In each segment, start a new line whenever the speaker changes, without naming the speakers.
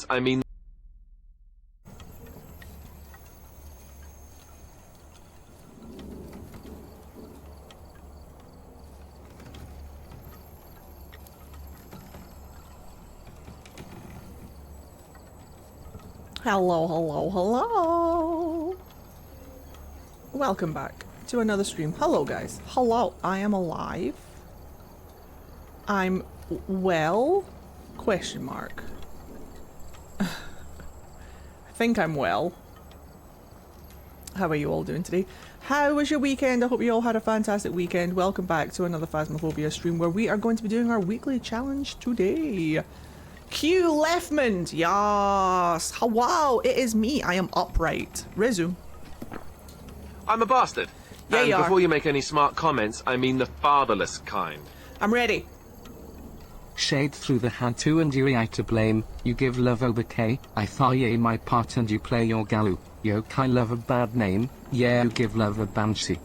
I mean...
Hello, hello, hello! Welcome back to another stream. Hello, guys. Hello, I am alive. I'm well? Question mark. I think I'm well. How are you all doing today? How was your weekend? I hope you all had a fantastic weekend. Welcome back to another Phasmophobia stream where we are going to be doing our weekly challenge today. Q Leftman, yes! Oh, wow, it is me. I am upright. Rizu.
I'm a bastard.
Yeah,
and
you are.
before you make any smart comments, I mean the fatherless kind.
I'm ready.
Shade through the hand too and you I to blame, you give love a bouquet, I faye my part and you play your galu, yokai love a bad name, yeah you give love a banshee.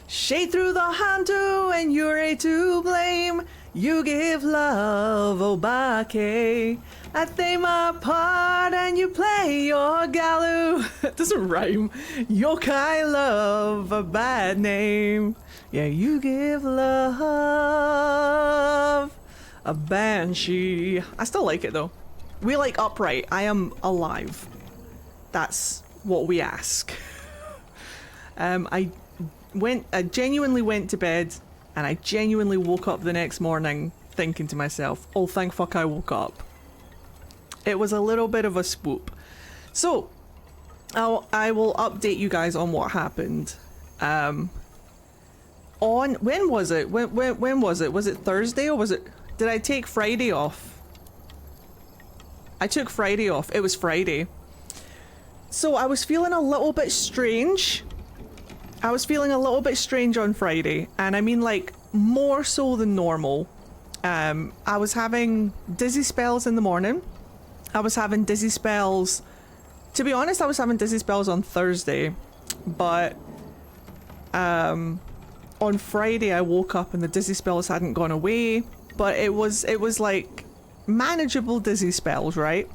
Shade through the hantu and you're to blame. You give love obake. I take my part and you play your galu. It doesn't rhyme. Yokai love a bad name. Yeah, you give love a banshee. I still like it though. We like upright. I am alive. That's what we ask. I genuinely went to bed and I genuinely woke up the next morning thinking to myself, oh thank fuck I woke up. It was a little bit of a swoop. So I will update you guys on what happened. When was it? When was it? Was it Thursday or was it, did I take Friday off? I took Friday off. It was Friday. So I was feeling a little bit strange. I was feeling a little bit strange on Friday, and I mean like more so than normal. I was having dizzy spells in the morning. I was having dizzy spells, to be honest I was having dizzy spells on Thursday, but on Friday I woke up and the dizzy spells hadn't gone away, but it was like manageable dizzy spells, right?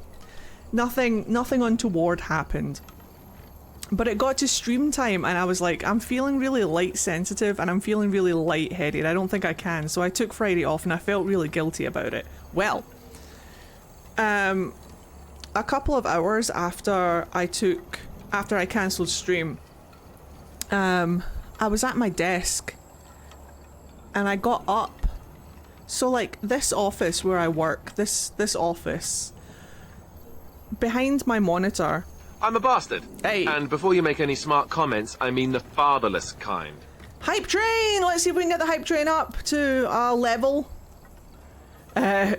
Nothing untoward happened. But it got to stream time and I was like, I'm feeling really light sensitive and I'm feeling really lightheaded. I don't think I can. So I took Friday off and I felt really guilty about it. Well, a couple of hours after I cancelled stream, I was at my desk and I got up. So like this office where I work, this office, behind my monitor,
I'm a bastard.
Hey.
And before you make any smart comments, I mean the fatherless kind.
Hype train! Let's see if we can get the hype train up to our level.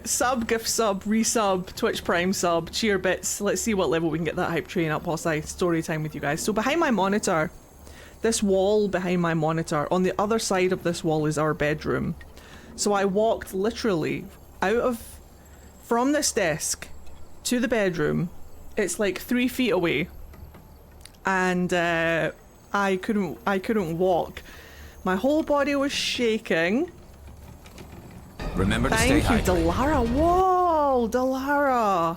Sub, gift sub, resub, Twitch Prime sub, cheer bits. Let's see what level we can get that hype train up whilst I story time with you guys. So behind my monitor, this wall behind my monitor, on the other side of this wall is our bedroom. So I walked literally from this desk to the bedroom. It's like 3 feet away, and I couldn't walk. My whole body was shaking.
Remember to stay
Thank you,
hydrated.
Delara. Whoa, Delara.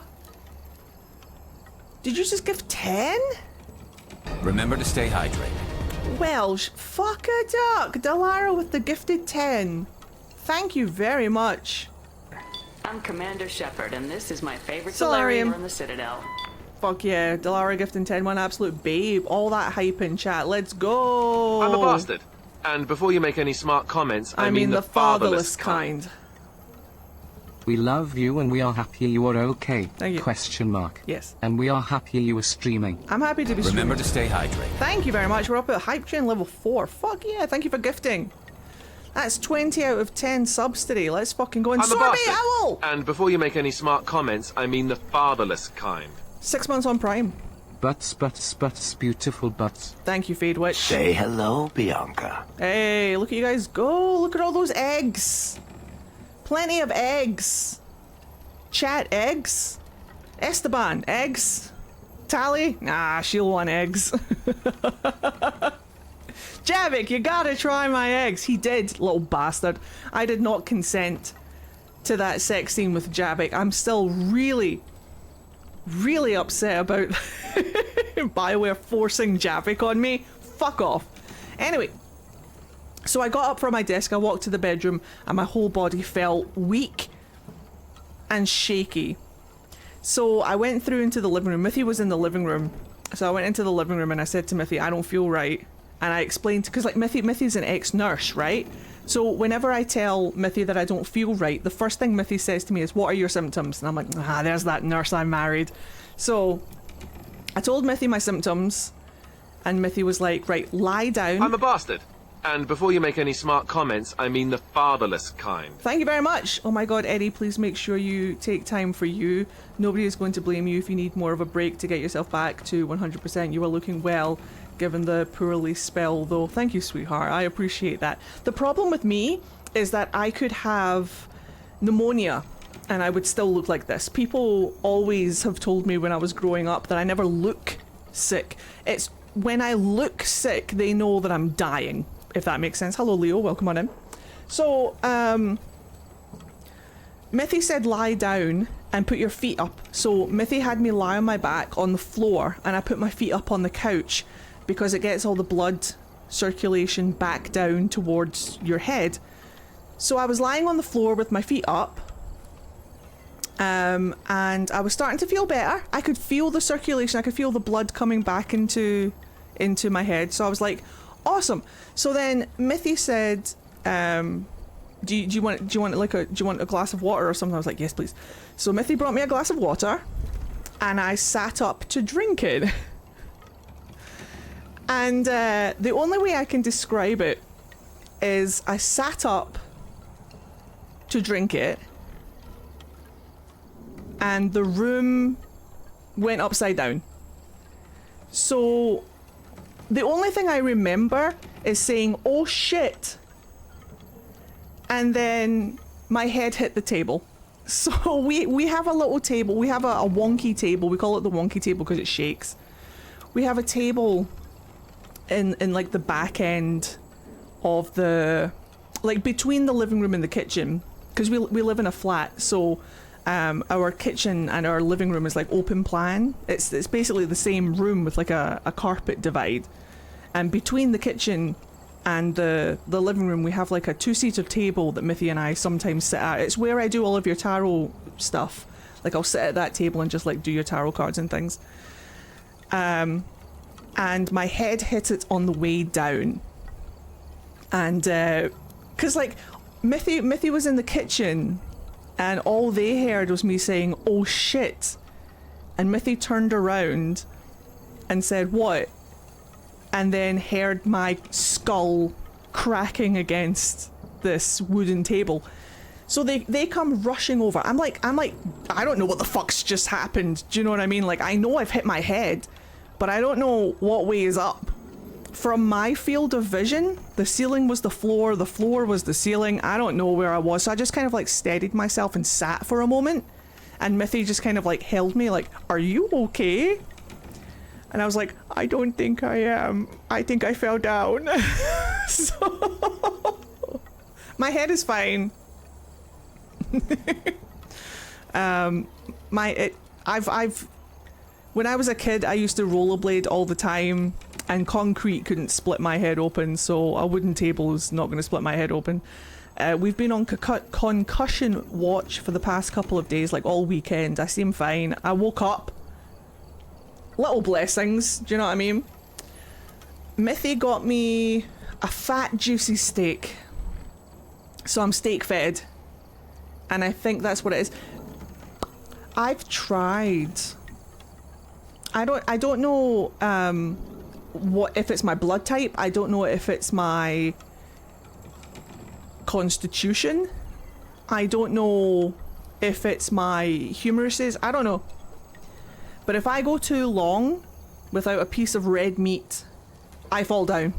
Did you just give 10?
Remember to stay hydrated.
Well, fuck a duck. Delara with the gifted 10. Thank you very much.
I'm Commander Shepard, and this is my favorite
Solarium.
Solarium on the Citadel.
Fuck yeah, Delara gifting 10, one absolute babe. All that hype in chat. Let's go.
I'm a bastard. And before you make any smart comments,
I mean the fatherless kind.
We love you and we are happy you are okay.
Thank you.
Question mark.
Yes.
And we are happy you are streaming.
I'm happy to be
Remember
streaming.
to stay hydrated.
Thank you very much. We're up at hype train level 4. Fuck yeah, thank you for gifting. That's 20 out of 10 subs today. Let's fucking go and
I'm a
Sorbet
bastard.
Owl!
And before you make any smart comments, I mean the fatherless kind.
6 months on Prime.
Butts, beautiful butts.
Thank you, Fade Witch.
Say hello, Bianca.
Hey, look at you guys go. Look at all those eggs. Plenty of eggs. Chat, eggs. Esteban, eggs. Tally? Nah, she'll want eggs. Javik, you gotta try my eggs. He did, little bastard. I did not consent to that sex scene with Javik. I'm still really, really upset about BioWare forcing Javik on me. Fuck off. Anyway, so I got up from my desk, I walked to the bedroom, and my whole body felt weak and shaky. So I went through into the living room. Mithy was in the living room. So I went into the living room and I said to Mithy, I don't feel right. And I explained, because like Mithy's an ex-nurse, right? So whenever I tell Mithy that I don't feel right, the first thing Mithy says to me is, what are your symptoms? And I'm like, there's that nurse I married. So I told Mithy my symptoms, and Mithy was like, right, lie down.
I'm a bastard. And before you make any smart comments, I mean the fatherless kind.
Thank you very much. Oh my god, Eddie, please make sure you take time for you. Nobody is going to blame you if you need more of a break to get yourself back to 100%. You are looking well, given the poorly spell, though. Thank you, sweetheart. I appreciate that. The problem with me is that I could have pneumonia and I would still look like this. People always have told me when I was growing up that I never look sick. It's when I look sick, they know that I'm dying, if that makes sense. Hello, Leo. Welcome on in. So, Mithy said lie down and put your feet up. So Mithy had me lie on my back on the floor and I put my feet up on the couch because it gets all the blood circulation back down towards your head. So I was lying on the floor with my feet up, and I was starting to feel better. I could feel the circulation. I could feel the blood coming back into my head. So I was like, awesome. So then Mithy said, do you want a glass of water or something? I was like, yes, please. So Mithy brought me a glass of water and I sat up to drink it. And the only way I can describe it is I sat up to drink it and the room went upside down. So the only thing I remember is saying, oh shit. And then my head hit the table. So we have a little table. We have a wonky table. We call it the wonky table because it shakes. We have a table in like the back end of the, like between the living room and the kitchen, because we live in a flat. So our kitchen and our living room is like open plan. It's basically the same room with like a carpet divide. And between the kitchen and the living room, we have like a two-seater table that Mithy and I sometimes sit at. It's where I do all of your tarot stuff. Like I'll sit at that table and just like do your tarot cards and things. And my head hit it on the way down. And because like Mithy was in the kitchen and all they heard was me saying, oh shit. And Mithy turned around and said, what? And then heard my skull cracking against this wooden table. So they come rushing over. I'm like, I don't know what the fuck's just happened. Do you know what I mean? Like, I know I've hit my head, but I don't know what way is up. From my field of vision, the ceiling was the floor was the ceiling. I don't know where I was. So I just kind of like steadied myself and sat for a moment. And Mithy just kind of like held me like, are you okay? And I was like, I don't think I am. I think I fell down. So my head is fine. When I was a kid, I used to rollerblade all the time, and concrete couldn't split my head open, so a wooden table is not going to split my head open. We've been on concussion watch for the past couple of days, like all weekend. I seem fine. I woke up. Little blessings, do you know what I mean? Mithy got me a fat, juicy steak. So I'm steak fed. And I think that's what it is. I've tried. I don't know what if it's my blood type. I don't know if it's my constitution. I don't know if it's my humeruses. I don't know. But if I go too long without a piece of red meat, I fall down.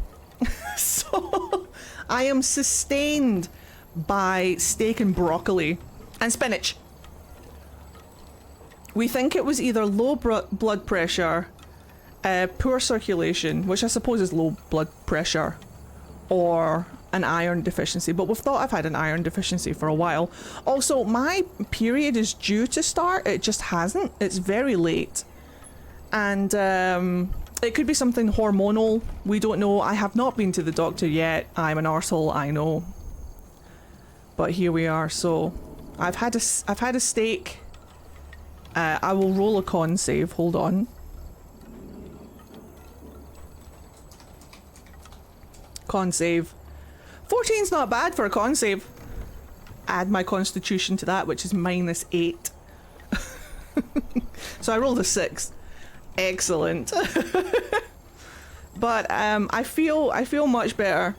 So I am sustained by steak and broccoli and spinach. We think it was either low blood pressure, poor circulation, which I suppose is low blood pressure, or an iron deficiency, but we've thought I've had an iron deficiency for a while. Also, my period is due to start, it just hasn't. It's very late. And it could be something hormonal, we don't know. I have not been to the doctor yet. I'm an arsehole, I know. But here we are. So I've had a steak. I will roll a con save, hold on. Con save. 14's not bad for a con save. Add my constitution to that, which is -8. So I rolled a 6. Excellent. But I feel much better.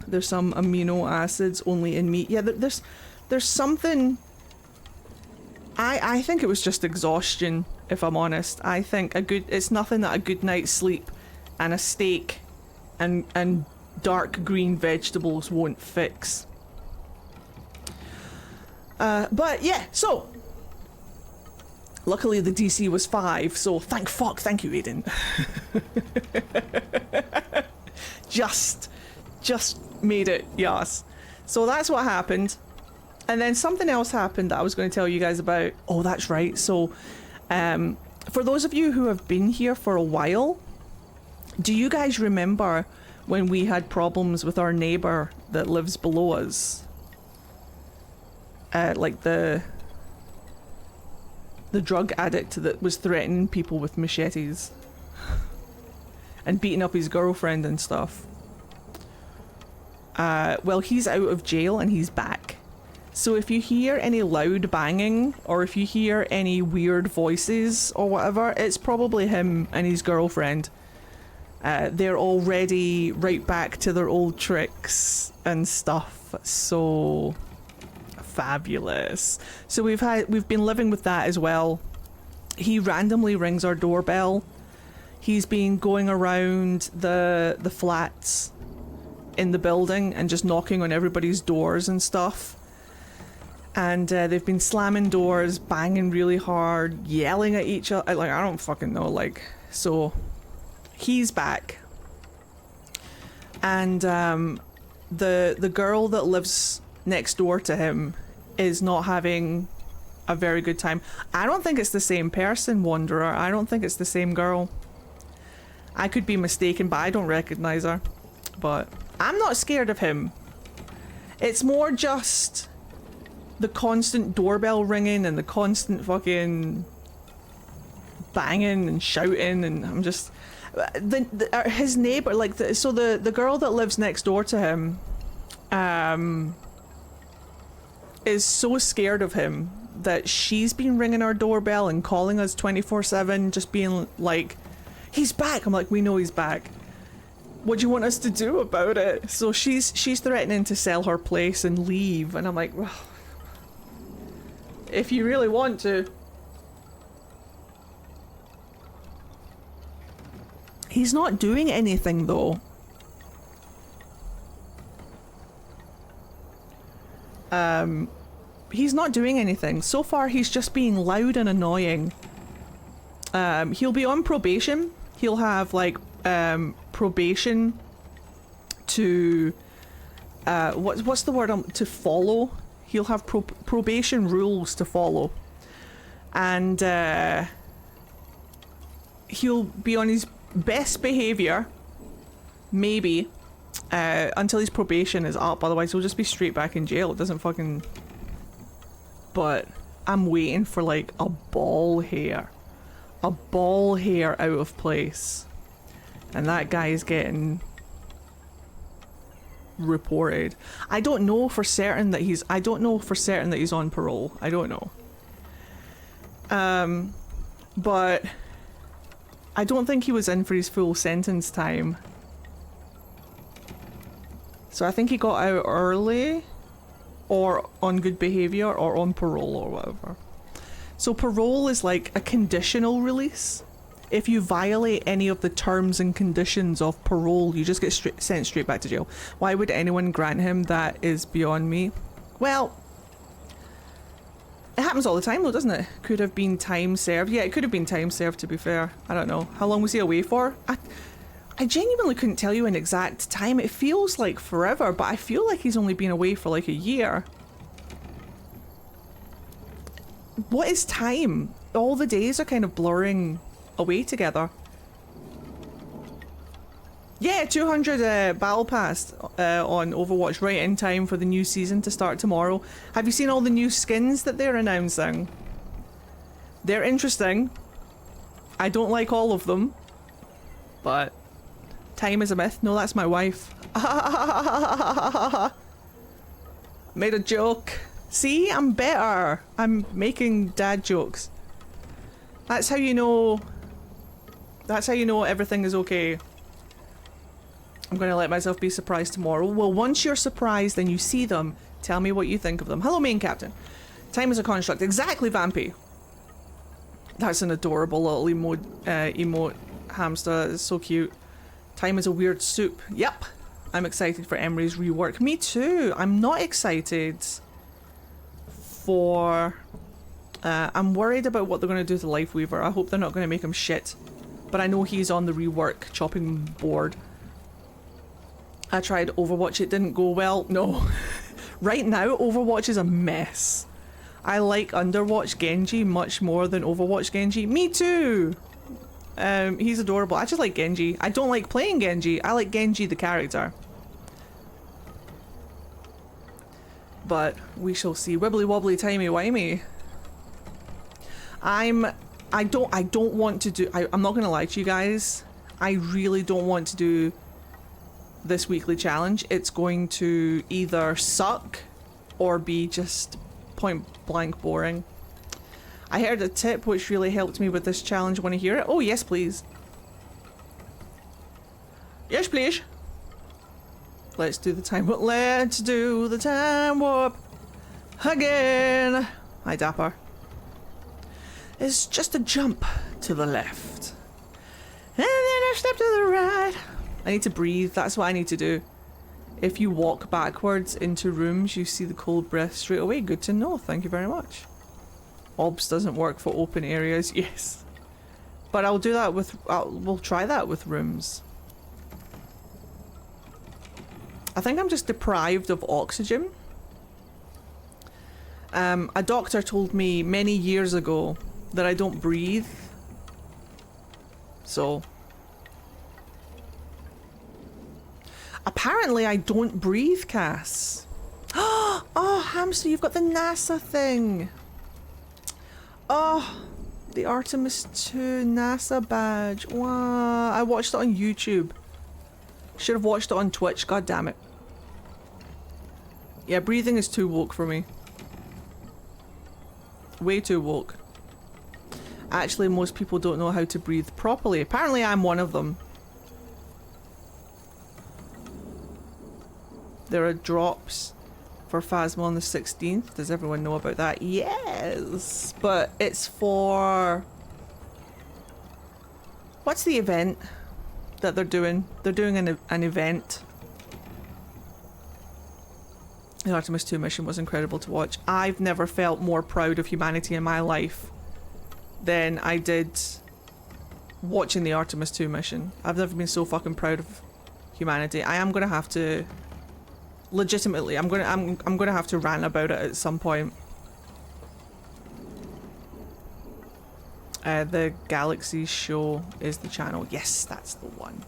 There's some amino acids only in meat. Yeah, there's something. I think it was just exhaustion, if I'm honest. I think it's nothing that a good night's sleep and a steak and dark green vegetables won't fix. But yeah, so luckily the DC was 5, so thank you, Aiden. just made it, yes. So that's what happened. And then something else happened that I was going to tell you guys about. Oh, that's right. So for those of you who have been here for a while, do you guys remember when we had problems with our neighbor that lives below us? Like the drug addict that was threatening people with machetes and beating up his girlfriend and stuff. Well, he's out of jail and he's back. So if you hear any loud banging or if you hear any weird voices or whatever, it's probably him and his girlfriend. They're already right back to their old tricks and stuff. So fabulous. So we've been living with that as well. He randomly rings our doorbell. He's been going around the flats in the building and just knocking on everybody's doors and stuff. And they've been slamming doors, banging really hard, yelling at each other. Like, I don't fucking know. Like, so he's back. And the girl that lives next door to him is not having a very good time. I don't think it's the same person, Wanderer. I don't think it's the same girl. I could be mistaken, but I don't recognize her. But I'm not scared of him. It's more just the constant doorbell ringing and the constant fucking banging and shouting, and I'm just his neighbor, like the girl that lives next door to him is so scared of him that she's been ringing our doorbell and calling us 24/7, just being like, he's back. I'm like, we know he's back. What do you want us to do about it? So she's threatening to sell her place and leave, and I'm like, well, if you really want to. He's not doing anything though. He's not doing anything. So far he's just being loud and annoying. He'll be on probation. He'll have like probation to what's the word, to follow. He'll have probation rules to follow, and he'll be on his best behavior maybe until his probation is up. Otherwise he'll just be straight back in jail. It doesn't fucking. But I'm waiting for like a ball hair out of place, and that guy is getting reported. I don't know for certain that he's on parole. I don't know. But I don't think he was in for his full sentence time. So I think he got out early, or on good behavior, or on parole, or whatever. So parole is like a conditional release. If you violate any of the terms and conditions of parole, you just get sent straight back to jail. Why would anyone grant him that is beyond me. Well, it happens all the time though, doesn't it? Could have been time served. Yeah, it could have been time served, to be fair. I don't know. How long was he away for? I genuinely couldn't tell you an exact time. It feels like forever, but I feel like he's only been away for like a year. What is time? All the days are kind of blurring away together. Yeah, 200 battle pass on Overwatch right in time for the new season to start tomorrow. Have you seen all the new skins that they're announcing? They're interesting. I don't like all of them, but time is a myth. No, that's my wife. Made a joke. See, I'm better. I'm making dad jokes. That's how you know. That's how you know everything is okay. I'm going to let myself be surprised tomorrow. Well, once you're surprised and you see them, tell me what you think of them. Hello, main captain. Time is a construct. Exactly, Vampy. That's an adorable little emote hamster. It's so cute. Time is a weird soup. Yep. I'm excited for Emery's rework. Me too. I'm not excited for... I'm worried about what they're going to do to Lifeweaver. I hope they're not going to make him shit. But I know he's on the rework chopping board. I tried Overwatch, it didn't go well. No. Right now, Overwatch is a mess. I like Underwatch Genji much more than Overwatch Genji. Me too! He's adorable. I just like Genji. I don't like playing Genji. I like Genji the character. But we shall see. Wibbly wobbly timey wimey. I don't want to do... I'm not gonna lie to you guys. I really don't want to do this weekly challenge. It's going to either suck or be just point blank boring. I heard a tip which really helped me with this challenge. Want to hear it? Oh yes please. Yes please. Let's do the time warp. Let's do the time warp again. Hi Dapper. It's just a jump to the left and then a step to the right. I need to breathe. That's what I need to do. If you walk backwards into rooms, you see the cold breath straight away. Good to know. Thank you very much. OBS doesn't work for open areas. Yes. But I'll do that with... we'll try that with rooms. I think I'm just deprived of oxygen. A doctor told me many years ago that I don't breathe. So... apparently I don't breathe, Cass. Oh, Hamster, you've got the NASA thing. Oh, the Artemis 2 NASA badge. Wow, I watched it on YouTube. Should have watched it on Twitch, god damn it. Yeah, breathing is too woke for me. Way too woke. Actually, most people don't know how to breathe properly. Apparently I'm one of them. There are drops for Phasmo on the 16th. Does everyone know about that? Yes! But it's for... what's the event that they're doing? They're doing an event. The Artemis 2 mission was incredible to watch. I've never felt more proud of humanity in my life than I did watching the Artemis 2 mission. I've never been so fucking proud of humanity. I am gonna have to... legitimately, I'm gonna have to rant about it at some point. The Galaxy Show is the channel. Yes, that's the one.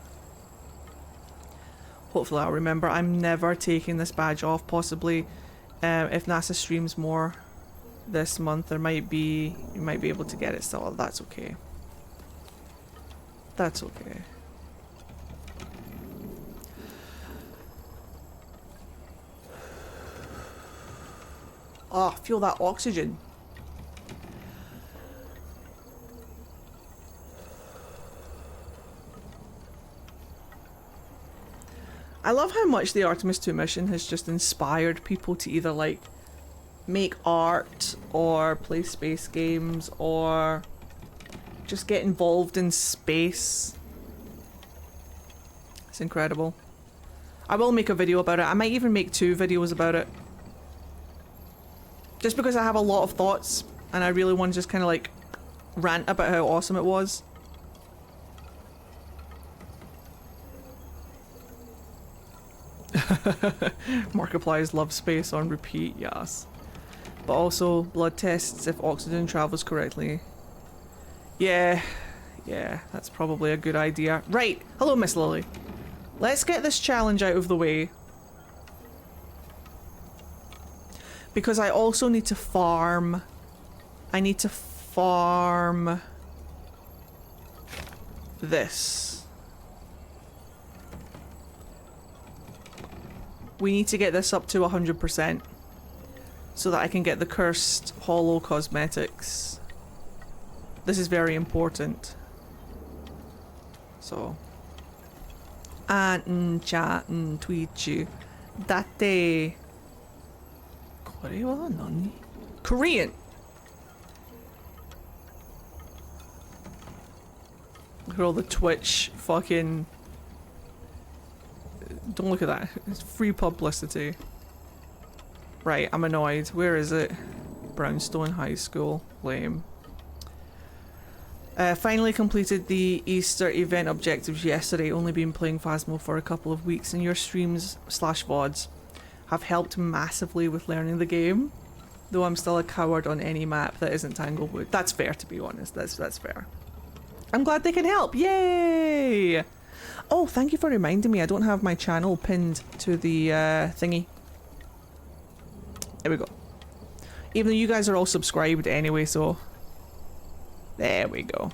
Hopefully I'll remember. I'm never taking this badge off. Possibly, if NASA streams more this month, you might be able to get it still. That's okay. That's okay. Oh, feel that oxygen. I love how much the Artemis 2 mission has just inspired people to either like make art or play space games or just get involved in space. It's incredible. I will make a video about it. I might even make 2 videos about it. Just because I have a lot of thoughts and I really want to just kind of like rant about how awesome it was. Markiplier's love space on repeat, yes. But also blood tests if oxygen travels correctly. Yeah, that's probably a good idea. Right, hello Miss Lily. Let's get this challenge out of the way. Because I also need to farm. I need to farm this. We need to get this up to 100% so that I can get the cursed hollow cosmetics. This is very important. So. Chat and tweet you. Date. Korean. Look at all the Twitch fucking. Don't look at that. It's free publicity. Right, I'm annoyed. Where is it? Brownstone High School. Lame. Finally completed the Easter event objectives yesterday. Only been playing Phasmo for a couple of weeks, and your streams / VODs have helped massively with learning the game. Though I'm still a coward on any map that isn't Tanglewood. That's fair, to be honest. That's fair. I'm glad they can help. Yay! Oh, thank you for reminding me. I don't have my channel pinned to the thingy. There we go. Even though you guys are all subscribed anyway, so... There we go.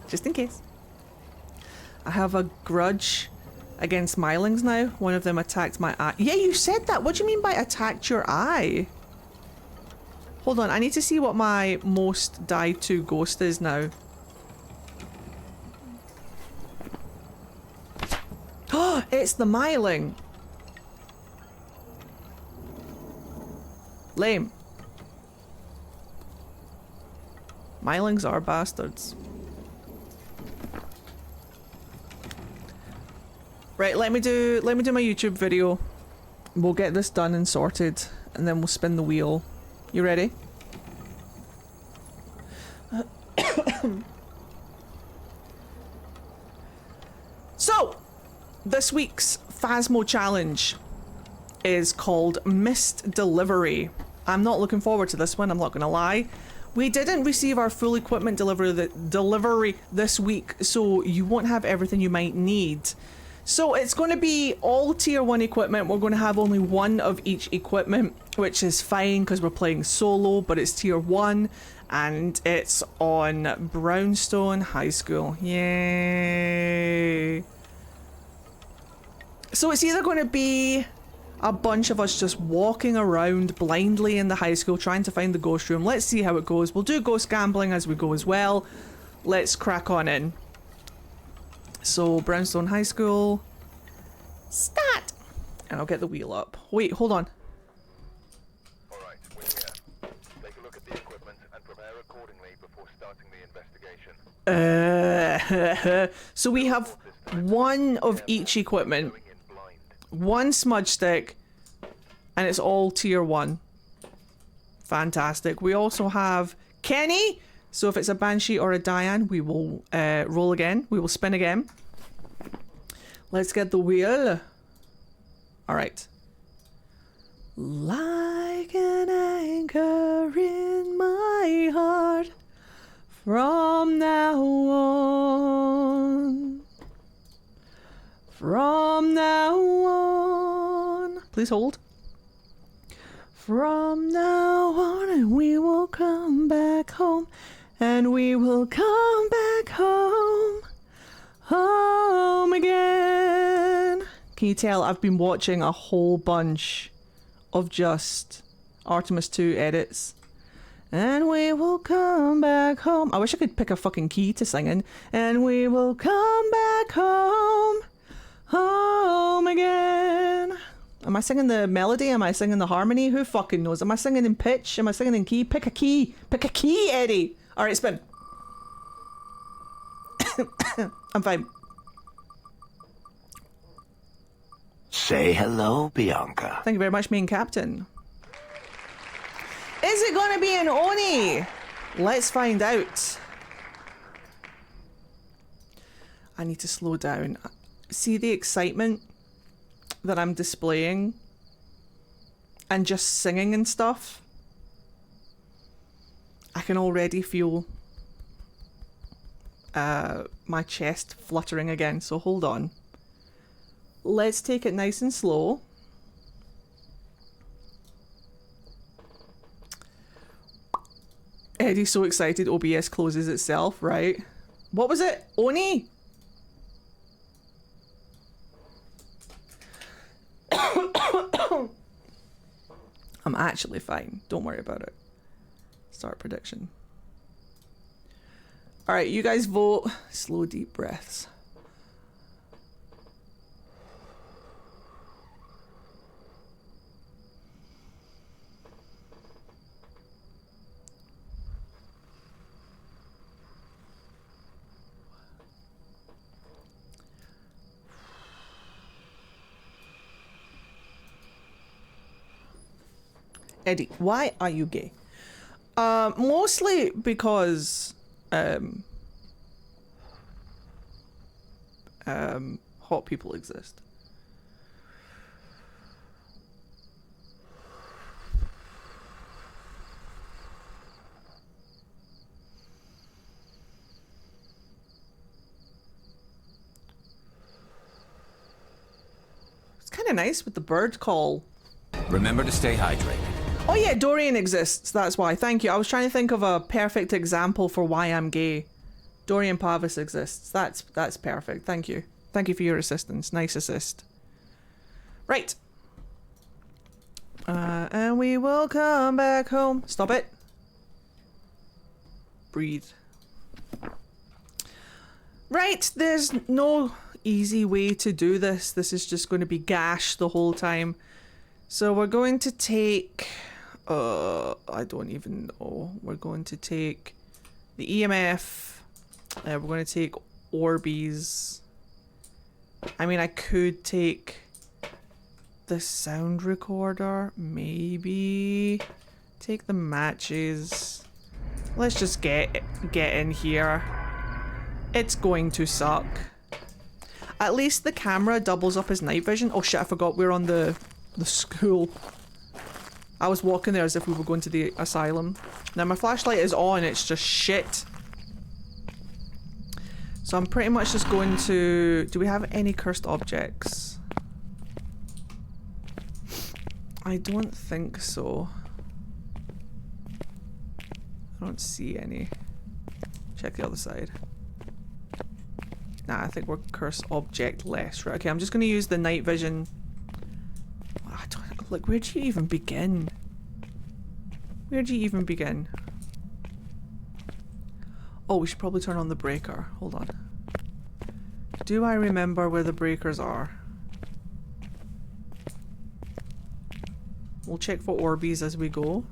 Just in case. I have a grudge against Mylings now. One of them attacked my eye. Yeah, you said that. What do you mean by attacked your eye? Hold on, I need to see what my most died to ghost is now. Oh, it's the Myling. Lame. Mylings are bastards. Right, let me do my YouTube video. We'll get this done and sorted, and then we'll spin the wheel. You ready? So, this week's Phasmo challenge is called Missed Delivery. I'm not looking forward to this one, I'm not gonna lie. We didn't receive our full equipment delivery this week, so you won't have everything you might need. So it's going to be all tier 1 equipment. We're going to have only one of each equipment, which is fine because we're playing solo, but it's tier 1 and it's on Brownstone High School. Yay! So it's either going to be a bunch of us just walking around blindly in the high school trying to find the ghost room. Let's see how it goes. We'll do ghost gambling as we go as well. Let's crack on in. So, Brownstone High School. Stat! And I'll get the wheel up. Wait, hold on.
Alright, we're here. Take a look at the equipment and prepare accordingly before starting the investigation.
So we have one of each equipment. One smudge stick. And it's all tier 1. Fantastic. We also have Kenny. So if it's a Banshee or a Diane, we will roll again. We will spin again. Let's get the wheel. Alright. Like an anchor in my heart from now on. From now on. Please hold. From now on, we will come back home. And we will come back home. Home again. Can you tell I've been watching a whole bunch of just Artemis 2 edits? And we will come back home. I wish I could pick a fucking key to sing in. And we will come back home. Home again. Am I singing the melody? Am I singing the harmony? Who fucking knows? Am I singing in pitch? Am I singing in key? Pick a key. Pick a key, Eddie. Alright, spin. I'm fine.
Say hello, Bianca.
Thank you very much, main captain. Is it gonna be an Oni? Let's find out. I need to slow down. See the excitement that I'm displaying and just singing and stuff, I can already feel my chest fluttering again. So hold on. Let's take it nice and slow. Eddie's so excited OBS closes itself, right? What was it? Oni? I'm actually fine. Don't worry about it. Start prediction. Alright, you guys vote. Slow, deep breaths. Eddie, why are you gay? Mostly because hot people exist. It's kind of nice with the bird call.
Remember to stay hydrated.
Oh yeah, Dorian exists. That's why. Thank you. I was trying to think of a perfect example for why I'm gay. Dorian Parvis exists. That's perfect. Thank you. Thank you for your assistance. Nice assist. Right. And we will come back home. Stop it. Breathe. Right. There's no easy way to do this. This is just going to be gash the whole time. So we're going to take... I don't even know. We're going to take the EMF. We're going to take Orbeez. I mean, I could take the sound recorder. Maybe take the matches. Let's just get in here. It's going to suck. At least the camera doubles up as night vision. Oh shit, I forgot we're on the school. I was walking there as if we were going to the asylum. Now my flashlight is on, it's just shit. So I'm pretty much just going to... Do we have any cursed objects? I don't think so. I don't see any. Check the other side. Nah, I think we're cursed object less. Right, okay, I'm just going to use the night vision. I don't... Like, where do you even begin? Where do you even begin? Oh, we should probably turn on the breaker. Hold on. Do I remember where the breakers are? We'll check for Orbeez as we go.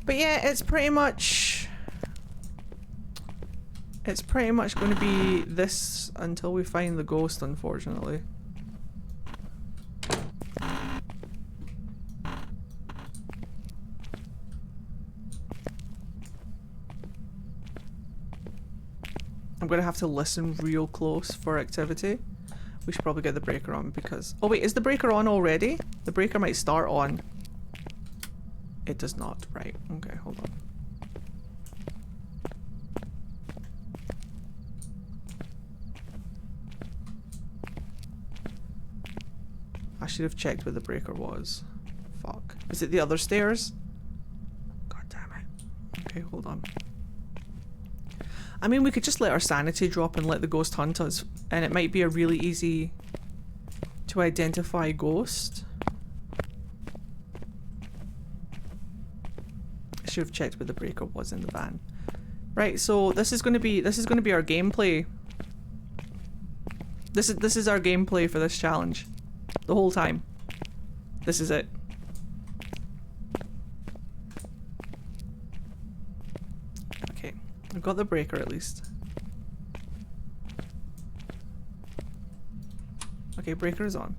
But yeah, it's pretty much... It's pretty much going to be this until we find the ghost, unfortunately. I'm going to have to listen real close for activity. We should probably get the breaker on because... Oh wait, is the breaker on already? The breaker might start on. It does not. Right. Okay, hold on. I should have checked where the breaker was. Fuck. Is it the other stairs? God damn it. Okay, hold on. I mean, we could just let our sanity drop and let the ghost hunt us, and it might be a really easy to identify ghost. I should have checked where the breaker was in the van. Right, so this is going to be our gameplay. This is our gameplay for this challenge. The whole time. This is it. Okay, I've got the breaker at least. Okay, breaker is on.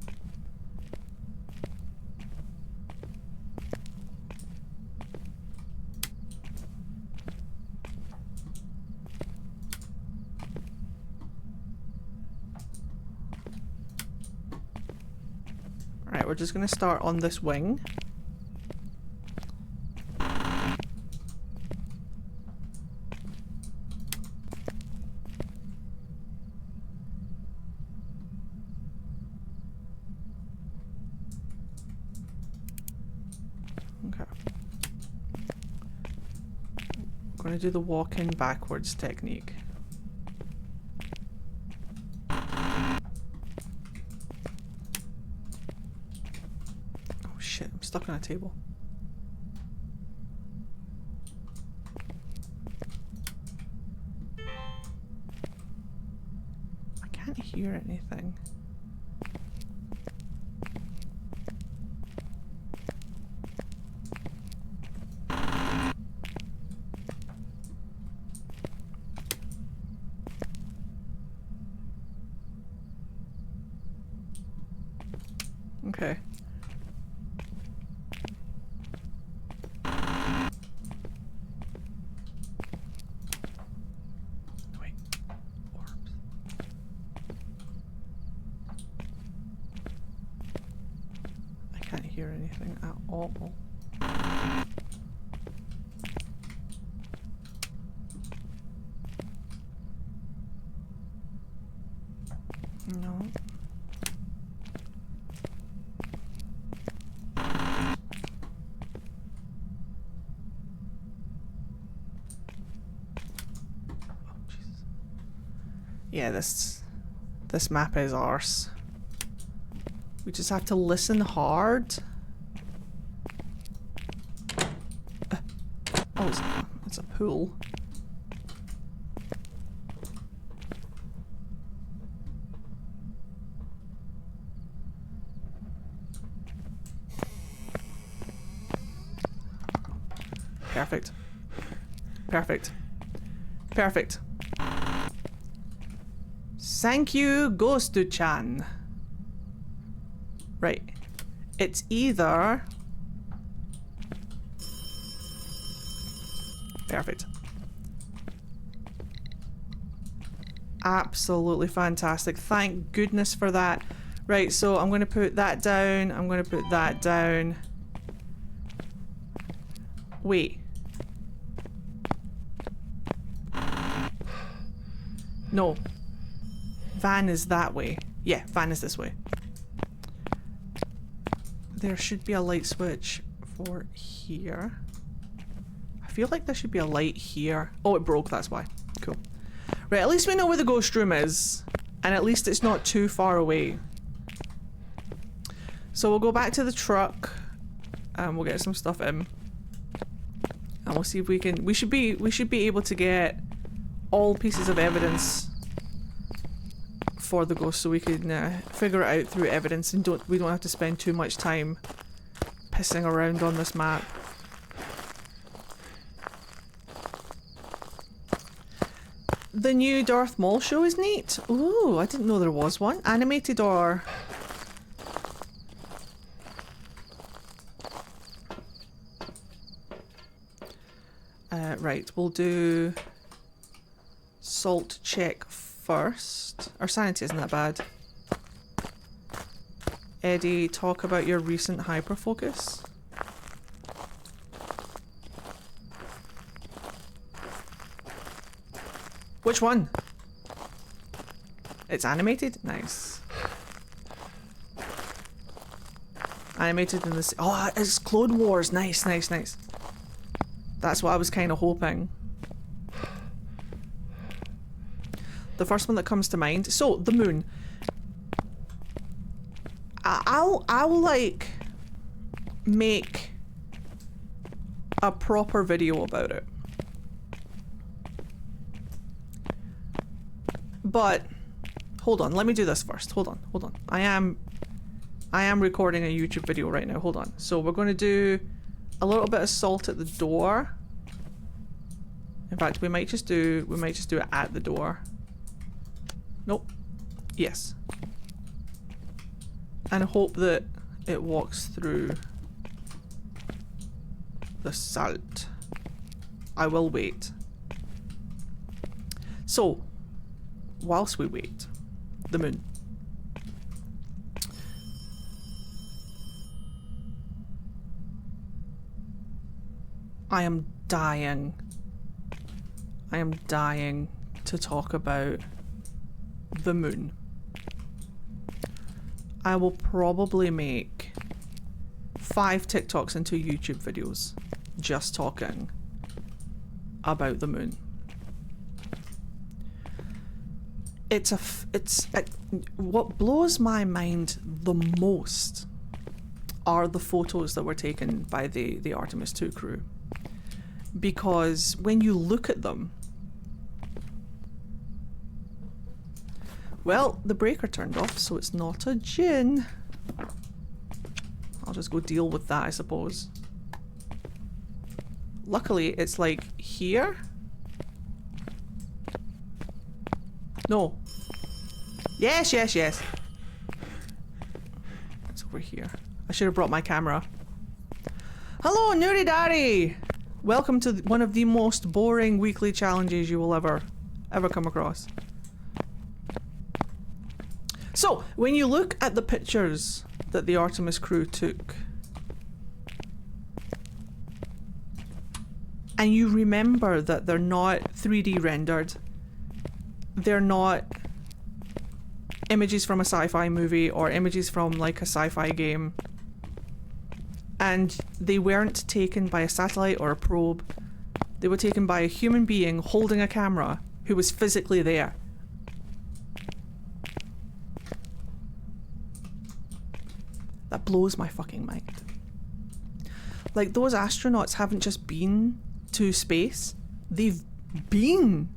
we're just gonna start on this wing. Okay. I'm gonna do the walk-in backwards technique. Shit, I'm stuck on a table. I can't hear anything. Okay. Wait. Orbs. I can't hear anything at all. No. Yeah, this map is arse. We just have to listen hard. Oh, it's a pool. Perfect. Perfect. Perfect. Thank you, Ghostu-chan. Right. It's either... Perfect. Absolutely fantastic. Thank goodness for that. Right, so I'm going to put that down. I'm going to put that down. Wait. No. Van is that way. Yeah, van is this way. There should be a light switch for here. I feel like there should be a light here. Oh, it broke, that's why. Cool. Right, at least we know where the ghost room is. And at least it's not too far away. So we'll go back to the truck. And we'll get some stuff in. And we'll see if we can... We should be able to get all pieces of evidence for the ghost, so we can figure it out through evidence, and we don't have to spend too much time pissing around on this map. The new Darth Maul show is neat. Ooh, I didn't know there was one. Animated or... right, we'll do salt check first. Our sanity isn't that bad. Eddie, talk about your recent hyperfocus. Which one? It's animated? Nice. Animated in this. Oh, it's Clone Wars. Nice, nice, nice. That's what I was kind of hoping. The first one that comes to mind. So, the moon. I'll like make a proper video about it. But hold on, let me do this first. Hold on. I am recording a YouTube video right now. Hold on. So we're going to do a little bit of salt at the door. In fact, we might just do it at the door. Nope. Yes. And hope that it walks through the salt. I will wait. So, whilst we wait, the moon. I am dying. I am dying to talk about the moon. I will probably make 5 TikToks and 2 YouTube videos just talking about the moon. What blows my mind the most are the photos that were taken by the Artemis 2 crew. Because when you look at them, well, the breaker turned off, so it's not a djinn. I'll just go deal with that, I suppose. Luckily, it's like here. No. Yes, yes, yes. It's over here. I should have brought my camera. Hello, Nuridari! Welcome to one of the most boring weekly challenges you will ever come across. So, when you look at the pictures that the Artemis crew took, and you remember that they're not 3D rendered, they're not images from a sci-fi movie or images from like a sci-fi game, and they weren't taken by a satellite or a probe, they were taken by a human being holding a camera who was physically there. That blows my fucking mind. Like, those astronauts haven't just been to space, they've been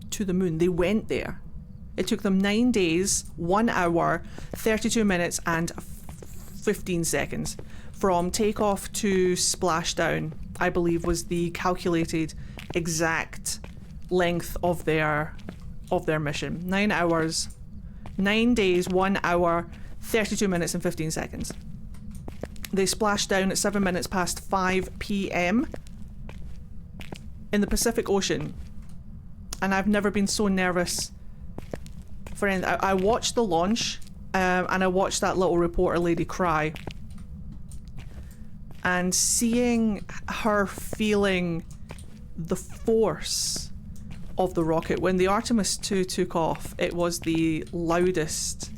to the moon. They went there. It took them 9 days, 1 hour, 32 minutes and 15 seconds from takeoff to splashdown, I believe was the calculated exact length of their mission. 9 hours, 9 days, 1 hour, 32 minutes and 15 seconds. They splashed down at 7 minutes past 5 p.m. in the Pacific Ocean. And I've never been so nervous for anything. I watched the launch, and I watched that little reporter lady cry. And seeing her feeling the force of the rocket. When the Artemis 2 took off, it was the loudest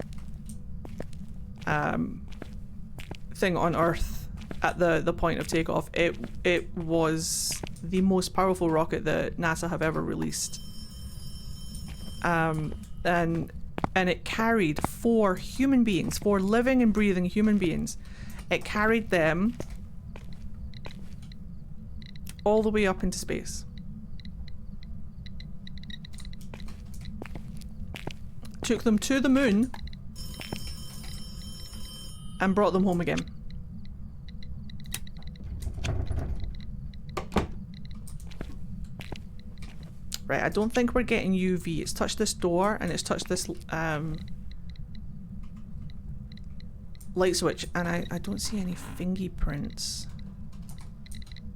thing on Earth at the point of takeoff. It was the most powerful rocket that NASA have ever released. And it carried 4 human beings, 4 living and breathing human beings. It carried them all the way up into space. Took them to the moon and brought them home again. Right, I don't think we're getting UV. It's touched this door and it's touched this light switch, and I don't see any fingerprints.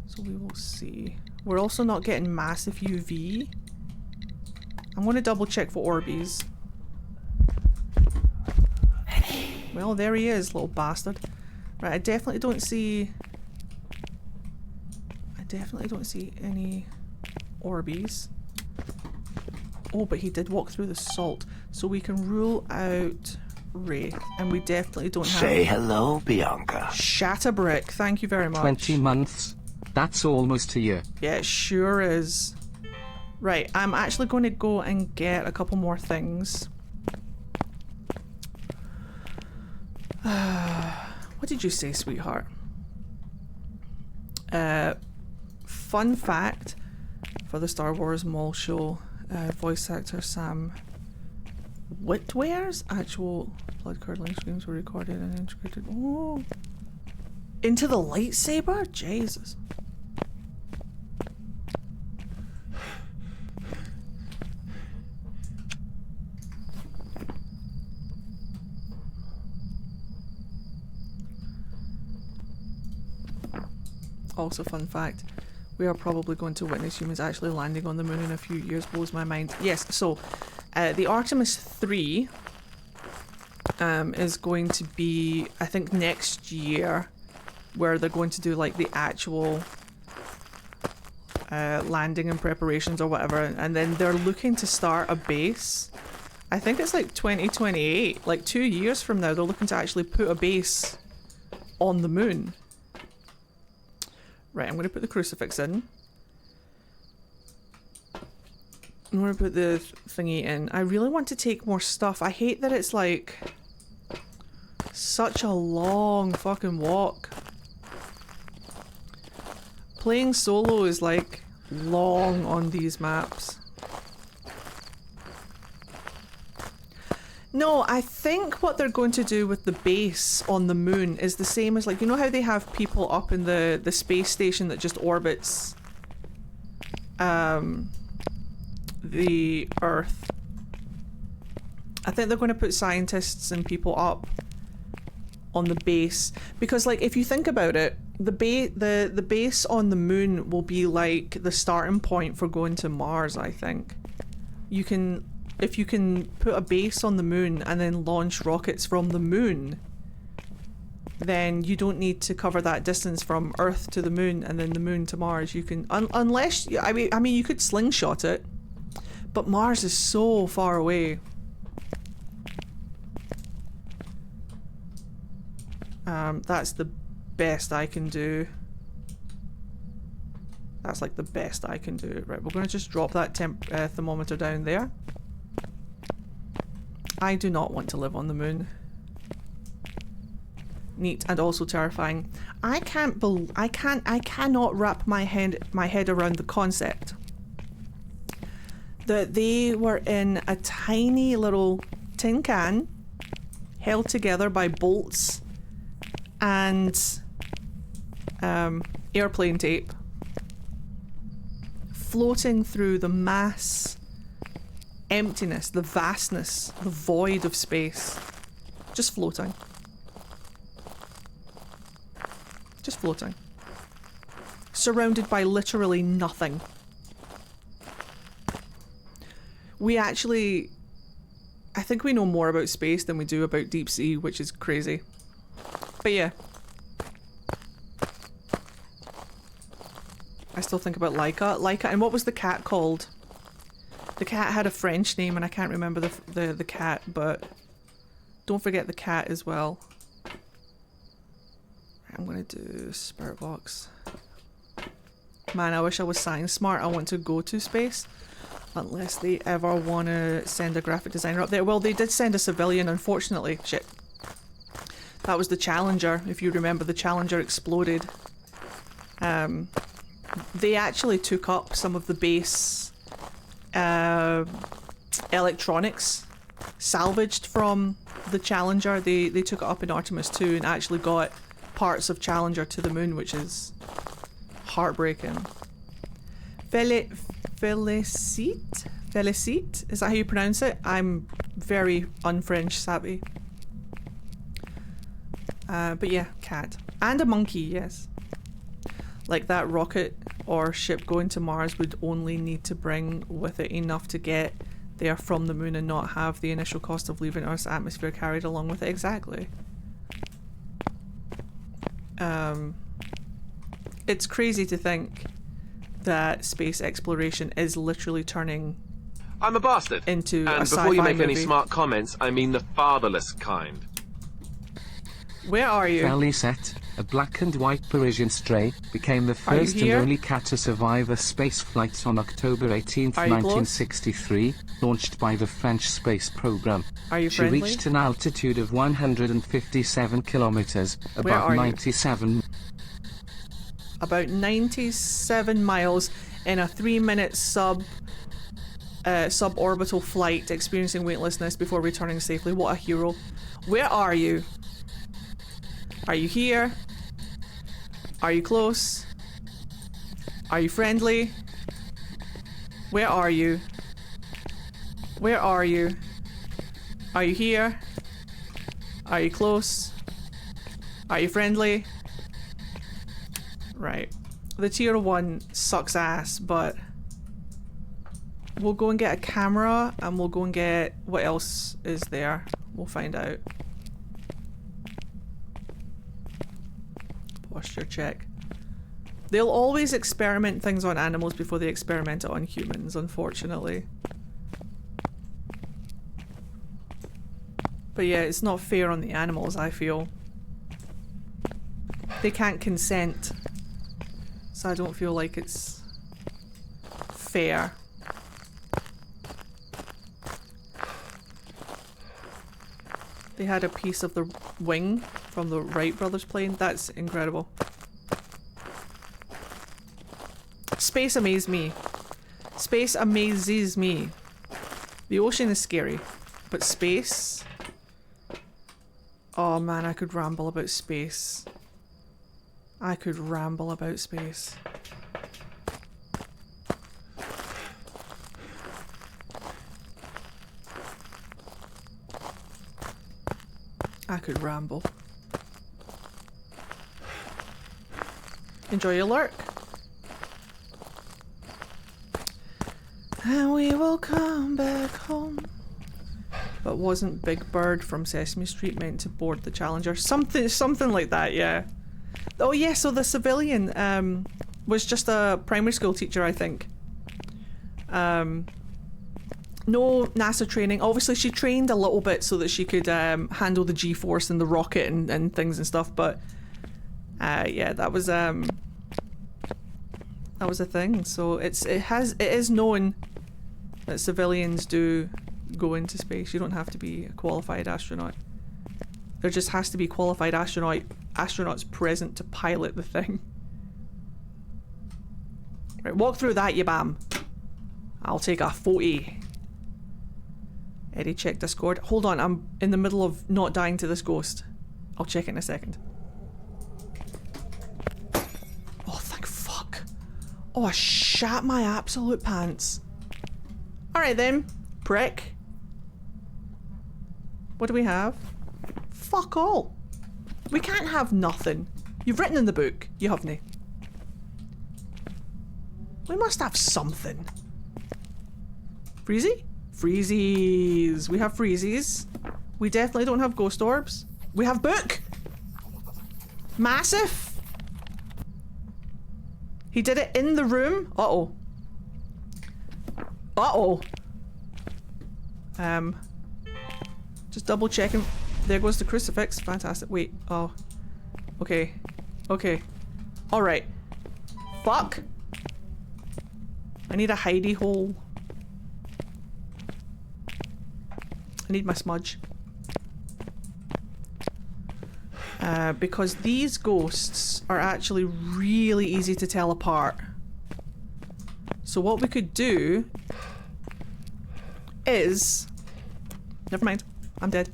So we will see. We're also not getting massive UV. I'm going to double check for Orbeez. Well, there he is, little bastard. Right, I definitely don't see any Orbeez. Oh, but he did walk through the salt, so we can rule out Wraith, and we definitely don't have...
Say hello, Bianca.
Shatterbrick, thank you very much.
20 months. That's almost a year.
Yeah, it sure is. Right, I'm actually going to go and get a couple more things. What did you say, sweetheart? Fun fact for the Star Wars Mall show, voice actor Sam Witwer's actual blood-curdling screams were recorded and integrated. Oh, into the lightsaber? Jesus. Also, fun fact, we are probably going to witness humans actually landing on the moon in a few years. Blows my mind. Yes, so the Artemis 3 is going to be, I think, next year, where they're going to do like the actual landing and preparations or whatever, and then they're looking to start a base. I think it's like 2028, like 2 years from now, they're looking to actually put a base on the moon. Right, I'm going to put the crucifix in. I'm going to put the thingy in. I really want to take more stuff. I hate that it's like such a long fucking walk. Playing solo is like long on these maps. No, I think what they're going to do with the base on the moon is the same as, like, you know how they have people up in the space station that just orbits the Earth. I think they're going to put scientists and people up on the base, because, like, if you think about it, the base on the moon will be like the starting point for going to Mars. I think if you can put a base on the moon and then launch rockets from the moon, then you don't need to cover that distance from Earth to the moon and then the moon to Mars. You can, unless, I mean, you could slingshot it, but Mars is so far away. That's the best I can do. That's like the best I can do. Right, we're going to just drop that thermometer down there. I do not want to live on the moon. Neat and also terrifying. I cannot wrap my head around the concept that they were in a tiny little tin can held together by bolts and airplane tape, floating through the mass emptiness, the vastness, the void of space. Just floating. Just floating. Surrounded by literally nothing. We actually... I think we know more about space than we do about deep sea, which is crazy. But yeah. I still think about Laika, and what was the cat called? The cat had a French name, and I can't remember the cat, but don't forget the cat as well. I'm gonna do Spirit Box. Man, I wish I was science smart. I want to go to space. Unless they ever want to send a graphic designer up there. Well, they did send a civilian, unfortunately. Shit. That was the Challenger. If you remember, the Challenger exploded. They actually took up some of the base electronics salvaged from the Challenger. They took it up in Artemis 2 and actually got parts of Challenger to the moon, which is heartbreaking. Felicite? Felicite? Is that how you pronounce it? I'm very un-French savvy. But yeah, cat. And a monkey, yes. Like that rocket or ship going to Mars would only need to bring with it enough to get there from the moon and not have the initial cost of leaving Earth's atmosphere carried along with it. Exactly. It's crazy to think that space exploration is literally turning
I'm a bastard.
into a
And
sci-fi
before you make any
movie.
smart comments, I mean the fatherless kind.
Where are you?
Felicette, a black and white Parisian stray, became the
Are you
first and
here?
only cat to survive a space flight on October 18,
Are you close?
1963, launched by the French space program.
Are you
She
friendly?
reached an altitude of 157 kilometers,
Where are
above
you?
97
About 97 miles in a 3-minute suborbital flight, experiencing weightlessness before returning safely. What a hero. Where are you? Are you here? Are you close? Are you friendly? Where are you? Where are you? Are you here? Are you close? Are you friendly? Right. The tier 1 sucks ass, but we'll go and get a camera and we'll go and get what else is there. We'll find out. Posture check. They'll always experiment things on animals before they experiment it on humans, unfortunately. But yeah, it's not fair on the animals, I feel. They can't consent. So I don't feel like it's fair. They had a piece of the wing from the Wright brothers plane. That's incredible. Space amazes me. Space amazes me. The ocean is scary, but space... Oh man, I could ramble about space. I could ramble about space. I could ramble. Enjoy your lurk. And we will come back home. But wasn't Big Bird from Sesame Street meant to board the Challenger? Something like that, yeah. Oh yeah, so the civilian was just a primary school teacher, I think. No NASA training. Obviously she trained a little bit so that she could handle the G-force and the rocket and things and stuff, but yeah, that was a thing. So it is known that civilians do go into space. You don't have to be a qualified astronaut. There just has to be qualified astronauts present to pilot the thing. Right, walk through that, you bam. I'll take a 40. Eddie, check Discord. Hold on, I'm in the middle of not dying to this ghost. I'll check it in a second. Oh, thank fuck. Oh, I shat my absolute pants. Alright then, prick. What do we have? Fuck all. We can't have nothing. You've written in the book. You haven't. We must have something. Freezy? Freezies. We have freezies. We definitely don't have ghost orbs. We have book. Massive. He did it in the room. Uh-oh. Uh-oh. Just double checking. There goes the crucifix. Fantastic. Wait. Oh. Okay. Okay. Alright. Fuck. I need a hidey hole. I need my smudge. Because these ghosts are actually really easy to tell apart. So what we could do is... Never mind. I'm dead.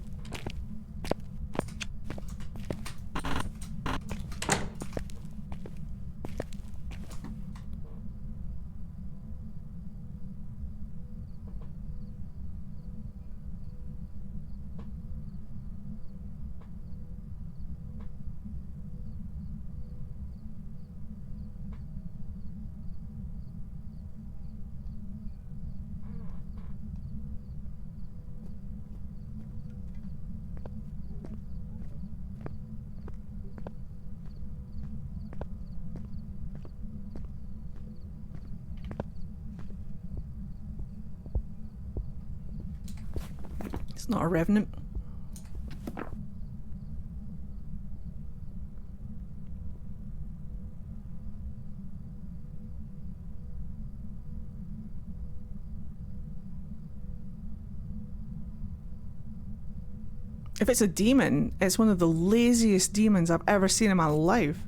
It's not a revenant. If it's a demon, it's one of the laziest demons I've ever seen in my life.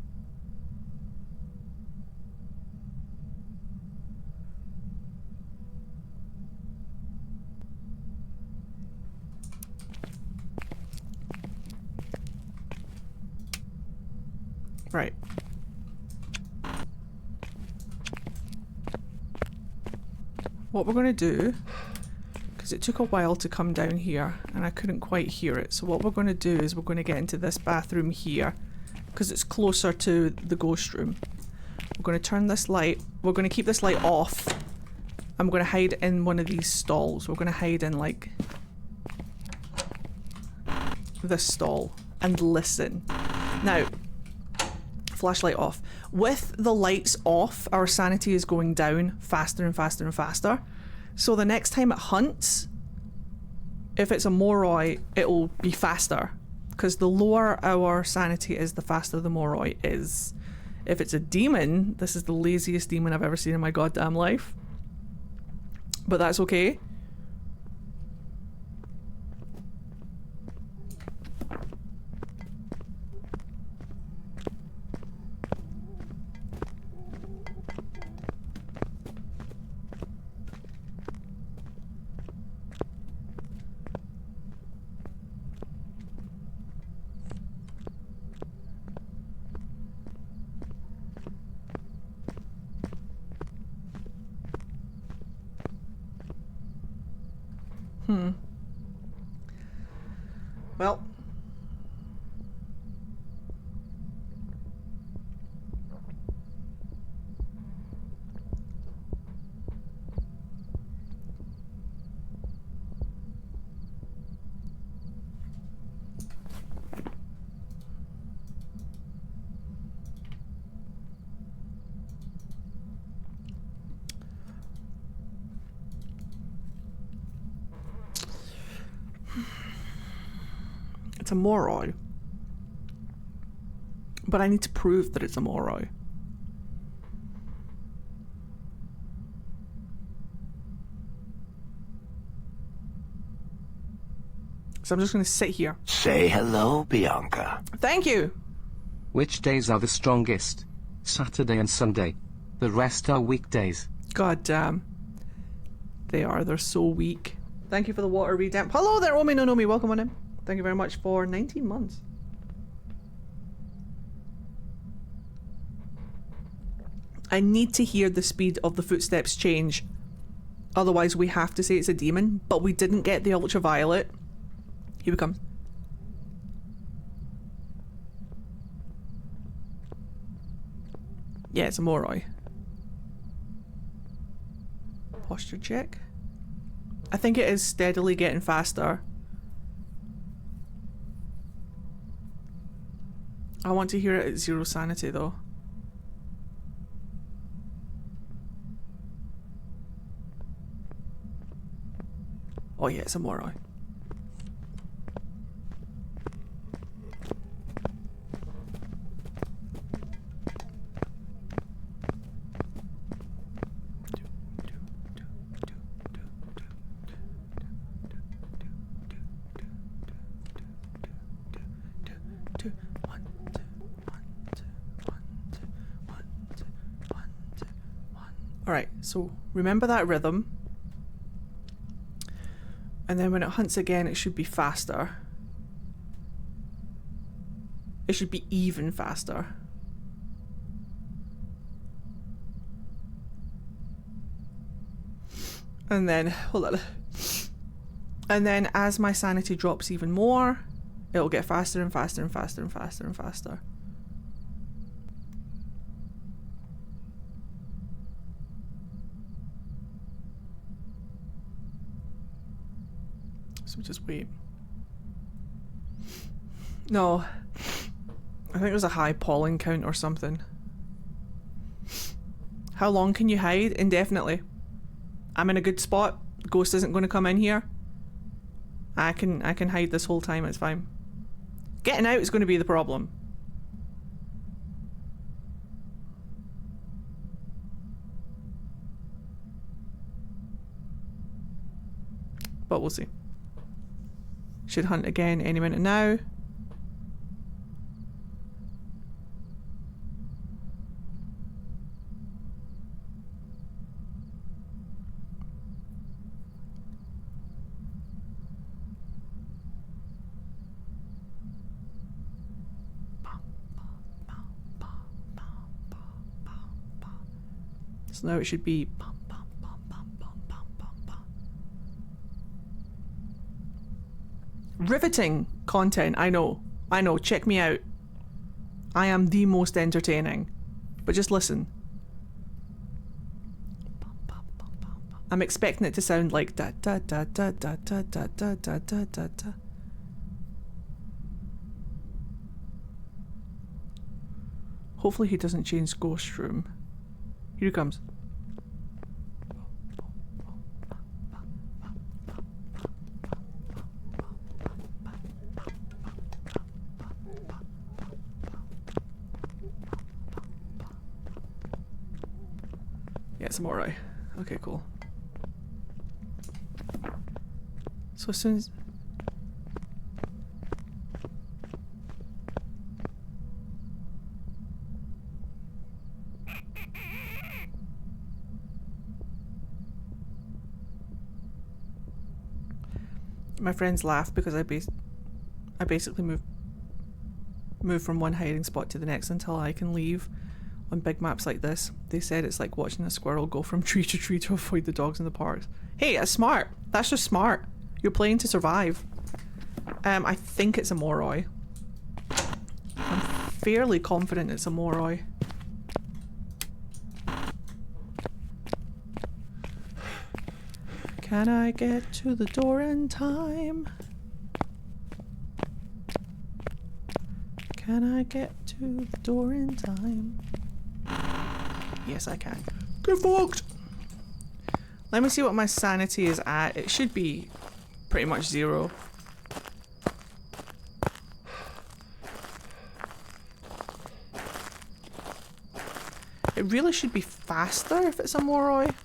Right. What we're going to do, because it took a while to come down here and I couldn't quite hear it, so what we're going to do is we're going to get into this bathroom here because it's closer to the ghost room. We're going to turn this light, we're going to keep this light off. I'm going to hide in one of these stalls. We're going to hide in like this stall and listen. Now, flashlight off. With the lights off, our sanity is going down faster and faster and faster. So the next time it hunts, if it's a Moroi, it'll be faster. Because the lower our sanity is, the faster the Moroi is. If it's a demon, this is the laziest demon I've ever seen in my goddamn life. But that's okay. Well. It's a Moroi. But I need to prove that it's a Moroi. So I'm just going to sit here.
Say hello, Bianca.
Thank you.
Which days are the strongest? Saturday and Sunday. The rest are weekdays.
God damn. They are. They're so weak. Thank you for the water redamp. Hello there, Omi no Nomi. Welcome on in. Thank you very much for 19 months. I need to hear the speed of the footsteps change. Otherwise we have to say it's a demon, but we didn't get the ultraviolet. Here we come. Yeah, it's a Moroi. Posture check. I think it is steadily getting faster. I want to hear it at 0 sanity though. Oh yeah, it's a Moroi. Alright, so remember that rhythm. And then when it hunts again, it should be faster. It should be even faster. And then, hold on. And then as my sanity drops even more, it'll get faster and faster and faster and faster and faster. So just wait. No. I think it was a high pollen count or something. How long can you hide? Indefinitely. I'm in a good spot. Ghost isn't going to come in here. I can hide this whole time, it's fine. Getting out is going to be the problem. But we'll see. Should hunt again any minute now. So now it should be riveting content. I know, check me out. I am the most entertaining. But just listen. I'm expecting it to sound like da da da da da da da da da da da da. Hopefully he doesn't change ghost room. Here he comes. Yeah, it's a Morai. Okay, cool. So as soon as... My friends laugh because I basically move from one hiding spot to the next until I can leave on big maps like this. They said it's like watching a squirrel go from tree to tree to avoid the dogs in the parks. Hey, that's smart. That's just smart. You're playing to survive. I think it's a Moroi. I'm fairly confident it's a Moroi. Can I get to the door in time? Can I get to the door in time? Yes, I can. Get fucked! Let me see what my sanity is at. It should be pretty much 0. It really should be faster if it's a Moroi.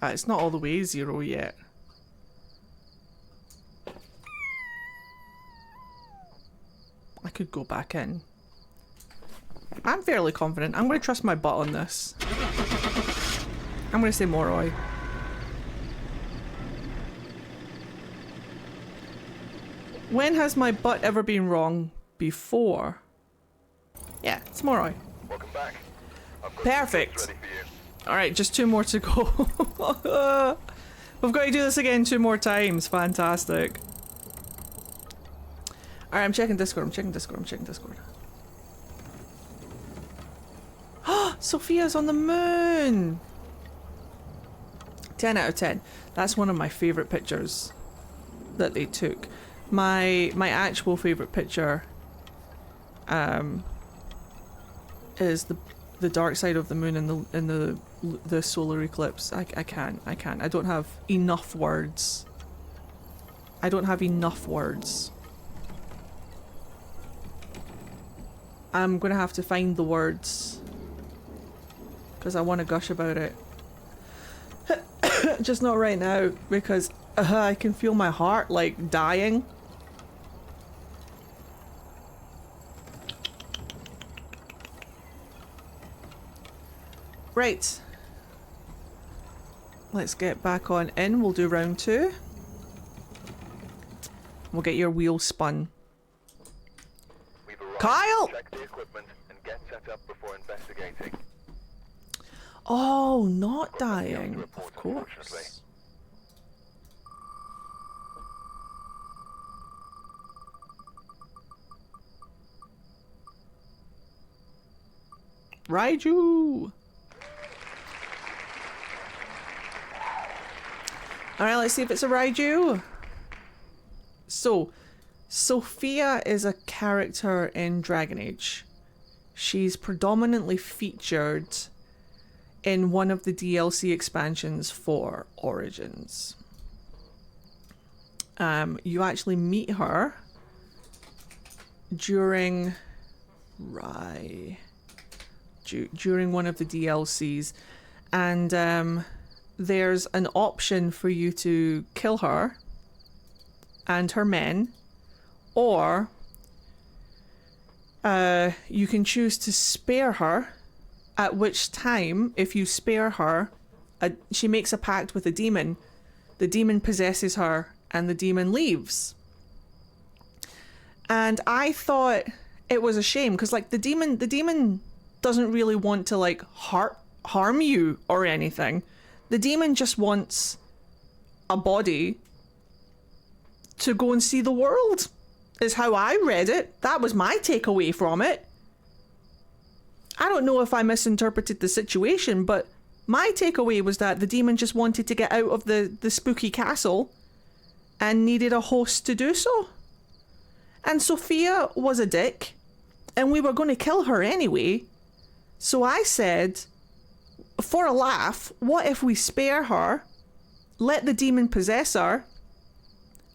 It's not all the way 0 yet. I could go back in. I'm fairly confident. I'm going to trust my butt on this. I'm going to say Moroi. When has my butt ever been wrong before? Yeah, it's Moroi.
Welcome back. I've got
Perfect.
ready for you.
Alright, just 2 more to go. We've got to do this again 2 more times. Fantastic. Alright, I'm checking Discord. I'm checking Discord. Sophia's on the moon! 10 out of 10. That's one of my favourite pictures that they took. My actual favourite picture is the dark side of the moon in the solar eclipse. I can't. I don't have enough words. I'm gonna have to find the words because I want to gush about it. Just not right now because I can feel my heart like dying. Right. Let's get back on in. We'll do round 2. We'll get your wheel spun.
We've arrived.
Kyle!
Check the equipment and get set up before investigating.
Oh, not
Got nothing else to
dying.
report,
Of course.
unfortunately.
Raiju! Alright, let's see if it's a Raiju. So, Sophia is a character in Dragon Age. She's predominantly featured in one of the DLC expansions for Origins. You actually meet her during during one of the DLCs, and there's an option for you to kill her and her men, or you can choose to spare her, at which time, if you spare her, she makes a pact with a demon. The demon possesses her and the demon leaves. And I thought it was a shame because like the demon doesn't really want to like harm you or anything. The demon just wants a body to go and see the world, is how I read it. That was my takeaway from it. I don't know if I misinterpreted the situation, but my takeaway was that the demon just wanted to get out of the spooky castle and needed a host to do so. And Sophia was a dick, and we were going to kill her anyway. So I said, for a laugh, what if we spare her, let the demon possess her,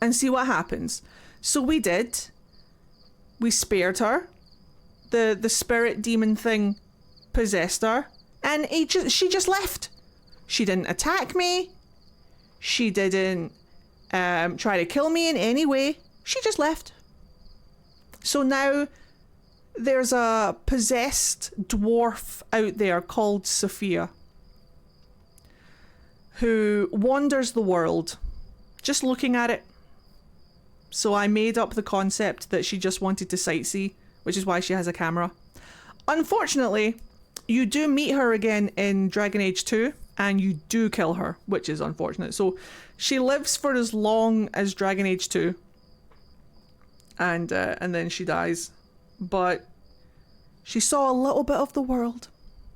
and see what happens? So we did. We spared her. The spirit demon thing possessed her, and she just left. She didn't attack me. She didn't try to kill me in any way. She just left. So now there's a possessed dwarf out there called Sophia, who wanders the world just looking at it. So I made up the concept that she just wanted to sightsee, which is why she has a camera. Unfortunately, you do meet her again in Dragon Age 2, and you do kill her, which is unfortunate. So she lives for as long as Dragon Age 2, and then she dies. But she saw a little bit of the world.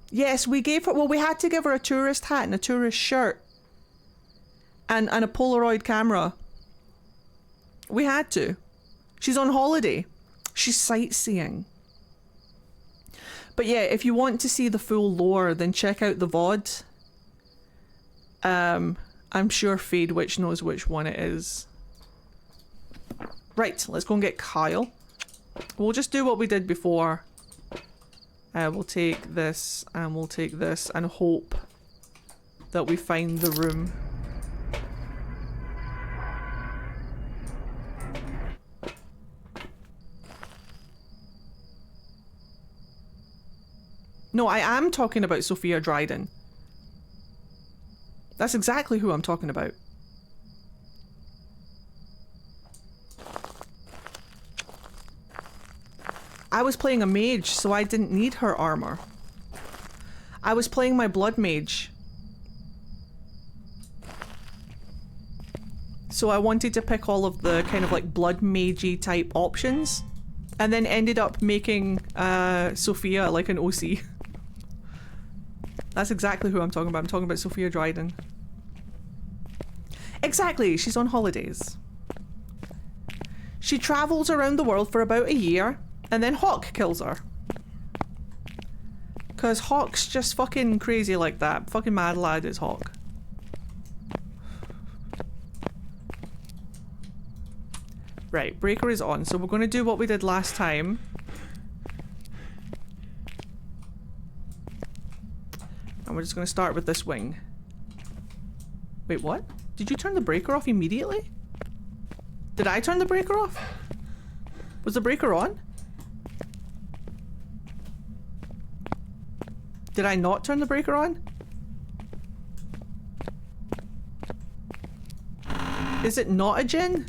Yes, we gave her, well, we had to give her a tourist hat and a tourist shirt and a Polaroid camera. We had to. She's on holiday. She's sightseeing. But yeah, if you want to see the full lore, then check out the VOD. I'm sure Fade Witch knows which one it is. Right, let's go and get Kyle. We'll just do what we did before. We'll take this and we'll take this and hope that we find the room. No, I am talking about Sophia Dryden. That's exactly who I'm talking about. I was playing a mage, so I didn't need her armor. I was playing my blood mage. So I wanted to pick all of the kind of like blood magey type options, and then ended up making Sophia like an OC. That's exactly who I'm talking about. I'm talking about Sophia Dryden. Exactly, she's on holidays. She travels around the world for about a year, and then Hawk kills her. Cause Hawk's just fucking crazy like that. Fucking mad lad is Hawk. Right, breaker is on, so we're gonna do what we did last time. And we're just gonna start with this wing. Wait, what? Did you turn the breaker off immediately? Did I turn the breaker off? Was the breaker on? Did I not turn the breaker on? Is it not a gen?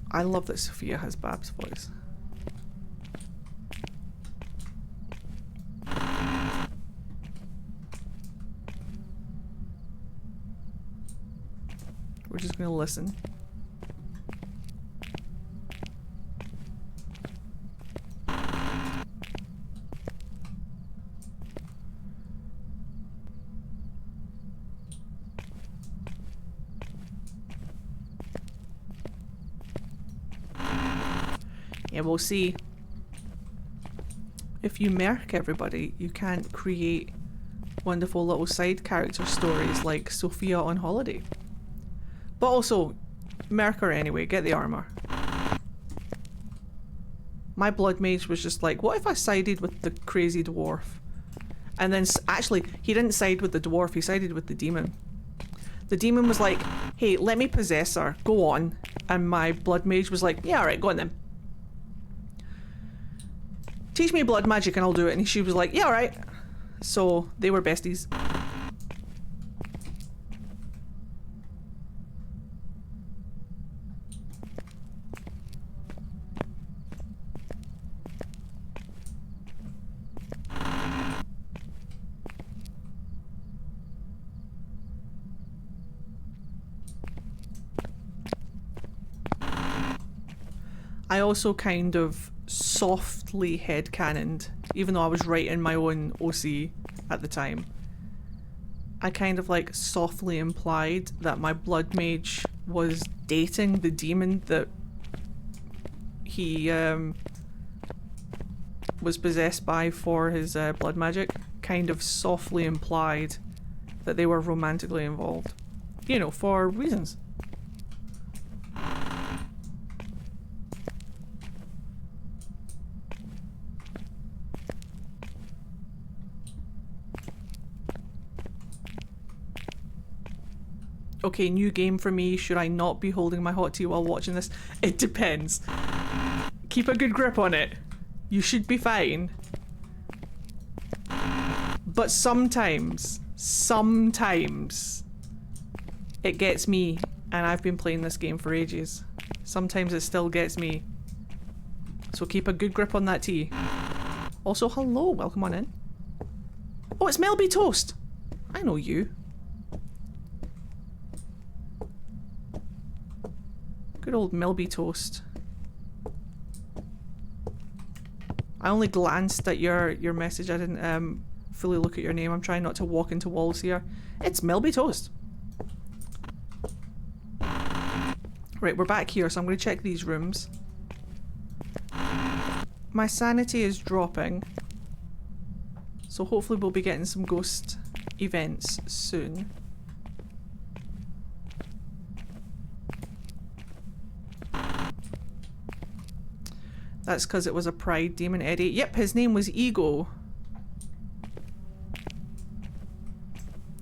I love that Sophia has Bab's voice. We're just gonna listen. Yeah, we'll see. If you merc everybody, you can't create wonderful little side character stories like Sophia on holiday. But also, merc her anyway, get the armor. My blood mage was just like, what if I sided with the crazy dwarf? And then, actually, he didn't side with the dwarf, he sided with the demon. The demon was like, hey, let me possess her, go on. And my blood mage was like, yeah, alright, go on then. Teach me blood magic and I'll do it. And she was like, yeah, alright. So, they were besties. I also kind of softly headcanoned even though I was writing my own OC at the time. I kind of like softly implied that my blood mage was dating the demon that he was possessed by for his blood magic. Kind of softly implied that they were romantically involved. You know, for reasons. Okay, new game for me. Should I not be holding my hot tea while watching this? It depends. Keep a good grip on it. You should be fine. But sometimes it gets me, and I've been playing this game for ages. Sometimes it still gets me. So keep a good grip on that tea. Also, hello, welcome on in. Oh, it's Melby Toast. I know you. Good old Melby Toast. I only glanced at your message. I didn't fully look at your name. I'm trying not to walk into walls here. It's Melby Toast. Right, we're back here, so I'm going to check these rooms. My sanity is dropping. So hopefully we'll be getting some ghost events soon. That's because it was a pride demon, Eddie. Yep, his name was Ego.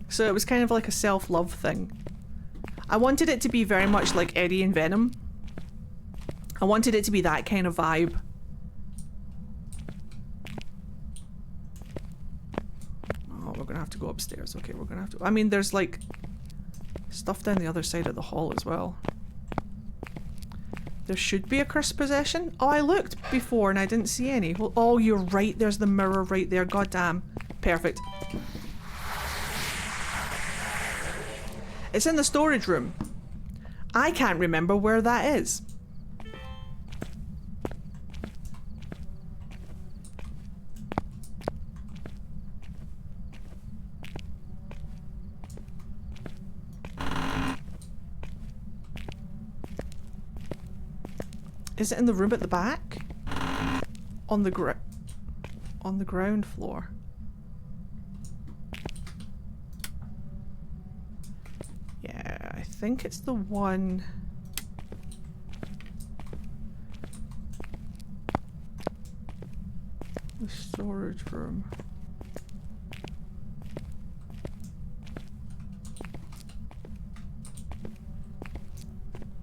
So it was kind of like a self-love thing. I wanted it to be very much like Eddie and Venom. I wanted it to be that kind of vibe. Oh, we're gonna have to go upstairs. Okay, we're gonna have to... I mean, there's like stuff down the other side of the hall as well. There should be a cursed possession. Oh, I looked before and I didn't see any. Well, oh, you're right. There's the mirror right there. God damn. Perfect. It's in the storage room. I can't remember where that is. Is it in the room at the back? On the ground floor. Yeah, I think it's the one... The storage room.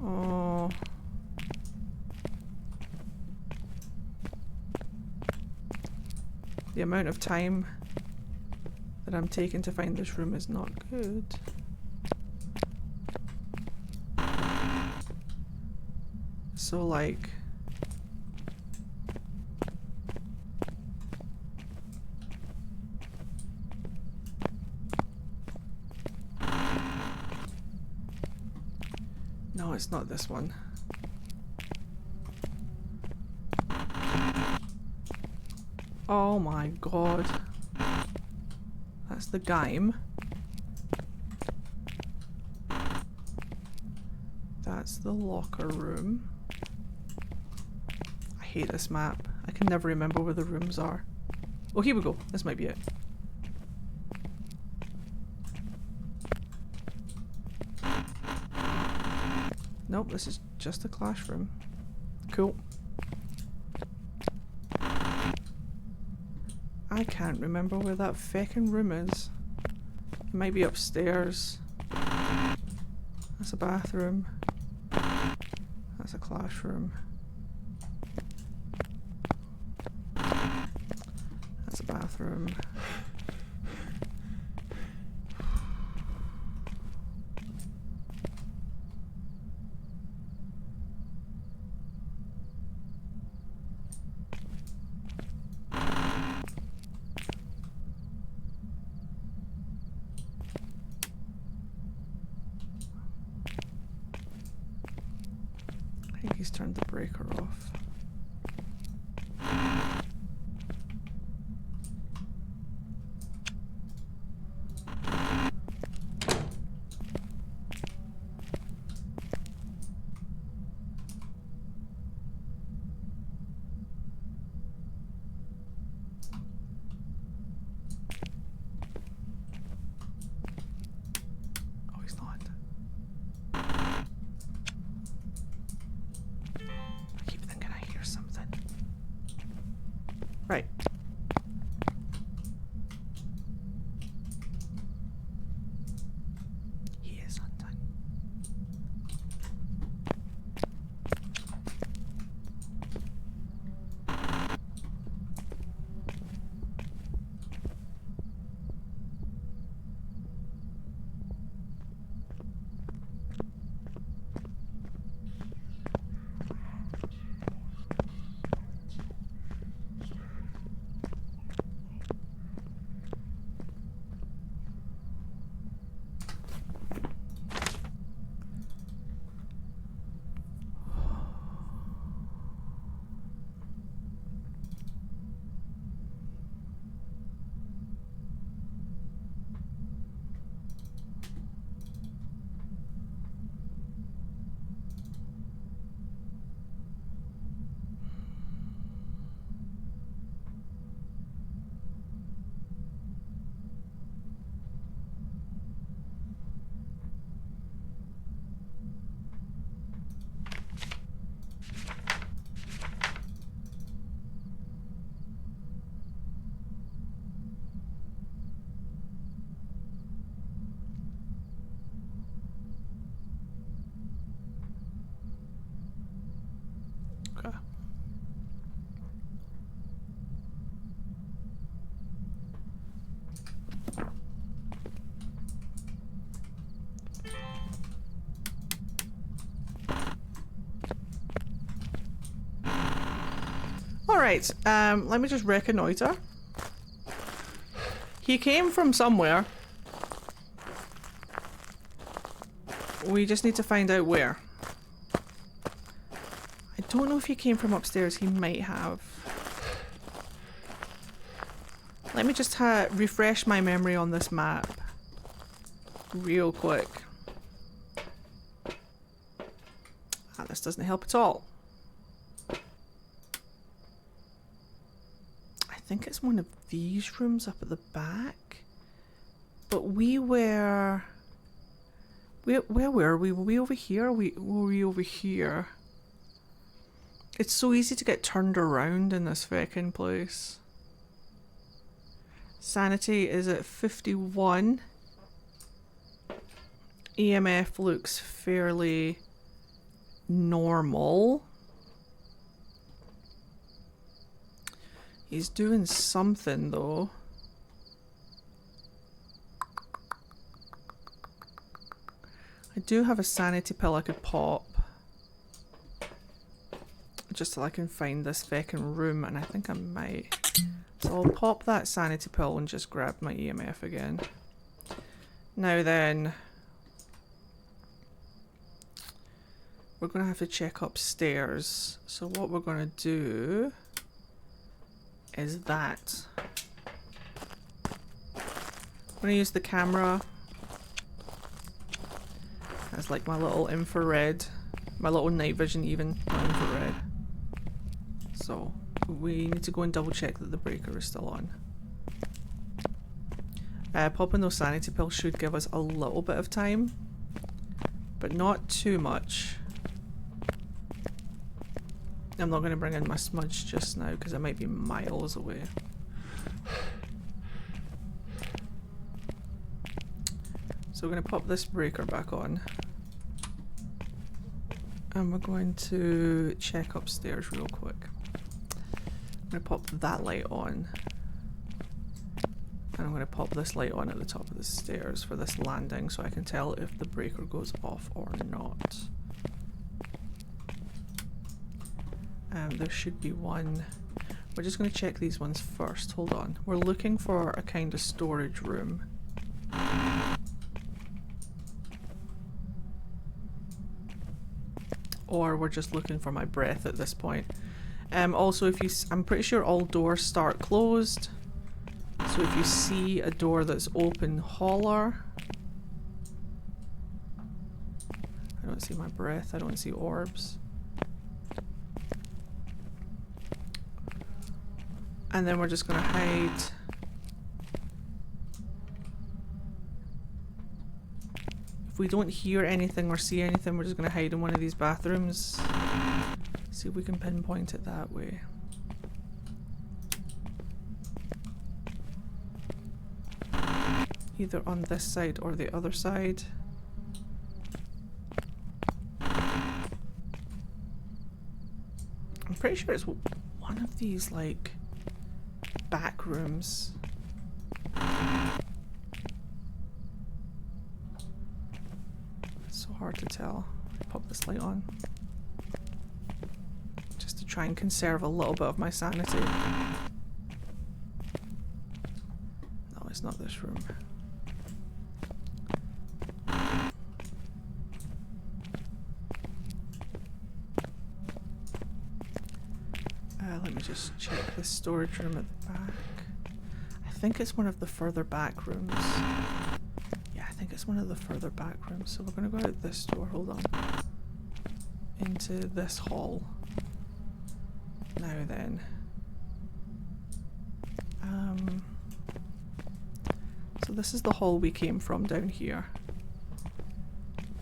Oh... The amount of time that I'm taking to find this room is not good. So like... No, it's not this one. Oh my god. That's the game. That's the locker room. I hate this map. I can never remember where the rooms are. Oh, here we go. This might be it. Nope, this is just a classroom. Cool. I can't remember where that feckin' room is. It might be upstairs. That's a bathroom. That's a classroom. That's a bathroom. I think he's turned the breaker off. Alright, let me just reconnoiter. He came from somewhere. We just need to find out where. I don't know if he came from upstairs. He might have. Let me just refresh my memory on this map. Real quick. Ah, this doesn't help at all. I think it's one of these rooms up at the back. But we were... Where were we? Were we over here? Were we over here? It's so easy to get turned around in this feckin' place. Sanity is at 51. EMF looks fairly normal. He's doing something though. I do have a sanity pill I could pop. Just so I can find this feckin' room, and I think I might. So I'll pop that sanity pill and just grab my EMF again. Now then, we're going to have to check upstairs. So what we're going to do is that. I'm going to use the camera as like my little infrared, my little night vision even, not infrared. So we need to go and double check that the breaker is still on. Popping those sanity pills should give us a little bit of time, but not too much. I'm not going to bring in my smudge just now because it might be miles away. So we're going to pop this breaker back on. And we're going to check upstairs real quick. I'm going to pop that light on. And I'm going to pop this light on at the top of the stairs for this landing so I can tell if the breaker goes off or not. There should be one. We're just going to check these ones first. Hold on. We're looking for a kind of storage room. Or we're just looking for my breath at this point. Also, if you, I'm pretty sure all doors start closed. So if you see a door that's open, holler. I don't see my breath. I don't see orbs. And then we're just gonna hide. If we don't hear anything or see anything, we're just gonna hide in one of these bathrooms. See if we can pinpoint it that way. Either on this side or the other side. I'm pretty sure it's one of these, like, back rooms. It's so hard to tell. Pop this light on. Just to try and conserve a little bit of my sanity. No, it's not this room. Let me just check this storage room at the back. I think it's one of the further back rooms. Yeah, I think it's one of the further back rooms. So we're going to go out this door, hold on. Into this hall. Now then. So this is the hall we came from down here.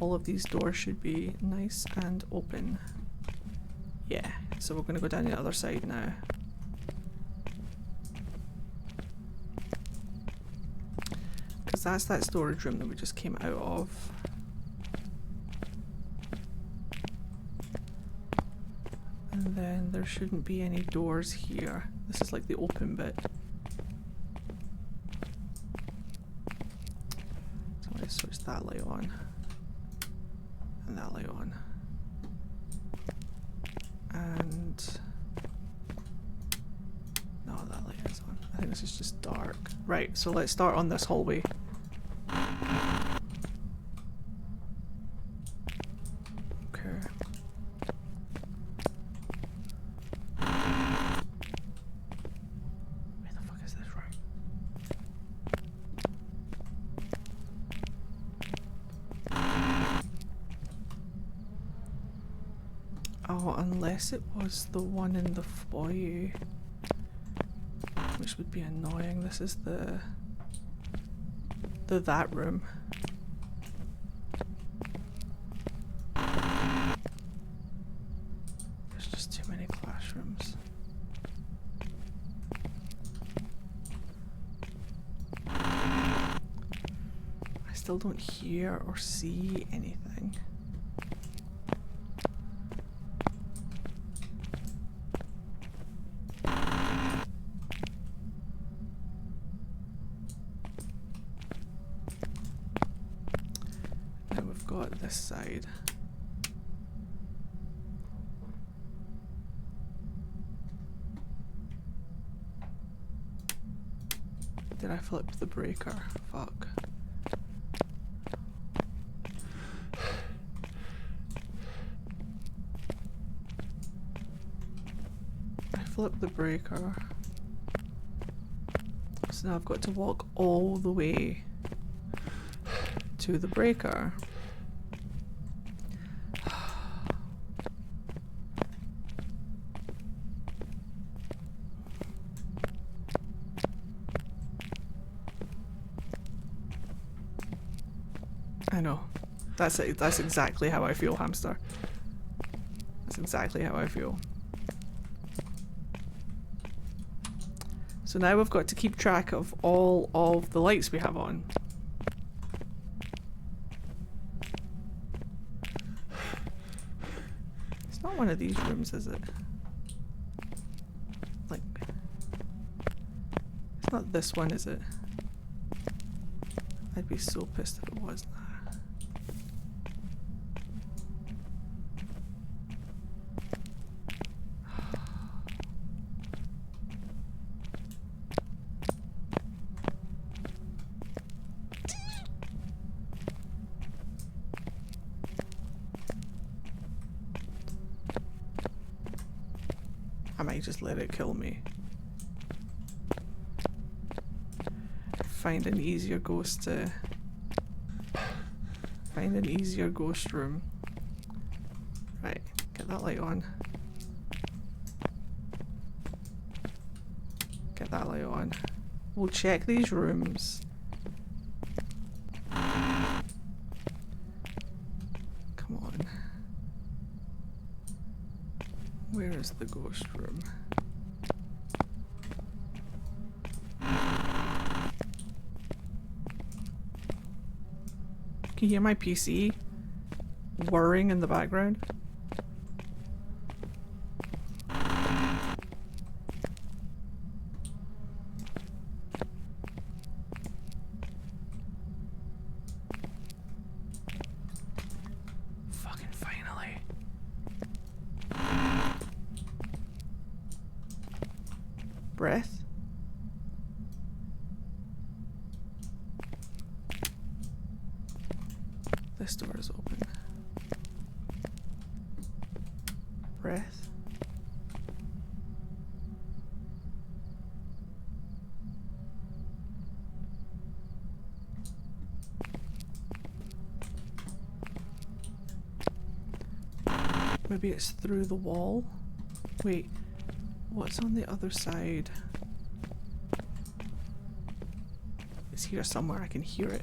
All of these doors should be nice and open. Yeah, so we're going to go down the other side now. Because that's that storage room that we just came out of. And then there shouldn't be any doors here. This is like the open bit. So I'm going to switch that light on. And that light on. And guess it's just dark. Right, so let's start on this hallway. Okay. Where the fuck is this room? Oh, unless it was the one in the foyer, which would be annoying. This is the that room. There's just too many classrooms. I still don't hear or see anything. Now we've got this side. Did I flip the breaker? Fuck. I flipped the breaker. So now I've got to walk all the way to the breaker. I know. That's exactly how I feel, hamster. That's exactly how I feel. So now we've got to keep track of all of the lights we have on. It's not one of these rooms, is it? Like, it's not this one, is it? I'd be so pissed if it was. I might just let it kill me. Find an easier ghost room. Right, get that light on. Get that light on. We'll check these rooms. Come on. Where is the ghost room? Can you hear my PC whirring in the background? Fucking finally. Breath. This door is open. Breath. Maybe it's through the wall. Wait, what's on the other side? It's here somewhere. I can hear it.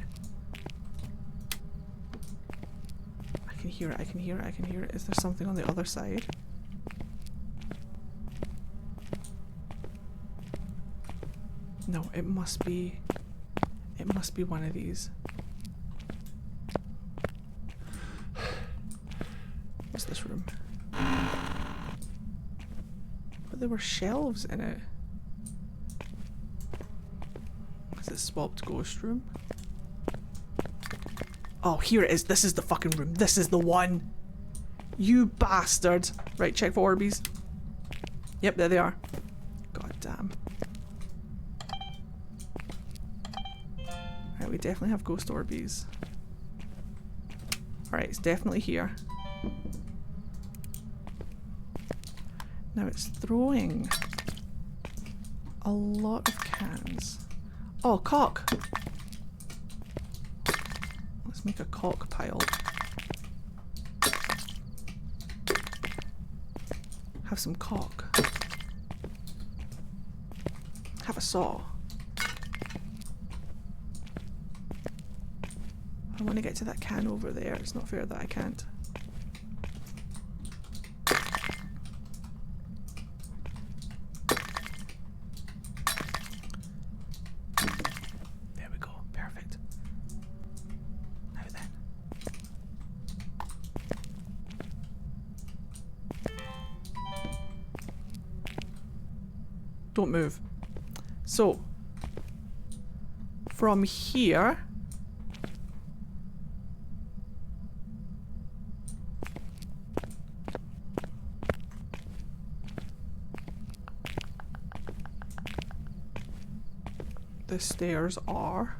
I can hear it, I can hear it, I can hear it. Is there something on the other side? No, it must be one of these. What's this room? But there were shelves in it. Is it swapped ghost room? Oh, here it is. This is the fucking room. This is the one. You bastard. Right, check for Orbeez. Yep, there they are. God damn. Yeah, we definitely have ghost orbies. Alright, it's definitely here. Now it's throwing a lot of cans. Oh, cock! Let's make a cock pile. Have some cock. Have a saw. I want to get to that can over there. It's not fair that I can't. There we go. Perfect. Now then. Don't move. So, from here, the stairs are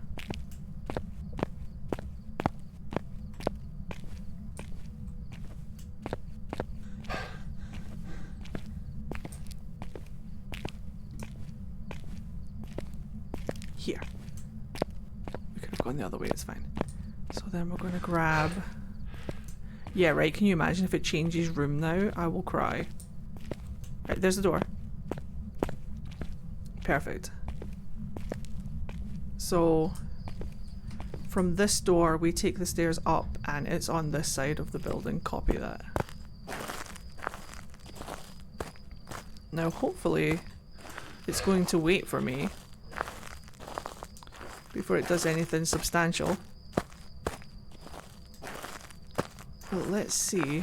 here. We could have gone the other way, it's fine. So then we're going to grab... Yeah, right, can you imagine if it changes room now? I will cry. Right, there's the door. Perfect. So, from this door we take the stairs up and it's on this side of the building. Copy that. Now hopefully it's going to wait for me before it does anything substantial. But let's see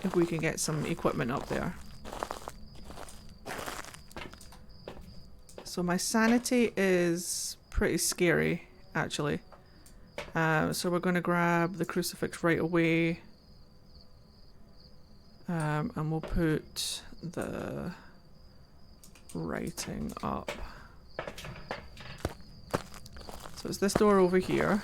if we can get some equipment up there. So my sanity is pretty scary, actually. So we're going to grab the crucifix right away. And we'll put the writing up. So it's this door over here.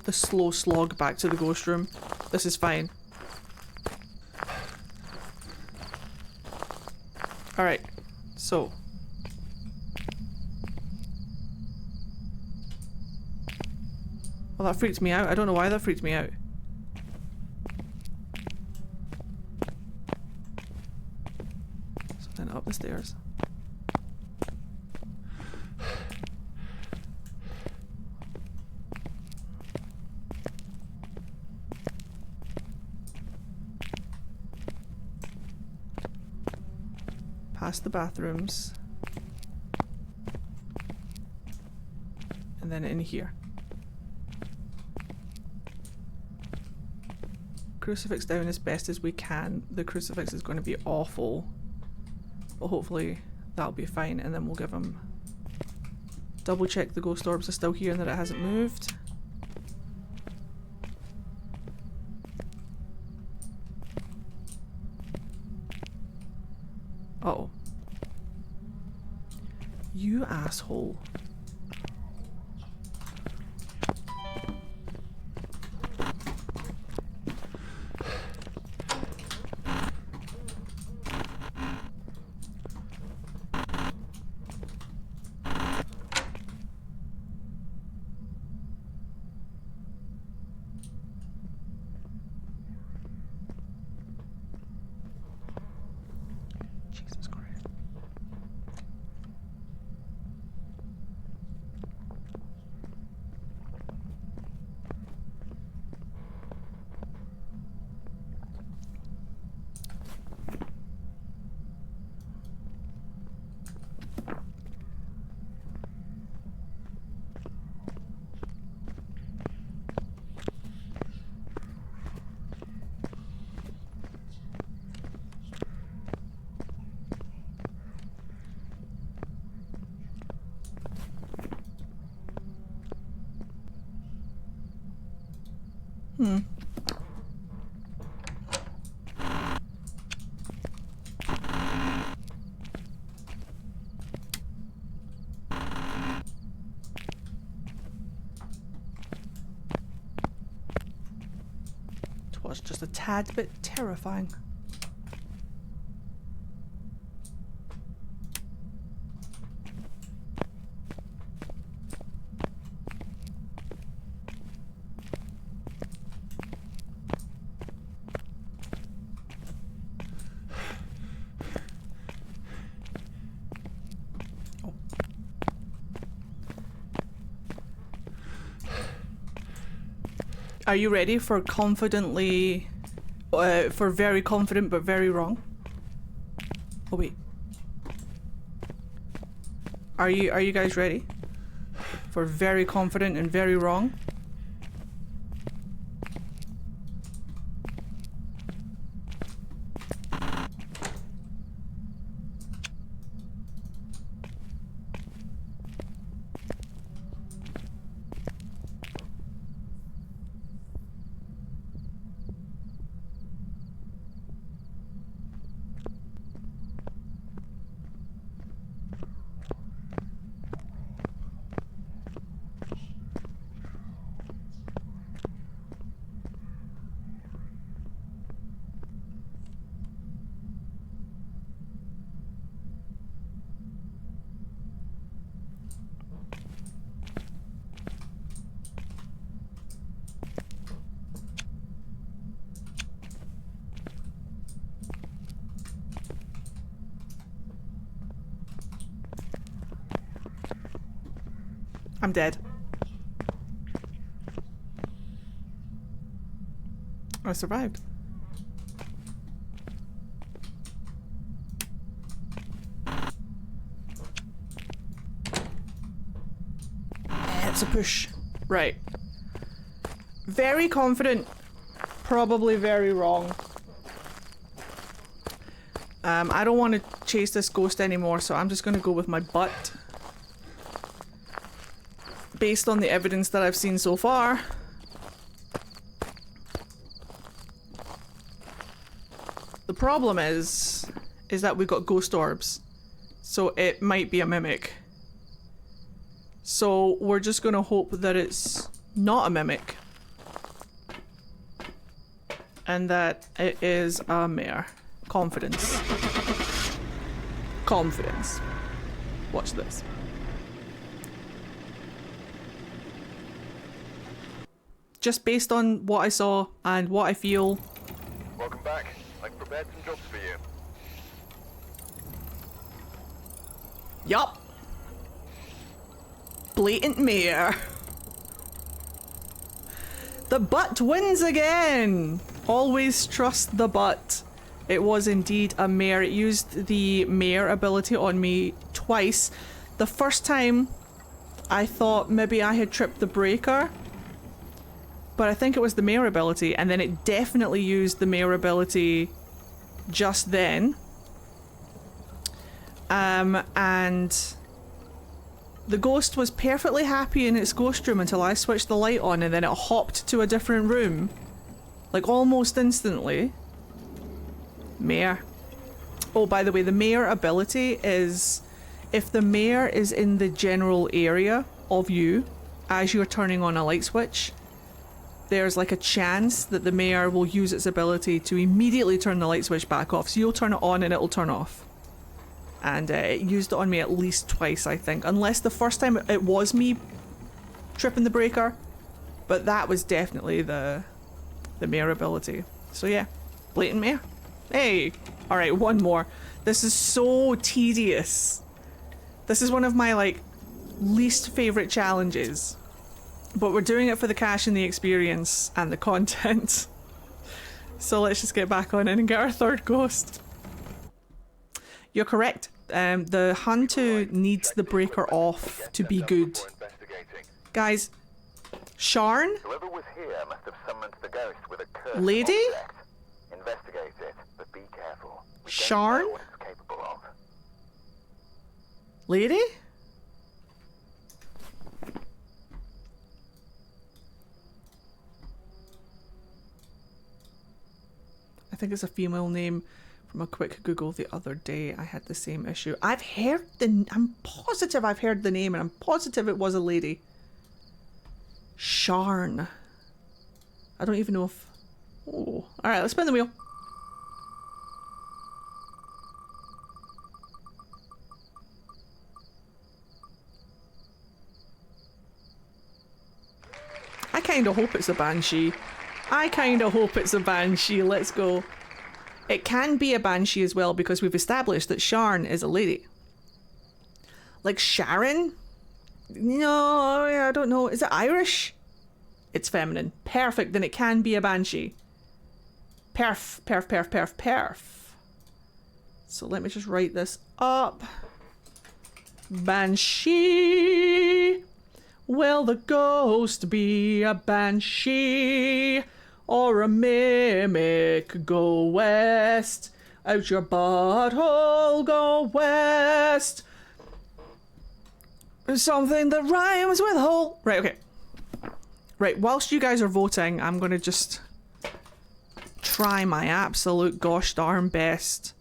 The slow slog back to the ghost room. This is fine. Alright, so. Well, that freaked me out. I don't know why that freaked me out. So then up the stairs. Past the bathrooms. And then in here. Crucifix down as best as we can. The crucifix is going to be awful. But hopefully that'll be fine, and then we'll give him... Double check the ghost orbs are still here and that it hasn't moved. Uh-oh. You asshole. Jesus Christ. it's just a tad bit terrifying. Are you ready for confidently, for very confident but very wrong? Oh wait. Are you guys ready? For very confident and very wrong? I'm dead. I survived. It's a push. Right. Very confident. Probably very wrong. I don't want to chase this ghost anymore, so I'm just going to go with my butt. Based on the evidence that I've seen so far. The problem is that we've got ghost orbs. So it might be a mimic. So we're just gonna hope that it's not a mimic. And that it is a mare. Confidence. Confidence. Watch this. Just based on what I saw and what I feel.
Welcome back. I've prepared some jobs for you.
Yup. Blatant mare. The butt wins again. Always trust the butt. It was indeed a mare. It used the mare ability on me twice. The first time I thought maybe I had tripped the breaker. But I think it was the mare ability, and then it definitely used the mare ability just then. And the ghost was perfectly happy in its ghost room until I switched the light on, and then it hopped to a different room. Like almost instantly. Mare. Oh, by the way, the mare ability is if the mare is in the general area of you as you're turning on a light switch, there's like a chance that the mare will use its ability to immediately turn the light switch back off. So you'll turn it on and it'll turn off. And it used it on me at least twice, I think. Unless the first time it was me tripping the breaker. But that was definitely the mare ability. So yeah, blatant mare. Hey! Alright, one more. This is so tedious. This is one of my, like, least favourite challenges. But we're doing it for the cash and the experience and the content. So let's just get back on in and get our third ghost. You're correct. The Hantu needs the breaker off to be good. Guys, Sharn?
Whoever was here must have summoned the ghost with a curse.
Lady?
Investigate it, but be careful. We don't
Sharn?
know what it's capable of.
Lady? I think it's a female name. From a quick Google the other day, I had the same issue. I'm positive I've heard the name, and I'm positive it was a lady. Sharn. I don't even know if Oh, alright, let's spin the wheel. I kind of hope it's a banshee. I kind of hope it's a banshee. Let's go. It can be a banshee as well because we've established that Sharn is a lady. Like Sharon? No, I don't know. Is it Irish? It's feminine. Perfect. Then it can be a banshee. Perf, perf, perf, perf, perf. So let me just write this up. Banshee. Will the ghost be a banshee or a mimic? Go west. Out your butthole, go west. Something that rhymes with hole. Right, okay. Right, whilst you guys are voting, I'm gonna just try my absolute gosh darn best.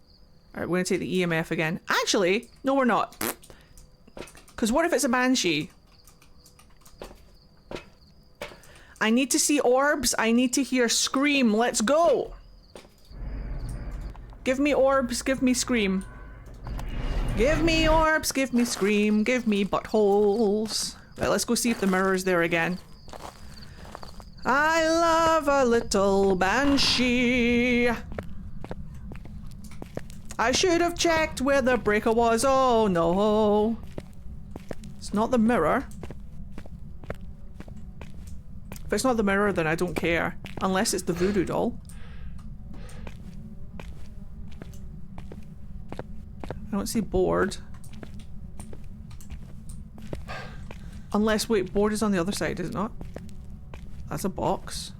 Alright, we're gonna take the EMF again. Actually, no we're not. Because what if it's a banshee? I need to see orbs. I need to hear scream. Let's go. Give me orbs. Give me scream. Give me orbs. Give me scream. Give me buttholes. Right, let's go see if the mirror's there again. I love a little banshee. I should have checked where the breaker was. Oh no. It's not the mirror. If it's not the mirror, then I don't care. Unless it's the voodoo doll. I don't see board. Unless, wait, board is on the other side, is it not? That's a box.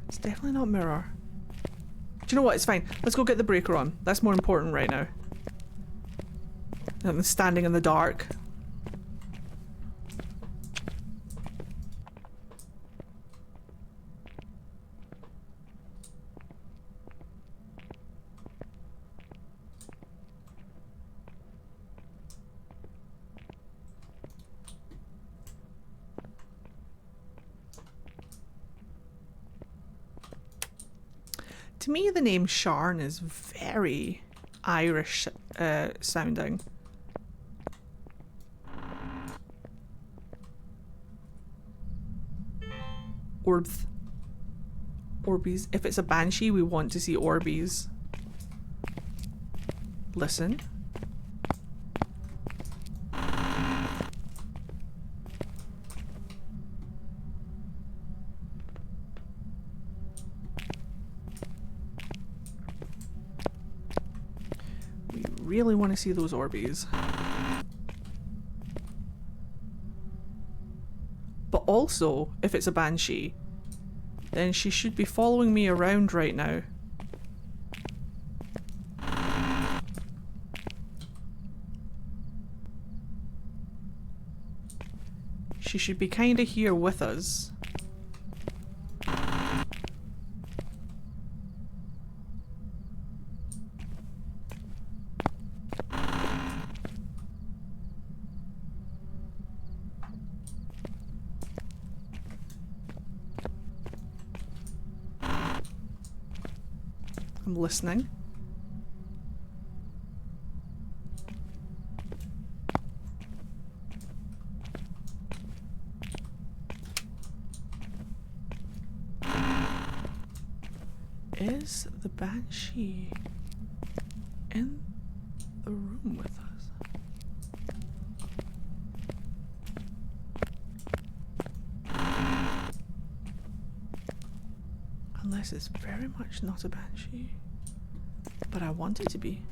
It's definitely not mirror. Do you know what? It's fine. Let's go get the breaker on. That's more important right now. I'm standing in the dark. To me, the name Sharn is very Irish sounding. Orbs. Orbies. If it's a banshee, we want to see Orbies. Listen. We really want to see those Orbies. But also, if it's a banshee, then she should be following me around right now. She should be kinda here with us. I'm listening. Is the banshee in the room with us? Unless it's very much not a banshee. But I want it to be.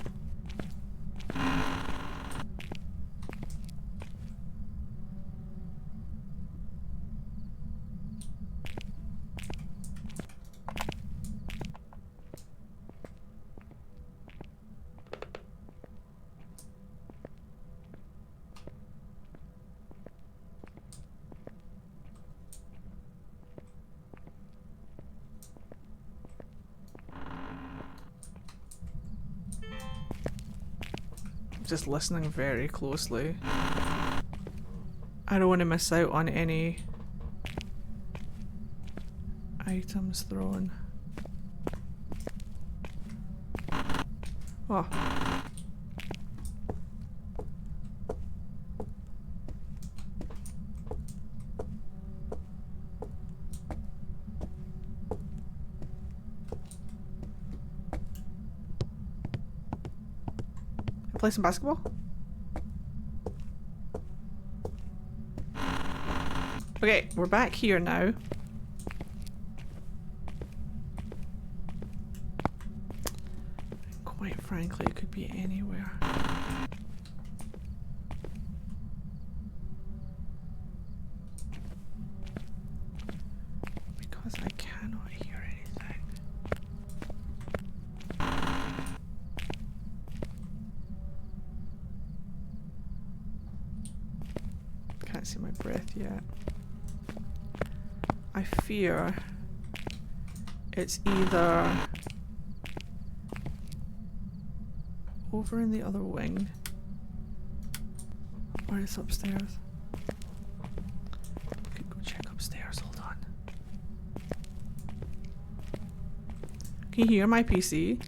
Just listening very closely. I don't want to miss out on any items thrown. Oh. Play some basketball? Okay, we're back here now. Quite frankly, it could be anywhere. Because I cannot hear anything. Can't see my breath yet. I fear it's either over in the other wing or it's upstairs. I could go check upstairs, hold on. Can you hear my PC?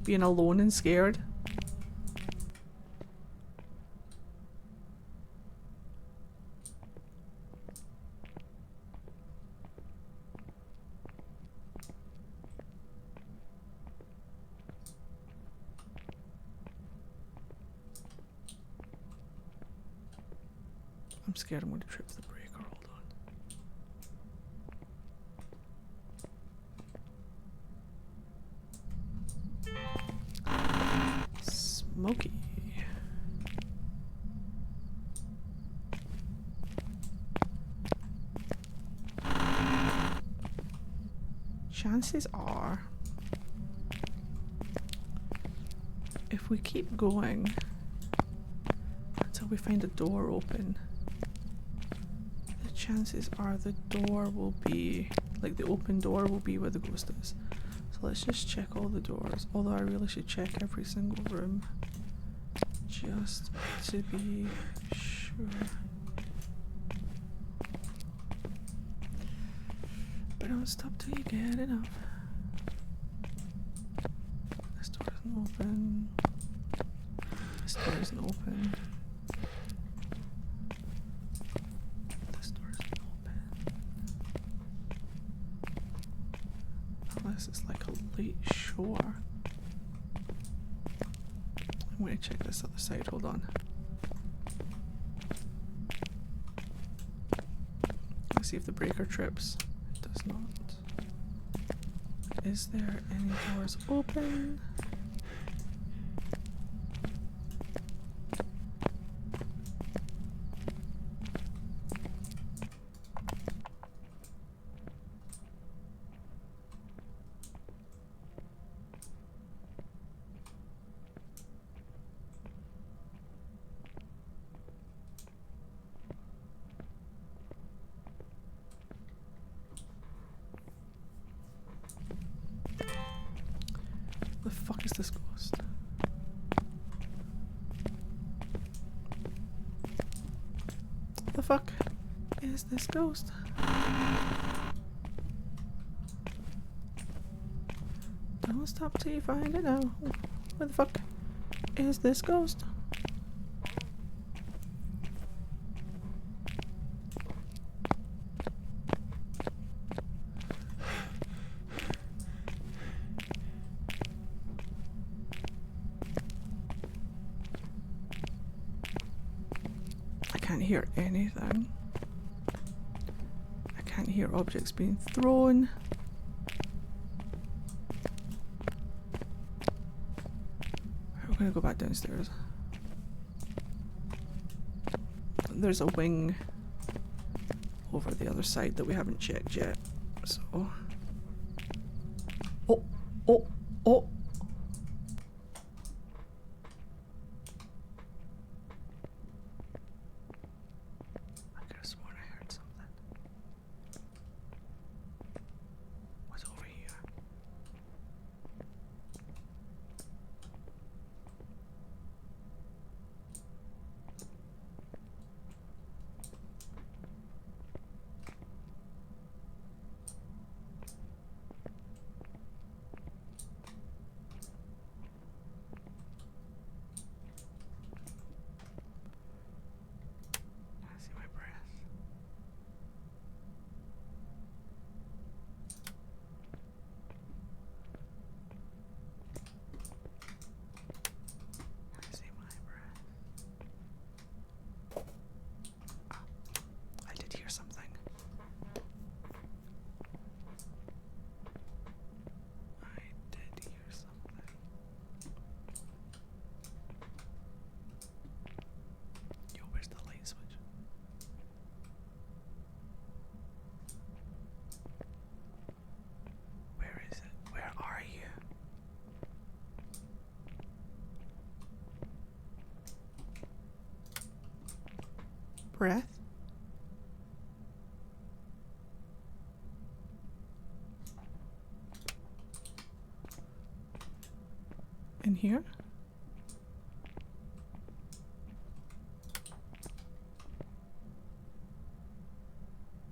Being alone and scared? I'm scared I'm going to trip the breaker. Hold on. Smoky. Chances are, if we keep going until we find a door open, chances are the door will be, like the open door will be where the ghost is. So let's just check all the doors. Although I really should check every single room. Just to be sure. But don't stop till you get enough. This door isn't open. This door isn't open. Unless it's like a late shore. I'm going to check this other side, hold on. Let's see if the breaker trips. It does not. Is there any doors open? The fuck is this ghost? The fuck is this ghost? Don't stop till you find it out. Where the fuck is this ghost? I can't hear anything. I can't hear objects being thrown. We're gonna go back downstairs. There's a wing over the other side that we haven't checked yet. So. Oh, oh, oh. I could have sworn I heard something. What's over here? Breath. In here.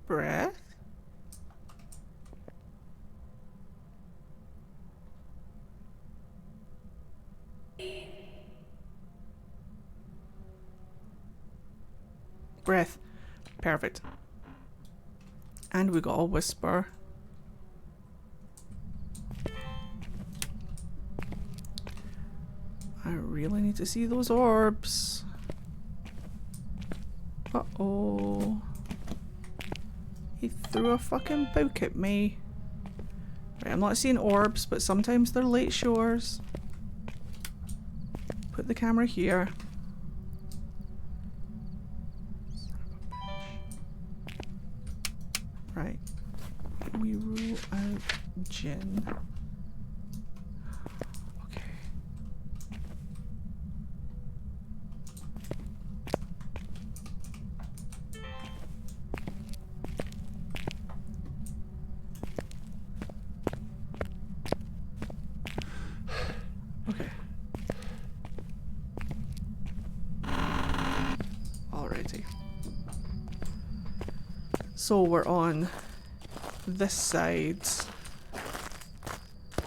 Breath. Breath. Perfect. And we got a whisper. I really need to see those orbs. Uh-oh. He threw a fucking book at me. Right, I'm not seeing orbs, but sometimes they're late showers. Put the camera here. Right. We rule out Jinn. Okay. Okay. Alrighty. So we're on this side,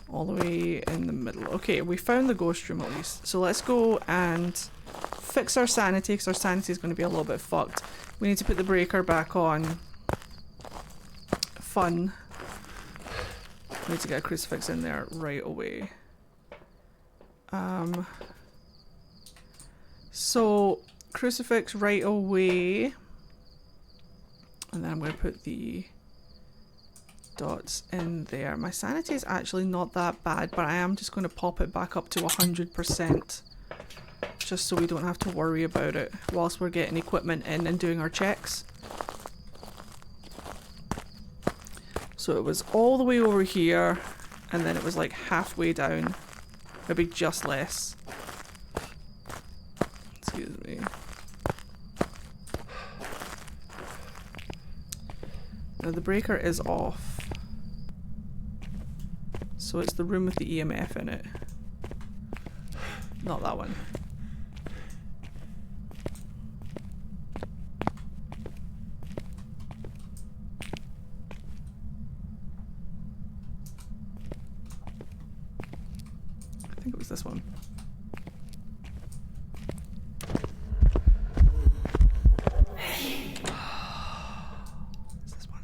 all the way in the middle. Okay, we found the ghost room at least. So let's go and fix our sanity, because our sanity is going to be a little bit fucked. We need to put the breaker back on. Fun. We need to get a crucifix in there right away. So crucifix right away. And then I'm going to put the dots in there. My sanity is actually not that bad, but I am just going to pop it back up to 100%. Just so we don't have to worry about it whilst we're getting equipment in and doing our checks. So it was all the way over here, and then it was like halfway down. Maybe just less. Excuse me. Now the breaker is off. So it's the room with the EMF in it. Not that one. I think it was this one. It's this one.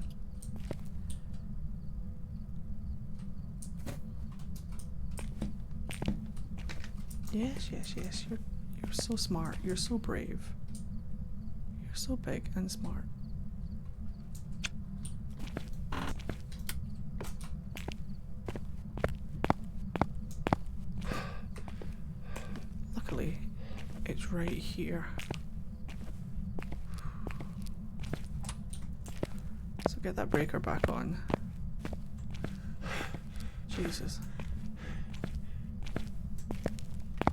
Yes, yes, yes. You're so smart. You're so brave. You're so big and smart. Luckily, it's right here. So get that breaker back on. Jesus.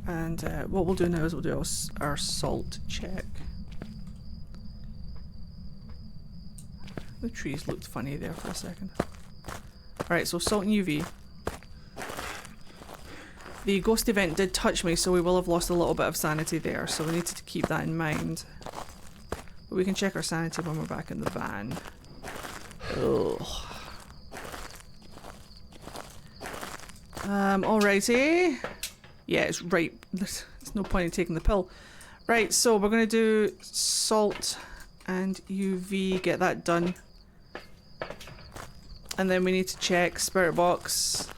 And what we'll do now is we'll do our salt check. The trees looked funny there for a second. Alright, so salt and UV. The ghost event did touch me, so we will have lost a little bit of sanity there, so we need to keep that in mind. But we can check our sanity when we're back in the van. Ugh. Alrighty. Yeah, it's right. There's no point in taking the pill. Right, so we're going to do salt and UV, get that done. And then we need to check spirit box.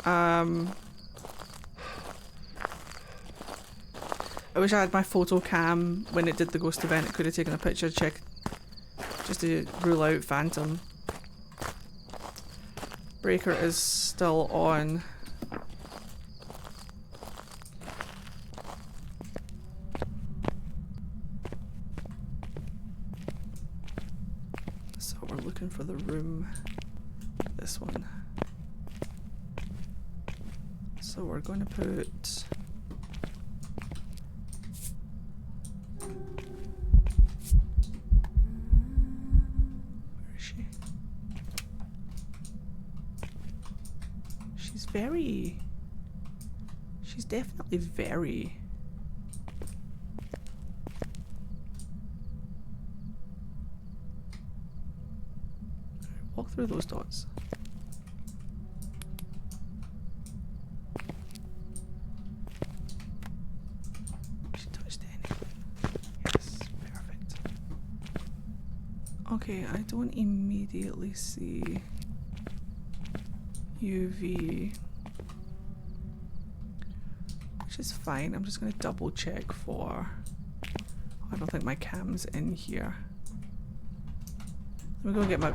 I wish I had my photo cam when it did the ghost event. It could have taken a picture to check, just to rule out phantom. Breaker is still on. So we're looking for the room. This one. So we're going to put very... She's definitely very... Walk through those dots. She touched anything. Yes, perfect. Okay, I don't immediately see UV, which is fine. I'm just going to double check for... I don't think my cam's in here. Let me go get my...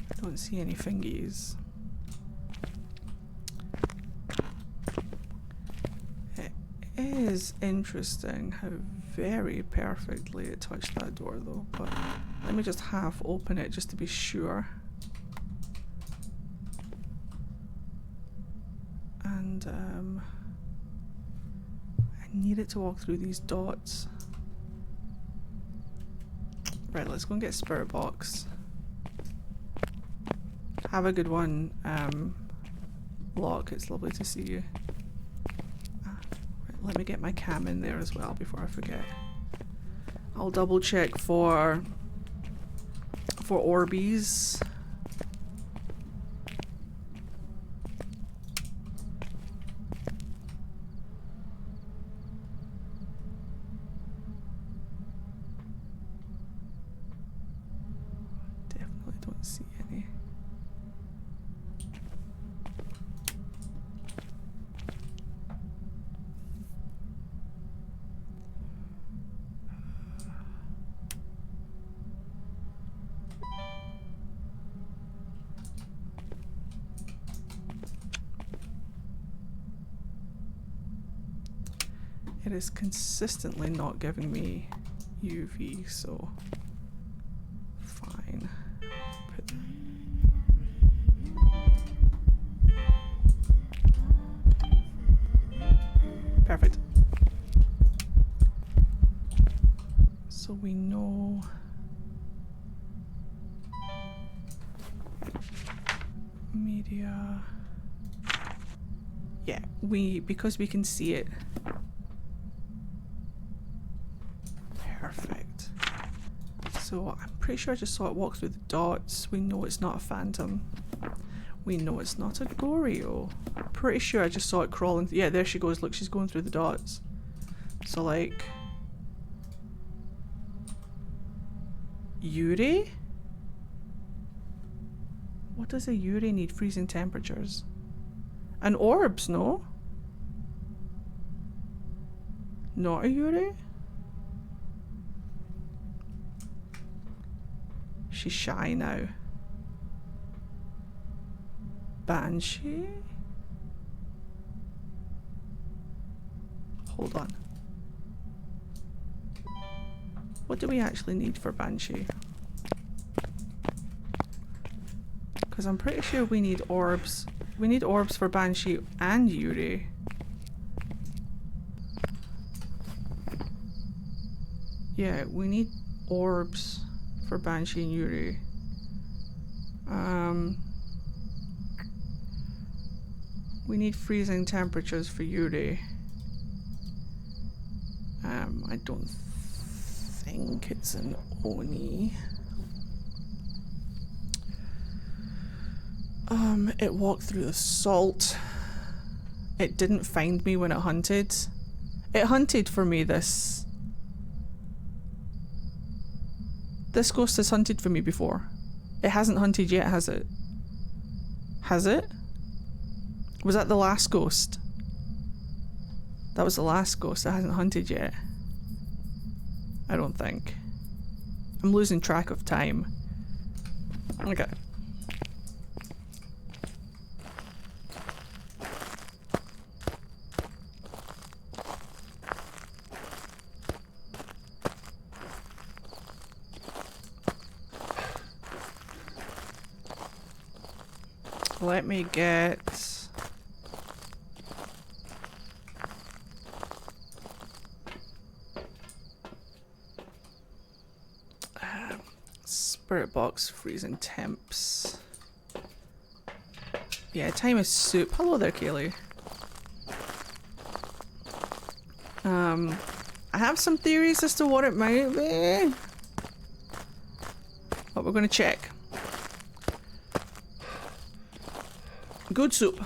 I don't see any fingies. It is interesting how very perfectly it touched that door though, but let me just half open it just to be sure. And I need it to walk through these dots. Right, let's go and get Spirit Box. Have a good one, Locke. It's lovely to see you. Right, let me get my cam in there as well before I forget. I'll double check for Orbeez. Definitely don't see any. It is consistently not giving me UV, so fine. Perfect. So we know media. Yeah, because we can see it. Perfect. So I'm pretty sure I just saw it walk through the dots. We know it's not a phantom. We know it's not a Goryo. Pretty sure I just saw it crawling. Yeah, there she goes. Look, she's going through the dots. So like... Yuri? What does a Yuri need? Freezing temperatures. And orbs, no? Not a Yuri? She's shy now. Banshee? Hold on. What do we actually need for Banshee? Because I'm pretty sure we need orbs. We need orbs for Banshee and Yuri. Yeah, we need orbs for Banshee and Yuri. We need freezing temperatures for Yuri. I don't think it's an Oni. It walked through the salt. It didn't find me when it hunted. It hunted for me, this ghost has hunted for me before. It hasn't hunted yet, has it? Has it? Was that the last ghost? That was the last ghost that hasn't hunted yet. I don't think. I'm losing track of time. Okay. Let me get... Spirit box, freezing temps. Yeah, time is soup. Hello there, Kaylee. I have some theories as to what it might be. But we're gonna check. Good soup.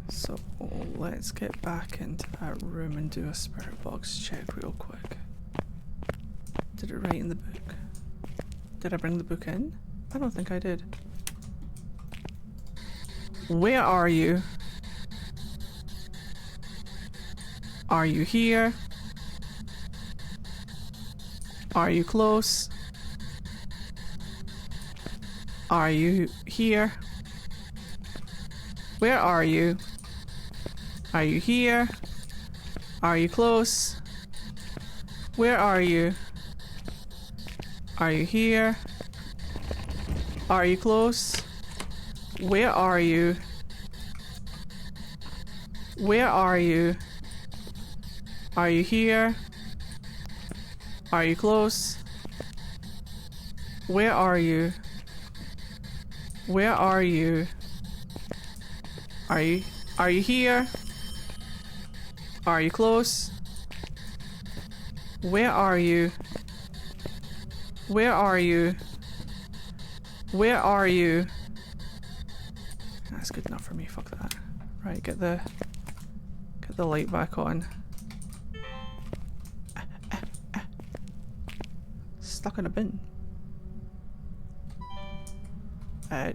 So let's get back into that room and do a spirit box check real quick. Did it write in the book? Did I bring the book in? I don't think I did. Where are you? Are you here? Are you close? Are you here? Where are you? Are you here? Are you close? Where are you? Are you here? Are you close? Where are you? Where are you? Are you here? Are you close? Where are you? Where are you? Are you here? Are you close? Where are you? Where are you? Where are you? That's good enough for me, fuck that. Right, get the light back on. Stuck in a bin.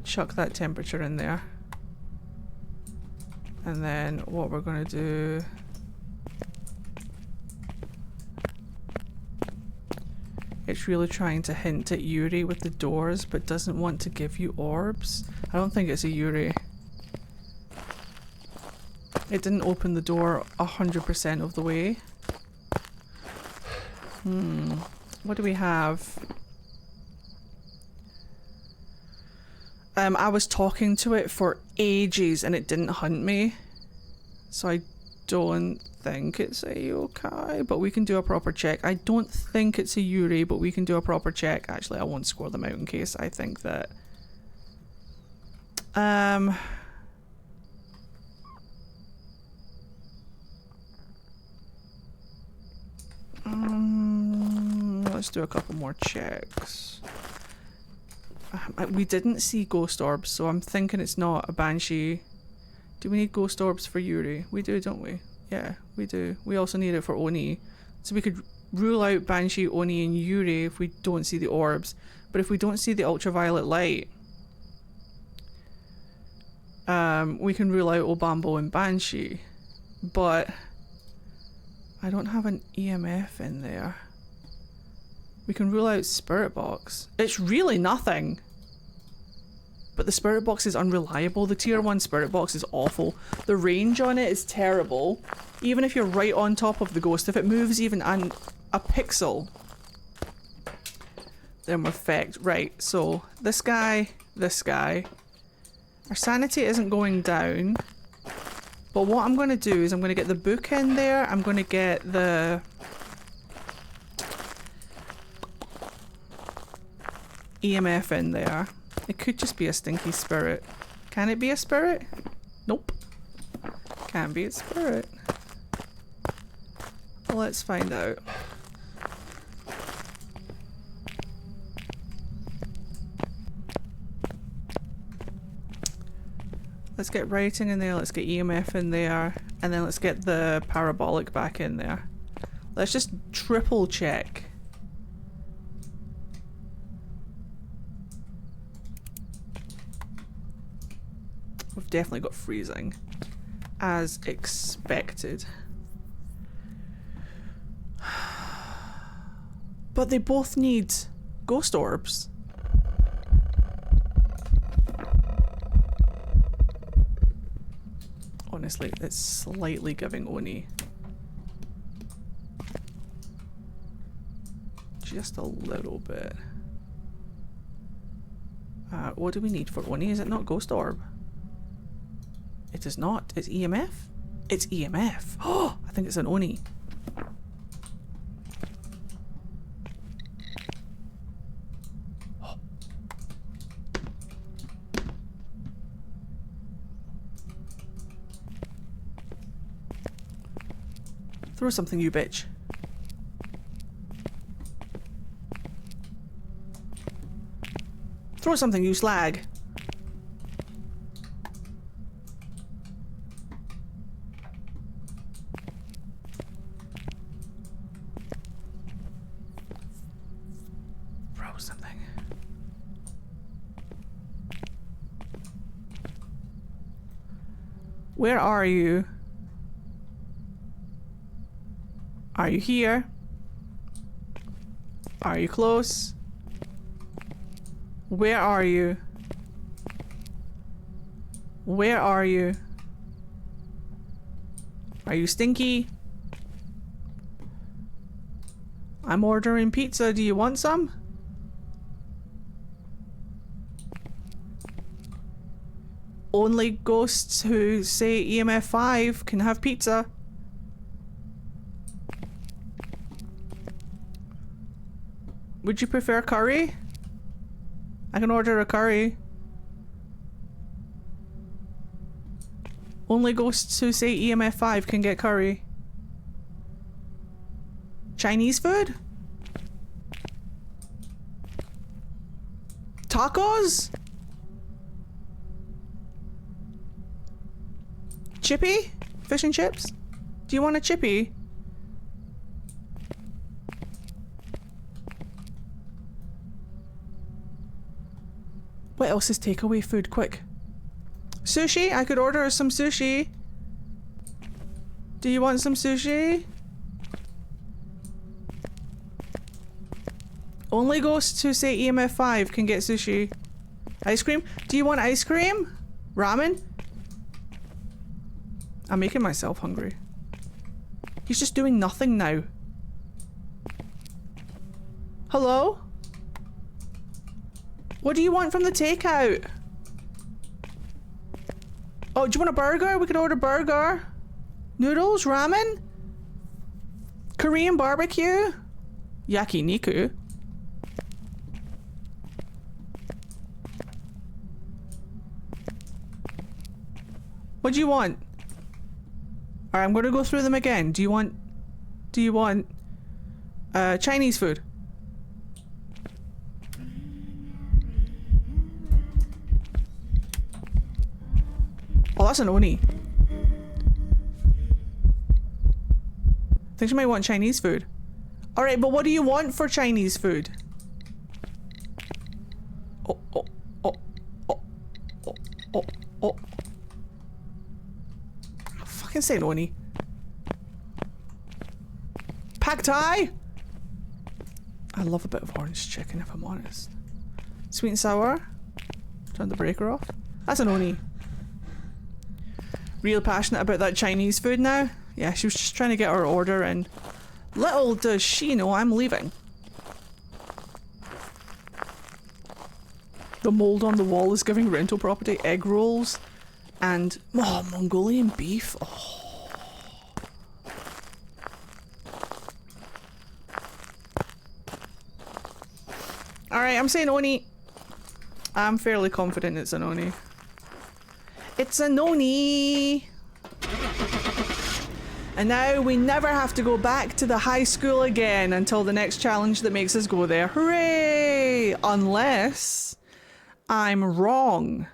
Chuck that temperature in there. And then what we're gonna do... It's really trying to hint at Yuri with the doors, but doesn't want to give you orbs. I don't think it's a Yuri. It didn't open the door 100% of the way. What do we have? I was talking to it for ages and it didn't hunt me. So I don't think it's a yokai, but we can do a proper check. I don't think it's a Yuri, but we can do a proper check. Actually, I won't score them out in case I think that... let's do a couple more checks. We didn't see ghost orbs, so I'm thinking it's not a banshee. Do we need ghost orbs for Yuri? We do, don't we? Yeah, we do. We also need it for Oni. So we could rule out Banshee, Oni, and Yuri if we don't see the orbs. But if we don't see the ultraviolet light, we can rule out Obambo and Banshee. But I don't have an EMF in there. We can rule out Spirit Box. It's really nothing. But the Spirit Box is unreliable. The tier 1 Spirit Box is awful. The range on it is terrible. Even if you're right on top of the ghost, if it moves even a pixel, then we're fecked. Right, so this guy. Our sanity isn't going down. But what I'm going to do is I'm going to get the book in there. I'm going to get the... EMF in there. It could just be a stinky spirit. Can it be a spirit? Nope. Can't be a spirit. Let's find out. Let's get writing in there, let's get EMF in there, and then let's get the parabolic back in there. Let's just triple check. We've definitely got freezing, as expected. But they both need ghost orbs. Honestly, it's slightly giving Oni. Just a little bit. What do we need for Oni? Is it not ghost orb? It is not. It's EMF? It's EMF. Oh, I think it's an Oni. Throw something, you bitch. Throw something, you slag. Throw something. Where are you? Are you here? Are you close? Where are you? Where are you? Are you stinky? I'm ordering pizza. Do you want some? Only ghosts who say EMF 5 can have pizza. Would you prefer curry? I can order a curry. Only ghosts who say EMF 5 can get curry. Chinese food? Tacos? Chippy? Fish and chips? Do you want a chippy? What else is takeaway food? Quick. Sushi? I could order some sushi. Do you want some sushi? Only ghosts who say EMF 5 can get sushi. Ice cream? Do you want ice cream? Ramen? I'm making myself hungry. He's just doing nothing now. Hello? What do you want from the takeout? Oh, do you want a burger? We could order burger. Noodles? Ramen? Korean barbecue? Yakiniku? What do you want? Alright, I'm gonna go through them again. Do you want Chinese food? Oh, that's an Oni. I think she might want Chinese food. Alright, but what do you want for Chinese food? Oh, oh, oh, oh, oh, oh, oh. I'm fucking saying Oni. Pad Thai? I love a bit of orange chicken, if I'm honest. Sweet and sour? Turn the breaker off. That's an Oni. Real passionate about that Chinese food now. Yeah, she was just trying to get her order and little does she know I'm leaving. The mold on the wall is giving rental property egg rolls and Mongolian beef. Oh. Alright, I'm saying Oni. I'm fairly confident it's an Oni. It's a Oni! And now we never have to go back to the high school again until the next challenge that makes us go there. Hooray! Unless I'm wrong.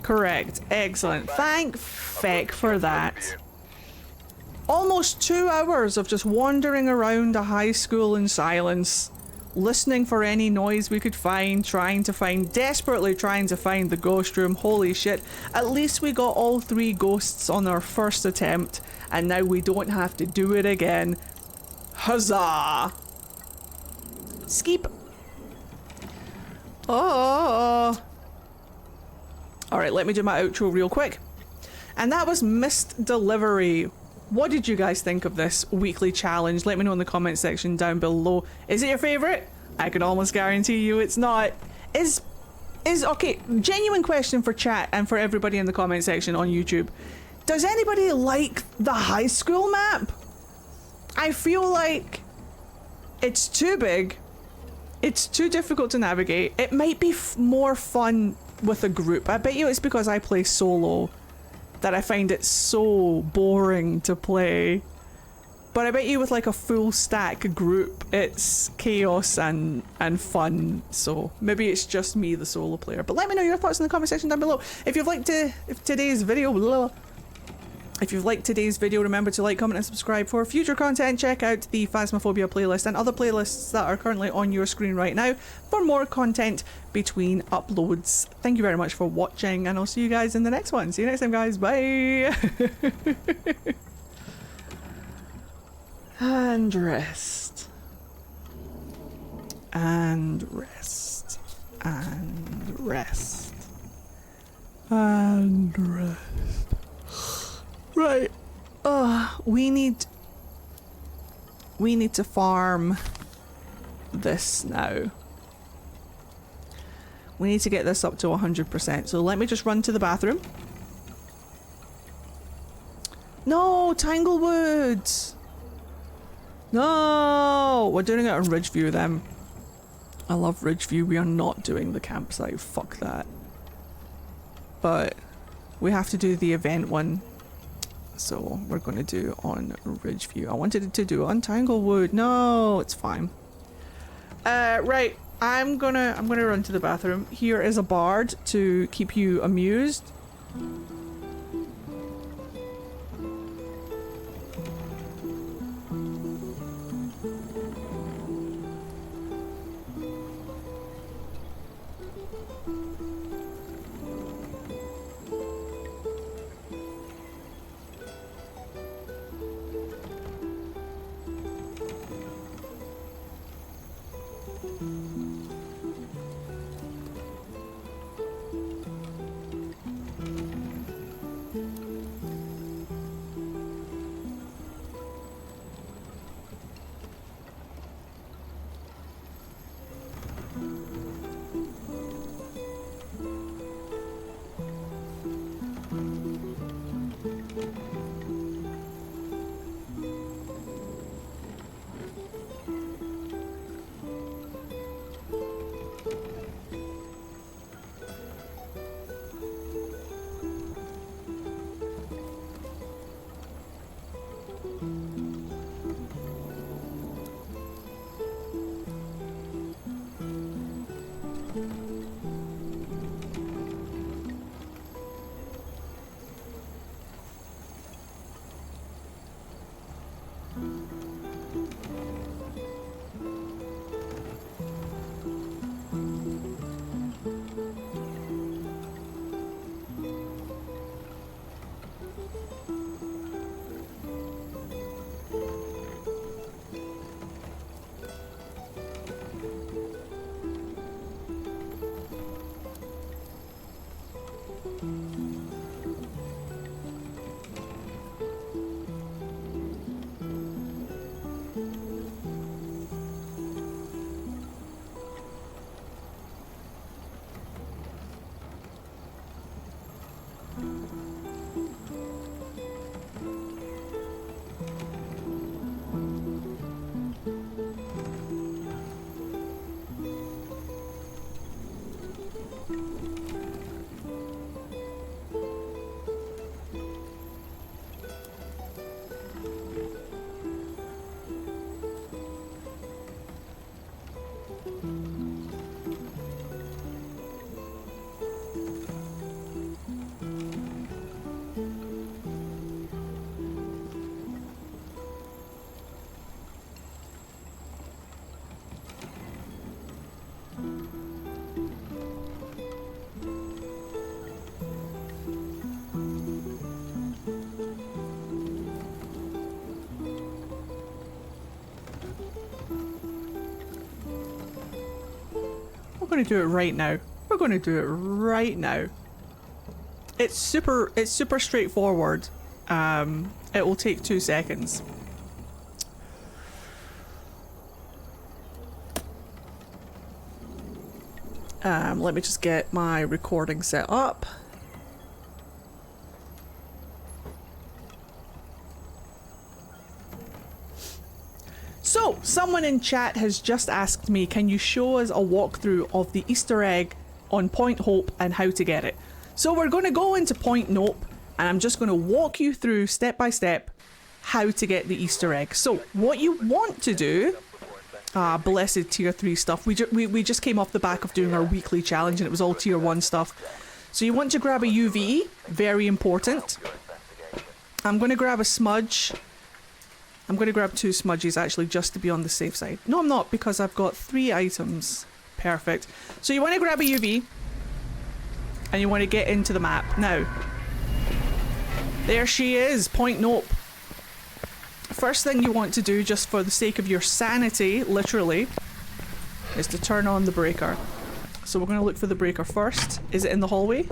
Correct. Excellent. Thank feck for that. Almost 2 hours of just wandering around a high school in silence. Listening for any noise we could find, desperately trying to find the ghost room. Holy shit. At least we got all 3 ghosts on our first attempt, and now we don't have to do it again. Huzzah! Skeep! Oh! Alright, let me do my outro real quick. And that was Missed Delivery. What did you guys think of this weekly challenge? Let me know in the comment section down below. Is it your favourite? I can almost guarantee you it's not. Okay, genuine question for chat and for everybody in the comment section on YouTube. Does anybody like the high school map? I feel like it's too big. It's too difficult to navigate. It might be more fun with a group. I bet you it's because I play solo that I find it so boring to play. But I bet you with like a full stack group, it's chaos and fun. So maybe it's just me, the solo player. But let me know your thoughts in the comment section down below. If you've liked today's video, remember to like, comment, and subscribe for future content. Check out the Phasmophobia playlist and other playlists that are currently on your screen right now for more content between uploads. Thank you very much for watching, and I'll see you guys in the next one. See you next time, guys. Bye. And rest. And rest. And rest. And rest. Right. We need to farm this now. We need to get this up to 100%. So let me just run to the bathroom. No, Tanglewood. No, we're doing it on Ridgeview then. I love Ridgeview. We are not doing the campsite. Fuck that. But we have to do the event one. So we're going to do on Ridgeview. I wanted to do on Tanglewood. No, it's fine. Right. I'm gonna run to the bathroom. Here is a bard to keep you amused. We're going to do it right now. We're going to do it right now. It's super straightforward. It will take 2 seconds. Let me just get my recording set up. So, someone in chat has just asked me, can you show us a walkthrough of the Easter egg on Point Hope and how to get it? So we're going to go into Point Nope, and I'm just going to walk you through step by step how to get the Easter egg. So what you want to do, blessed tier 3 stuff. We just came off the back of doing our weekly challenge and it was all tier 1 stuff. So you want to grab a UV, very important. I'm going to grab a smudge. I'm going to grab 2 smudges actually just to be on the safe side. No, I'm not, because I've got 3 items. Perfect. So you want to grab a UV and you want to get into the map. Now, there she is, Point Nope. First thing you want to do, just for the sake of your sanity, literally, is to turn on the breaker. So we're going to look for the breaker first. Is it in the hallway?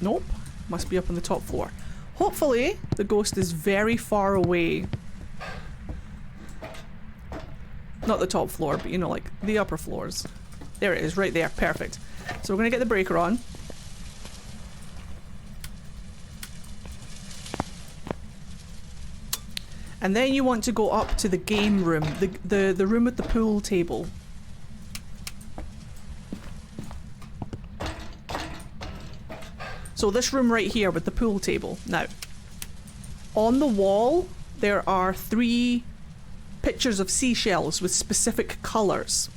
Nope. Must be up on the top floor. Hopefully, the ghost is very far away. Not the top floor, but you know, like the upper floors. There it is, right there. Perfect. So we're going to get the breaker on. And then you want to go up to the game room, the room with the pool table. So this room right here with the pool table. Now, on the wall, there are 3 pictures of seashells with specific colours.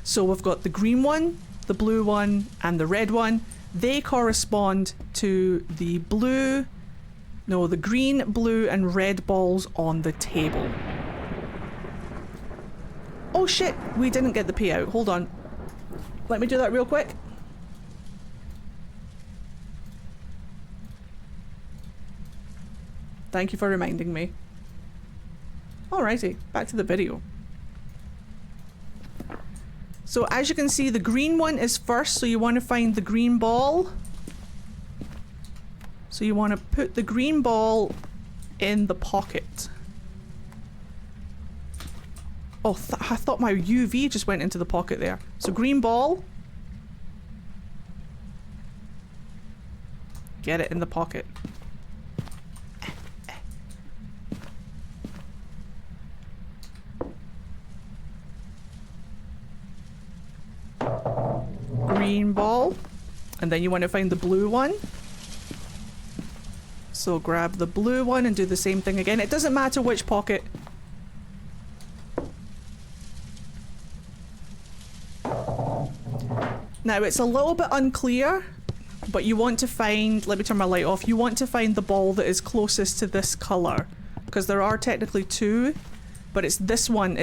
So we've got the green one, the blue one, and the red one. They correspond to the green, blue, and red balls on the table. Oh shit, we didn't get the payout. Hold on. Let me do that real quick. Thank you for reminding me. Alrighty, back to the video. So as you can see, the green one is first, so you want to find the green ball. So you want to put the green ball in the pocket. Oh, I thought my UV just went into the pocket there. So green ball. Get it in the pocket. Green ball. And then you want to find the blue one. So grab the blue one and do the same thing again. It doesn't matter which pocket. Now it's a little bit unclear, but you want to find, let me turn my light off, you want to find the ball that is closest to this colour. Because there are technically 2, but it's this one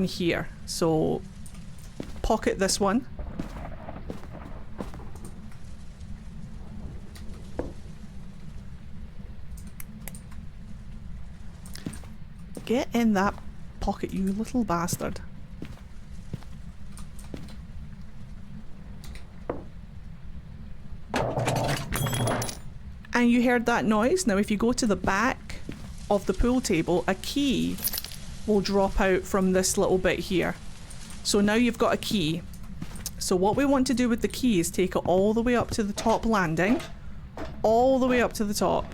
here. So pocket this one. Get in that pocket, you little bastard. And you heard that noise. Now if you go to the back of the pool table, a key will drop out from this little bit here. So now you've got a key. So what we want to do with the key is take it all the way up to the top landing. All the way up to the top.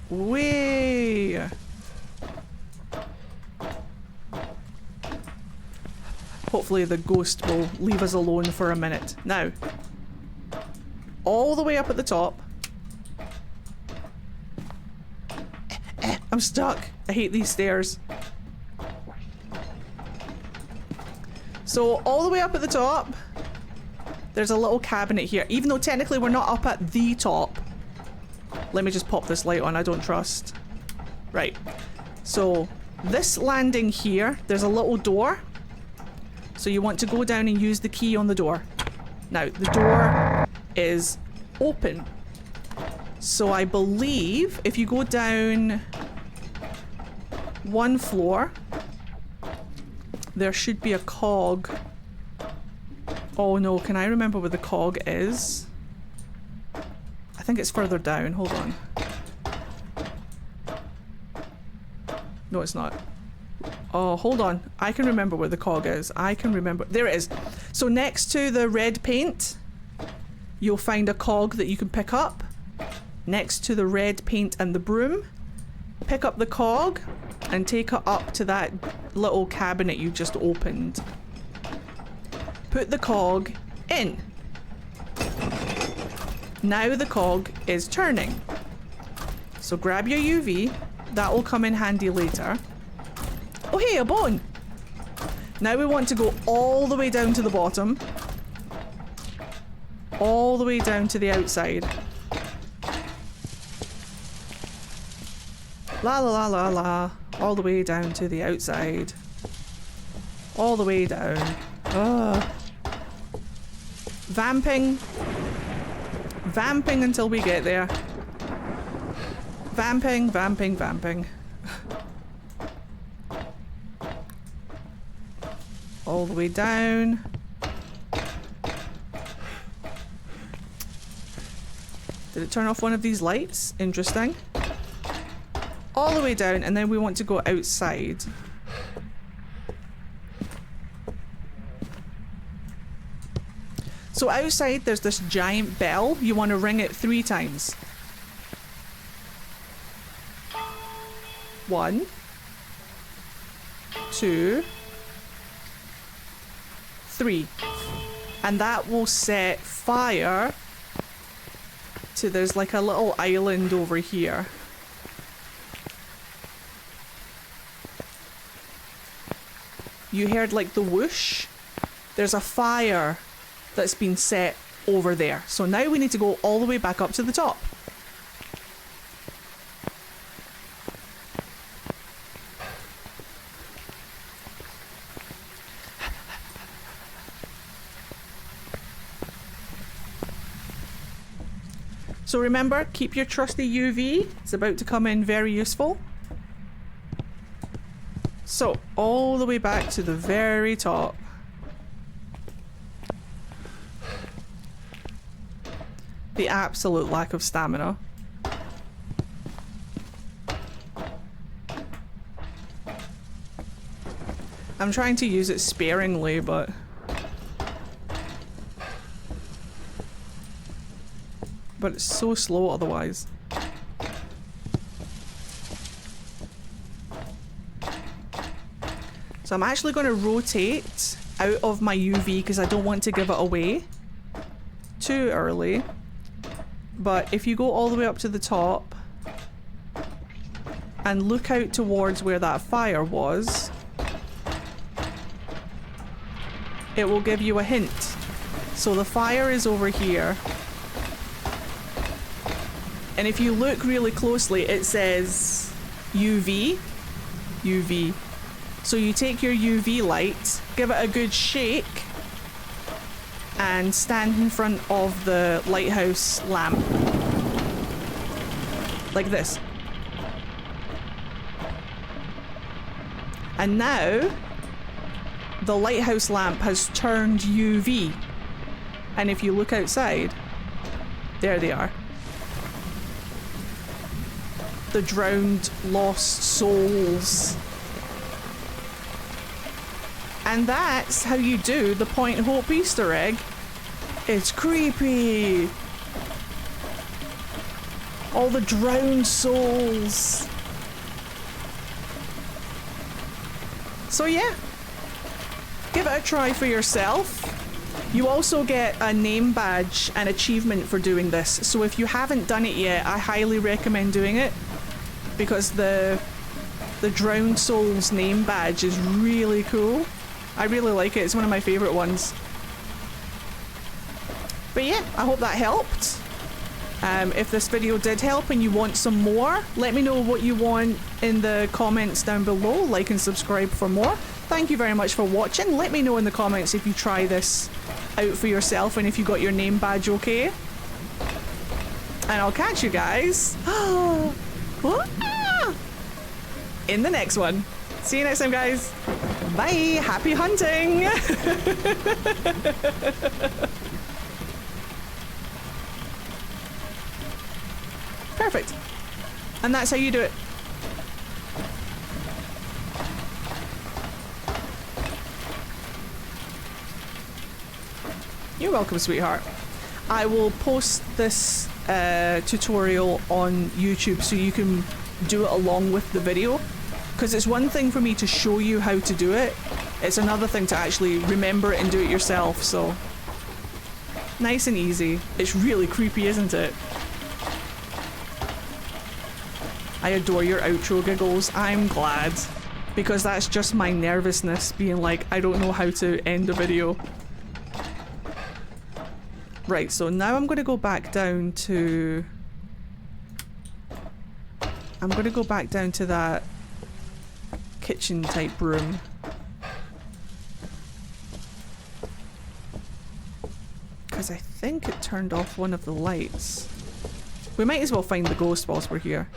Way. Hopefully the ghost will leave us alone for a minute. Now, all the way up at the top. I'm stuck. I hate these stairs. So all the way up at the top, there's a little cabinet here. Even though technically we're not up at the top. Let me just pop this light on, I don't trust. Right. So this landing here, there's a little door. So you want to go down and use the key on the door. Now, the door is open. So I believe if you go down 1 floor, there should be a cog. Oh no, can I remember where the cog is? I think it's further down. Hold on. No, it's not. Oh, hold on. I can remember where the cog is. I can remember. There it is. So next to the red paint, you'll find a cog that you can pick up next to the red paint and the broom. Pick up the cog and take it up to that little cabinet you just opened. Put the cog in. Now the cog is turning. So grab your UV. That will come in handy later. Oh hey, a bone! Now we want to go all the way down to the bottom. All the way down to the outside. La la la la la. All the way down to the outside. All the way down. Vamping. Vamping until we get there. Vamping, vamping, vamping. All the way down. Did it turn off one of these lights? Interesting. All the way down, and then we want to go outside. So outside there's this giant bell. You want to ring it 3 times. 1, 2, 3. And that will set fire to, there's like a little island over here. You heard like the whoosh? There's a fire that's been set over there. So now we need to go all the way back up to the top. So remember, keep your trusty UV. It's about to come in very useful. So, all the way back to the very top. The absolute lack of stamina. I'm trying to use it sparingly, but... but it's so slow otherwise. So I'm actually going to rotate out of my UV because I don't want to give it away too early. But if you go all the way up to the top and look out towards where that fire was, it will give you a hint. So the fire is over here. And if you look really closely, it says UV, UV. So you take your UV light, give it a good shake, and stand in front of the lighthouse lamp. Like this. And now, the lighthouse lamp has turned UV. And if you look outside, there they are. The drowned, lost souls. And that's how you do the Point Hope Easter egg. It's creepy. All the drowned souls. So yeah, give it a try for yourself. You also get a name badge and achievement for doing this. So if you haven't done it yet, I highly recommend doing it. Because the Drowned Souls name badge is really cool. I really like it. It's one of my favorite ones. But yeah, I hope that helped. If this video did help and you want some more, let me know what you want in the comments down below. Like and subscribe for more. Thank you very much for watching. Let me know in the comments if you try this out for yourself and if you got your name badge okay. And I'll catch you guys in the next one. See you next time, guys. Bye. Happy hunting. Perfect. And that's how you do it. You're welcome, sweetheart. I will post this tutorial on YouTube so you can do it along with the video. Because it's one thing for me to show you how to do it, it's another thing to actually remember it and do it yourself, so... Nice and easy. It's really creepy, isn't it? I adore your outro giggles. I'm glad. Because that's just my nervousness being like, I don't know how to end a video. Right, so now I'm going to go back down to... I'm going to go back down to that kitchen type room. Because I think it turned off one of the lights. We might as well find the ghost whilst we're here.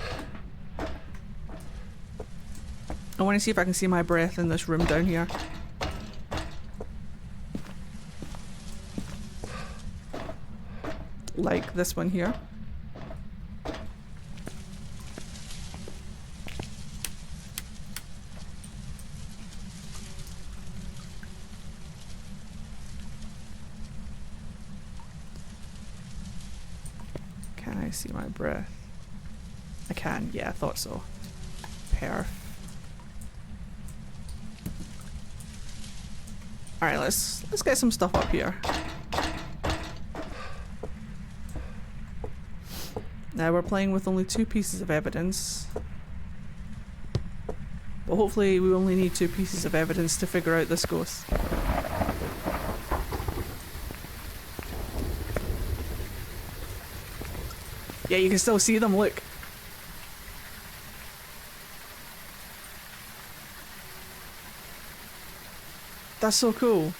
I want to see if I can see my breath in this room down here. Like this one here. Can I see my breath? I can, yeah, I thought so. Perf. Alright, let's get some stuff up here. Now we're playing with only 2 pieces of evidence. But hopefully we only need 2 pieces of evidence to figure out this ghost. Yeah, you can still see them, look. That's so cool.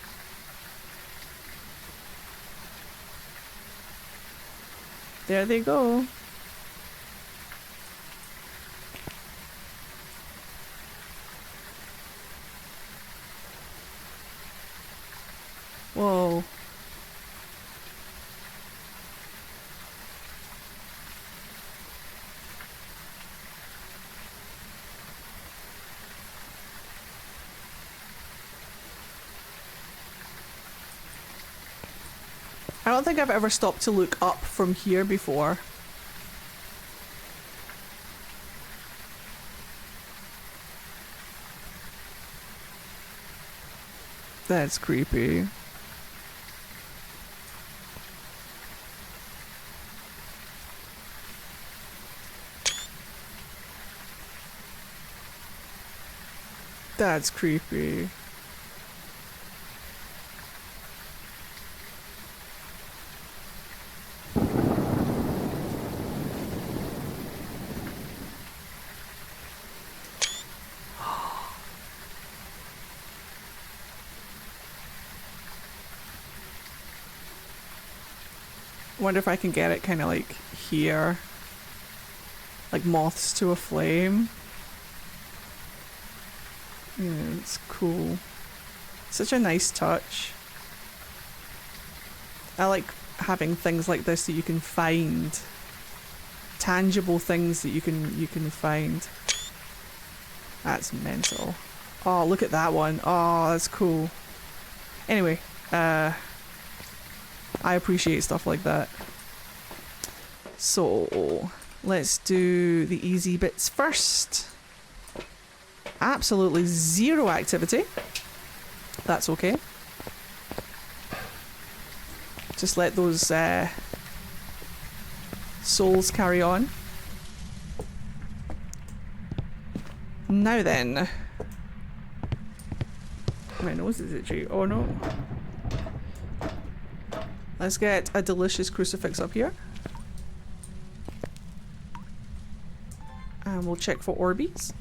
There they go. Whoa. I don't think I've ever stopped to look up from here before. That's creepy. That's creepy. Wonder if I can get it kind of like here, like moths to a flame. Yeah, it's cool. Such a nice touch. I like having things like this that you can find, tangible things that you can find. That's mental. Oh, look at that one. Oh, that's cool. Anyway, I appreciate stuff like that. So, let's do the easy bits first. Absolutely 0 activity. That's okay. Just let those souls carry on. Now then. My nose is itchy. Oh no. Let's get a delicious crucifix up here. And we'll check for Orbeez.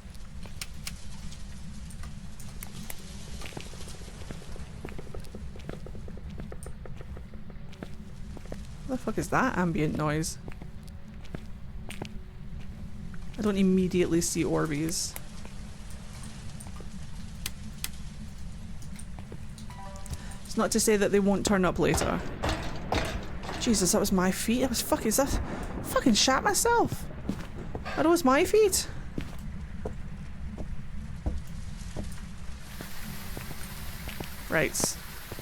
What the fuck is that ambient noise? I don't immediately see Orbeez. It's not to say that they won't turn up later. Jesus, that was my feet. That was fucking stuff. Fucking shat myself. That was my feet. Right.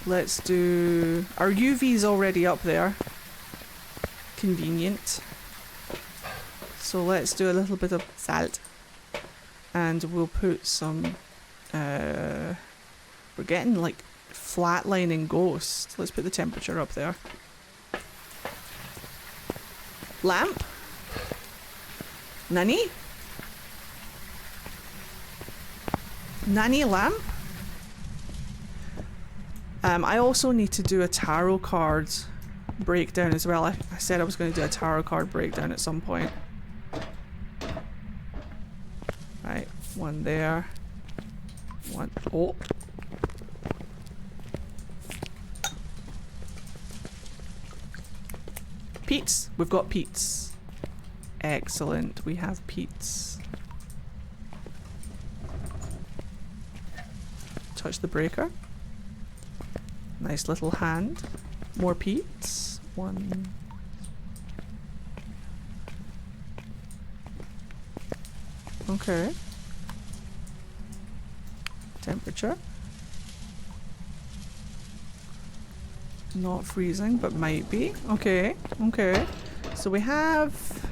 Let's do... Our UV's already up there. convenient. So let's do a little bit of salt. And we'll put some... we're getting like flatlining ghost. Let's put the temperature up there. Lamp? Nani? Nani lamp? I also need to do a tarot card breakdown as well. I said I was going to do a tarot card breakdown at some point. Right, one there. One. Oh. Peats. We've got peats. Excellent. We have peats. Touch the breaker. Nice little hand. More peats. One. Okay. Temperature. Not freezing, but might be. Okay, okay. So we have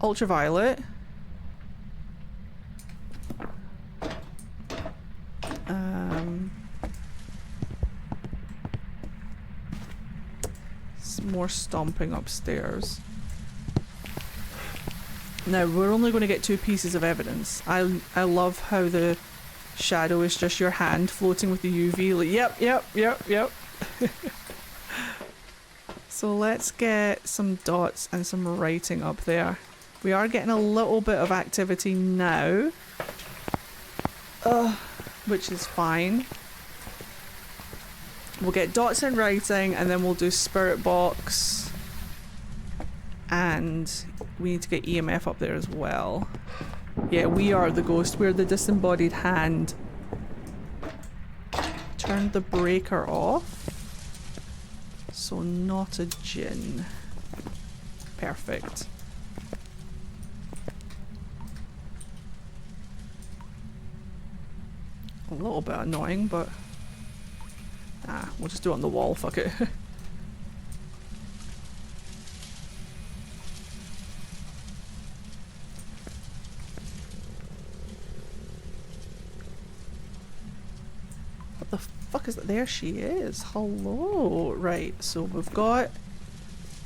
ultraviolet. More stomping upstairs. Now we're only going to get 2 pieces of evidence. I love how the shadow is just your hand floating with the UV. Like, yep. So let's get some dots and some writing up there. We are getting a little bit of activity now, which is fine. We'll get dots and writing, and then we'll do spirit box, and we need to get EMF up there as well. Yeah, we are the ghost. We're the disembodied hand. Turn the breaker off. So not a djinn. Perfect. A little bit annoying, but we'll just do it on the wall, fuck it. What the fuck is that? There she is. Hello. Right, so we've got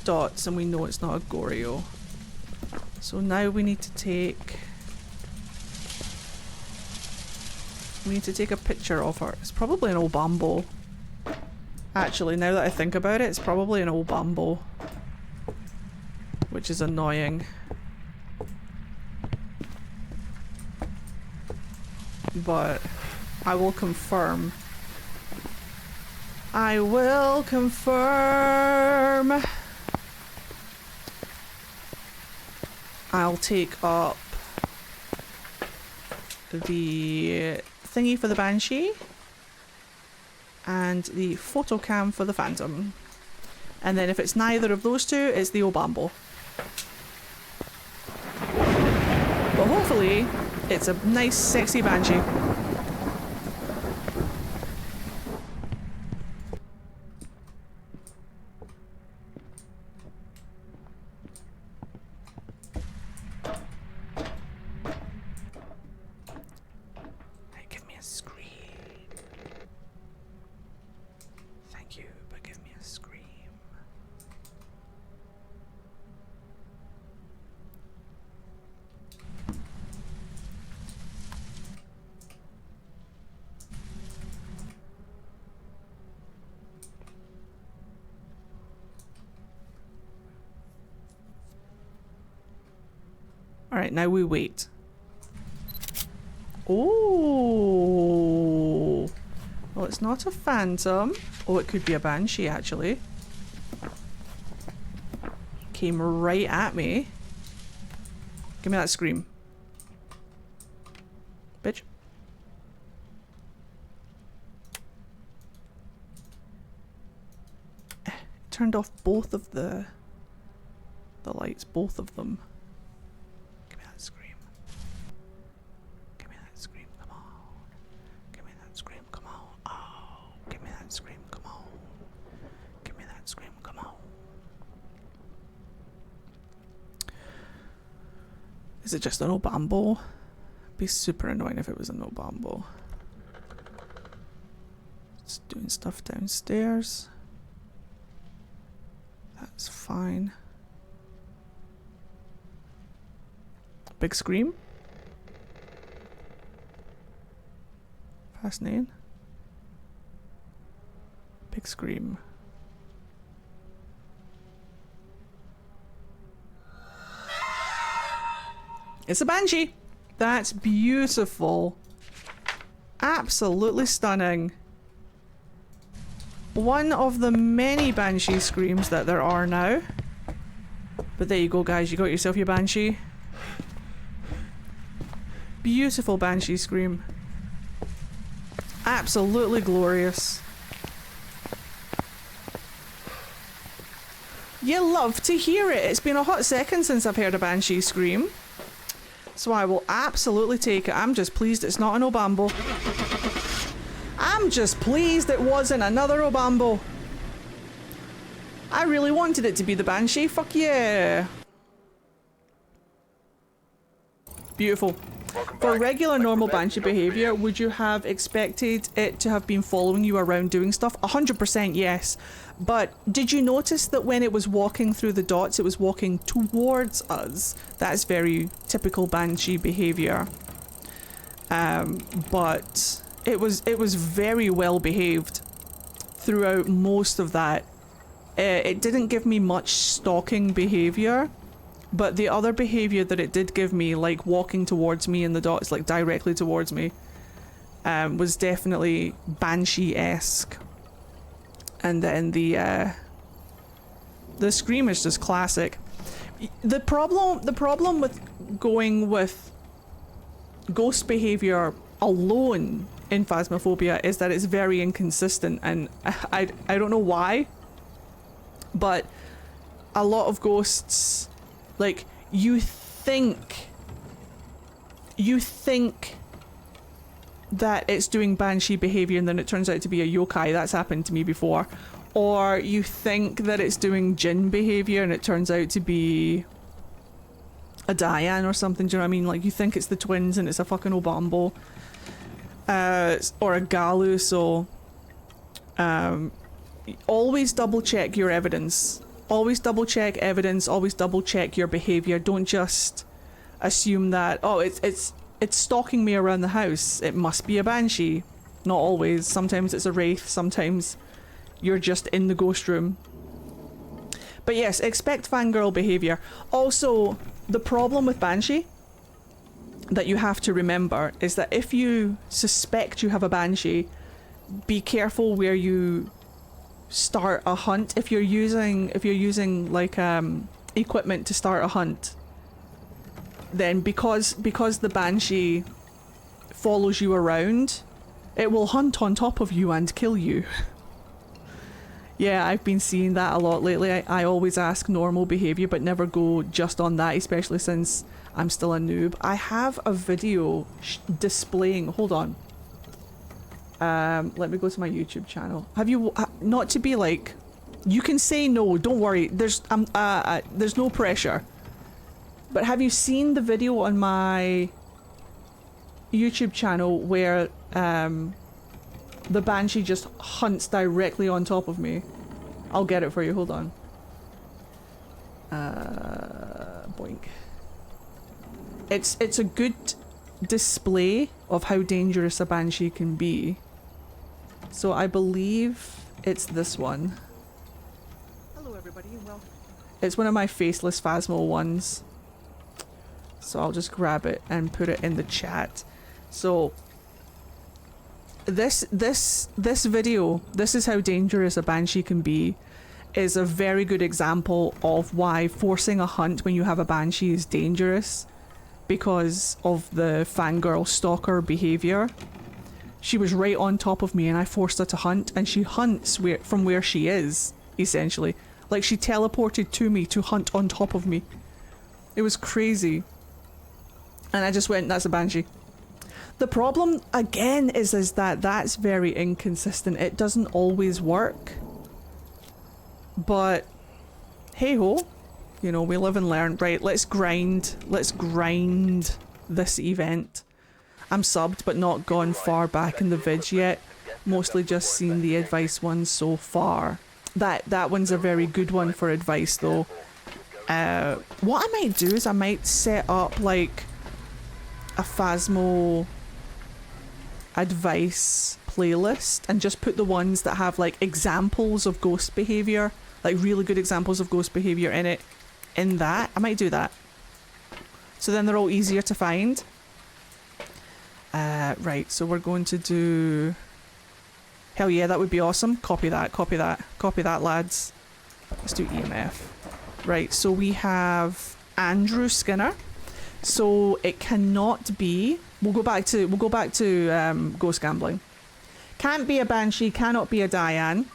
dots and we know it's not a Goryo. So now we need to take... We need to take a picture of her. It's probably an old bambo. Actually, now that I think about it, it's probably an old bambo. Which is annoying. But I will confirm. I will confirm. I'll take up the thingy for the Banshee and the photo cam for the Phantom. And then if it's neither of those two, it's the Obambo. But hopefully, it's a nice, sexy Banshee. Alright, now we wait. Oh, well, it's not a phantom. Oh, it could be a banshee, actually. Came right at me. Give me that scream. Bitch. Turned off both of the lights, both of them. Is it just an Obambo? Be super annoying if it was an Obambo. It's doing stuff downstairs. That's fine. Big scream. Fascinating. Big scream. It's a banshee. That's beautiful. Absolutely stunning. One of the many banshee screams that there are now. But there you go, guys. You got yourself your banshee. Beautiful banshee scream. Absolutely glorious. You love to hear it. It's been a hot second since I've heard a banshee scream. So I will absolutely take it. I'm just pleased it's not an Obambo. I'm just pleased it wasn't another Obambo. I really wanted it to be the banshee. Fuck yeah. Beautiful. For regular normal banshee behaviour, would you have expected it to have been following you around doing stuff? 100% yes. But did you notice that when it was walking through the dots, it was walking towards us? That's very typical banshee behaviour. But it was very well behaved throughout most of that. It didn't give me much stalking behaviour. But the other behaviour that it did give me, like walking towards me in the dots, like directly towards me, was definitely banshee-esque. And then the scream is just classic. The problem with going with ghost behaviour alone in Phasmophobia is that it's very inconsistent, and I don't know why, but a lot of ghosts, like, you think that it's doing banshee behaviour and then it turns out to be a yokai. That's happened to me before. Or you think that it's doing jinn behaviour and it turns out to be a Diane or something. Do you know what I mean? Like, you think it's the twins and it's a fucking Obambo. Or a Galu, so always double check your evidence. Always double check evidence, always double check your behaviour. Don't just assume that, oh, it's stalking me around the house. It must be a banshee. Not always. Sometimes it's a wraith, sometimes you're just in the ghost room. But yes, expect fangirl behaviour. Also, the problem with banshee that you have to remember is that if you suspect you have a banshee, be careful where you start a hunt. If you're using like equipment to start a hunt, then because the banshee follows you around, it will hunt on top of you and kill you. Yeah, I've been seeing that a lot lately. I always ask normal behaviour but never go just on that, especially since I'm still a noob. I have a video displaying, hold on. Let me go to my YouTube channel. Have you, not to be like, you can say no, don't worry, there's no pressure. But have you seen the video on my YouTube channel where the banshee just hunts directly on top of me? I'll get it for you, hold on. Boink. It's a good display of how dangerous a banshee can be. So I believe it's this one. Hello everybody, well, it's one of my faceless Phasmo ones. So I'll just grab it and put it in the chat. So this video, this is how dangerous a banshee can be, is a very good example of why forcing a hunt when you have a banshee is dangerous, because of the fangirl stalker behaviour. She was right on top of me and I forced her to hunt, and she hunts from where she is, essentially. Like, she teleported to me to hunt on top of me. It was crazy. And I just went, that's a banshee. The problem, again, is that that's very inconsistent. It doesn't always work. But, hey-ho. You know, we live and learn. Right, let's grind. Let's grind this event. I'm subbed, but not gone far back in the vid yet. Mostly just seen the advice one so far. That one's a very good one for advice, though. What I might do is I might set up, like, a Phasmo advice playlist and just put the ones that have, like, examples of ghost behaviour, like really good examples of ghost behaviour in it, in that. I might do that. So then they're all easier to find. Right, so we're going to do... Hell yeah, that would be awesome. Copy that, copy that, copy that, lads. Let's do EMF. Right, so we have Andrew Skinner. So it cannot be... We'll go back to ghost gambling. Can't be a Banshee, cannot be a Diane.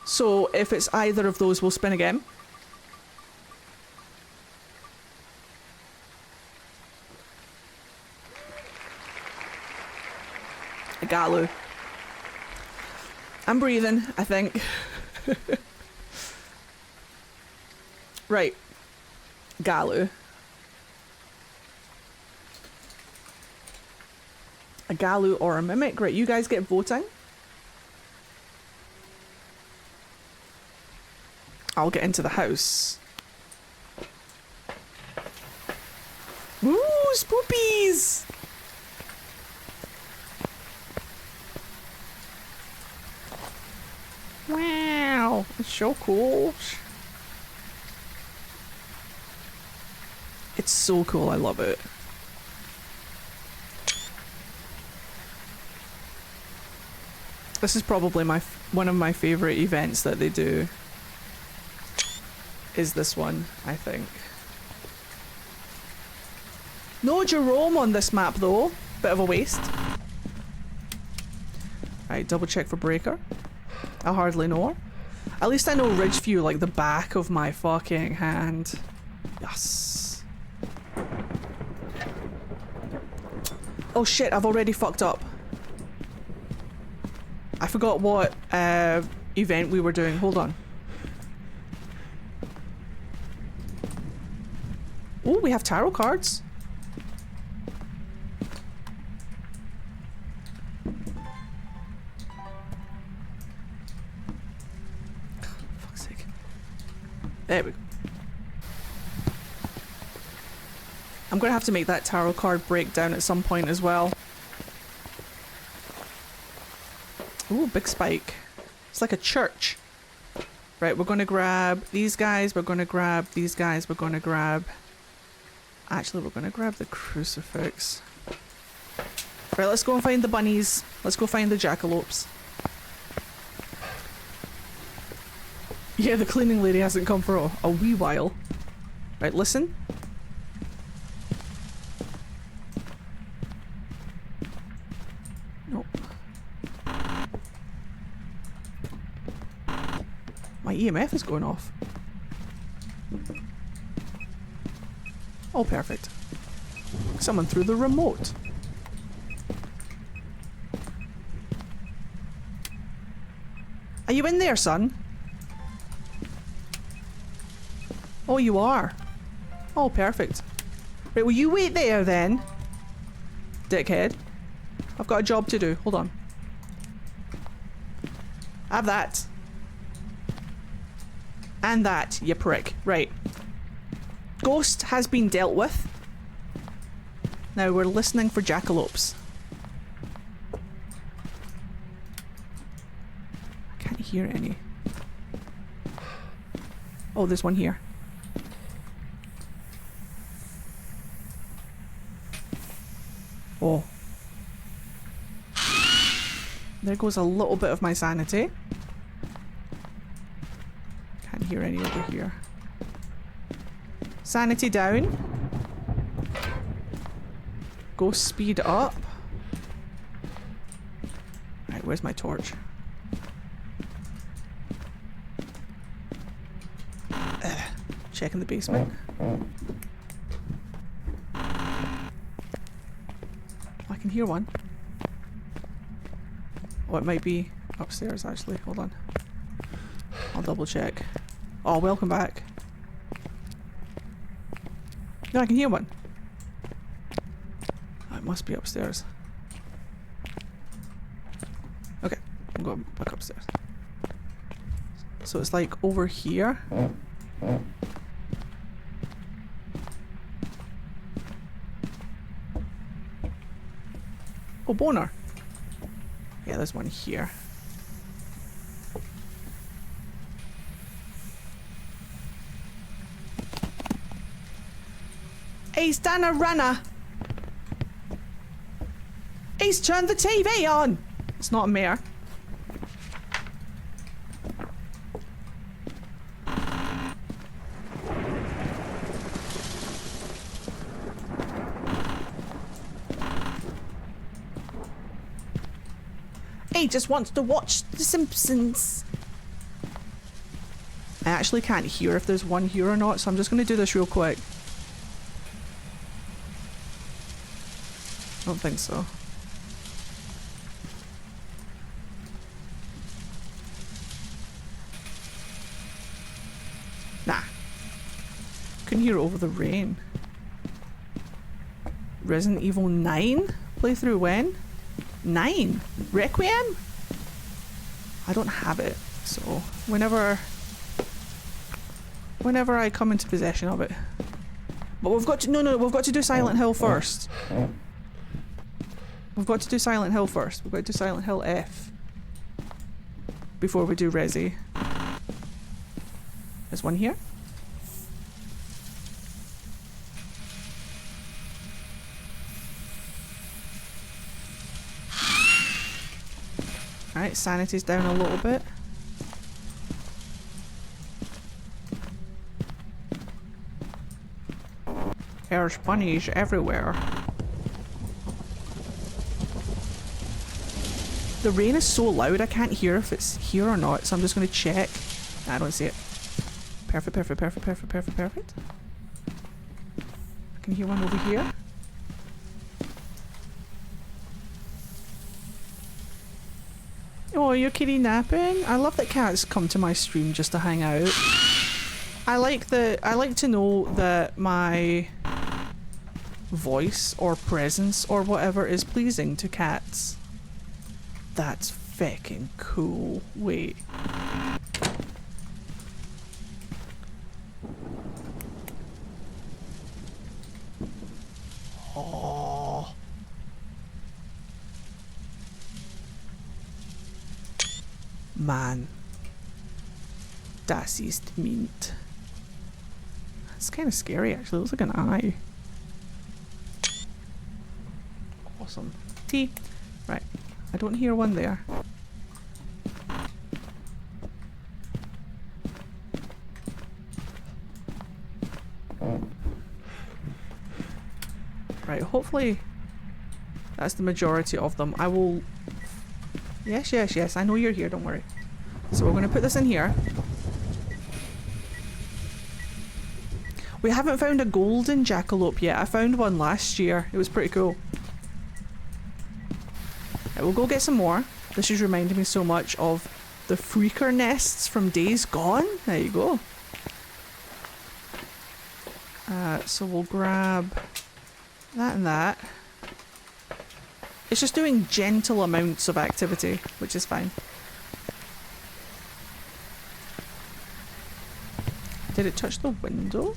So if it's either of those, we'll spin again. A Galu. I'm breathing, I think. Right. Galu. A Galu or a Mimic. Right, you guys get voting. I'll get into the house. Ooh, spoopies! Wow, it's so cool. It's so cool, I love it. This is probably one of my favourite events that they do. Is this one, I think. No Jerome on this map though. Bit of a waste. Right, double check for breaker. I hardly know her. At least I know Ridgeview like the back of my fucking hand. Yes. Oh shit, I've already fucked up. I forgot what event we were doing. Hold on. Oh, we have tarot cards. Fuck's sake. There we go. I'm gonna have to make that tarot card breakdown at some point as well. Ooh, big spike. It's like a church. Right, we're gonna grab these guys, we're gonna grab these guys, we're gonna grab... Actually, we're gonna grab the crucifix. Right, let's go and find the bunnies. Let's go find the jackalopes. Yeah, the cleaning lady hasn't come for a wee while. Right, listen. Nope. My EMF is going off. Oh, perfect. Someone threw the remote. Are you in there, son? Oh, you are. Oh, perfect. Right, will you wait there then? Dickhead. I've got a job to do. Hold on. Have that. And that, you prick. Right. Ghost has been dealt with. Now we're listening for jackalopes. I can't hear any. Oh, there's one here. Oh. There goes a little bit of my sanity. Can't hear any over here. Sanity down. Go speed up. Right, where's my torch? Checking the basement. I can hear one. Oh, it might be upstairs actually. Hold on. I'll double check. Oh, welcome back. No, I can hear one. Oh, it must be upstairs. Okay, I'm going back upstairs. So it's like over here. Oh, boner. Yeah, there's one here. He's done a runner. He's turned the TV on. It's not a mare. He just wants to watch The Simpsons. I actually can't hear if there's one here or not, so I'm just going to do this real quick. I don't think so. Nah. Couldn't hear it over the rain. Resident Evil 9? Playthrough when? 9? Requiem? I don't have it, so whenever I come into possession of it. But we've got to we've got to do Silent Hill first. We've got to do Silent Hill first. We've got to do Silent Hill F before we do Resi. There's one here. Alright, sanity's down a little bit. There's bunnies everywhere. The rain is so loud I can't hear if it's here or not, so I'm just going to check. Nah, I don't see it. Perfect, perfect, perfect, perfect, perfect, perfect. I can hear one over here. Oh, you're kitty napping? I love that cats come to my stream just to hang out. I like to know that my voice or presence or whatever is pleasing to cats. That's fucking cool. Wait. Oh. Man. Das ist mint. It's kind of scary actually. It looks like an eye. Awesome. Tea. Right. I don't hear one there. Right, hopefully that's the majority of them. I will... Yes, yes, yes, I know you're here, don't worry. So we're going to put this in here. We haven't found a golden jackalope yet. I found one last year. It was pretty cool. Right, we'll go get some more. This is reminding me so much of the freaker nests from Days Gone. There you go. So we'll grab that and that. It's just doing gentle amounts of activity, which is fine. Did it touch the window?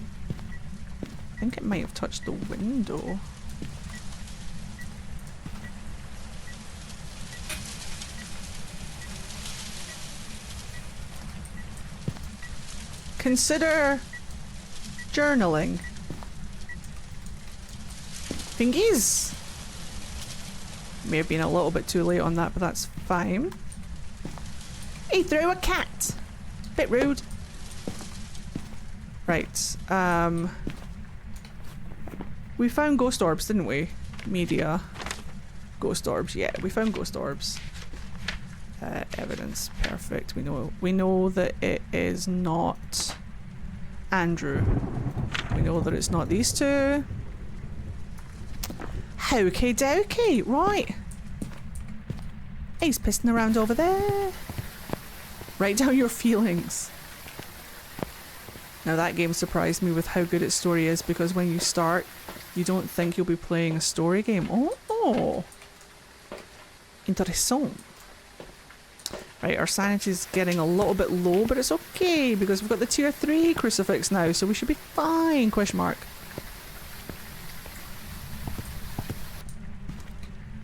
I think it might have touched the window. Consider journaling. Fingies! May have been a little bit too late on that, but that's fine. He threw a cat! Bit rude. Right, we found ghost orbs, didn't we? Media. Ghost orbs, yeah, we found ghost orbs. Evidence, perfect. We know that it is not Andrew. We know that it's not these two. Hokey dokey, right. He's pissing around over there. Write down your feelings. Now that game surprised me with how good its story is, because when you start, you don't think you'll be playing a story game. Oh! Interessant. Right, our sanity's getting a little bit low, but it's okay, because we've got the tier 3 crucifix now, so we should be fine, question mark.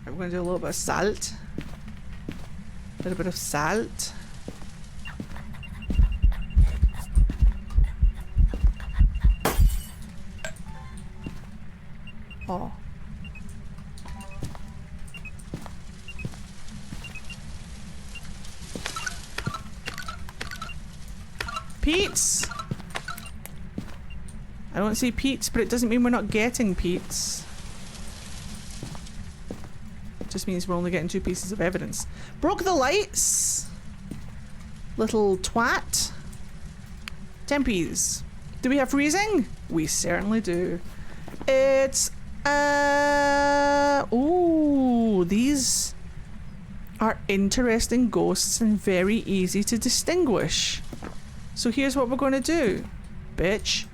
Right, we're going to do a little bit of salt. A little bit of salt. Oh. Pete's! I don't see Pete's, but it doesn't mean we're not getting Pete's. It just means we're only getting 2 pieces of evidence. Broke the lights! Little twat. Tempies. Do we have freezing? We certainly do. It's ooh, these are interesting ghosts and very easy to distinguish. So here's what we're going to do, bitch.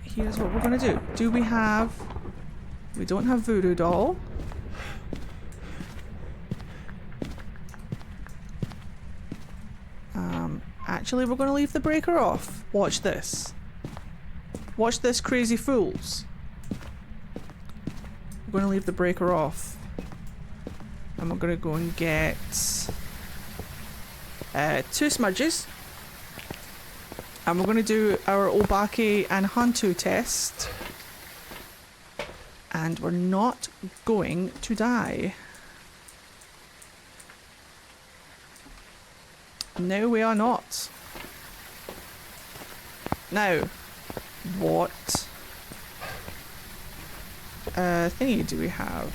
Here's what we're going to do. Do we have... We don't have Voodoo Doll. Actually, we're going to leave the breaker off. Watch this. Watch this, crazy fools. We're going to leave the breaker off. And we're going to go and get 2 smudges. And we're going to do our Obake and Hantu test. And we're not going to die. No, we are not. Now, what thingy do we have?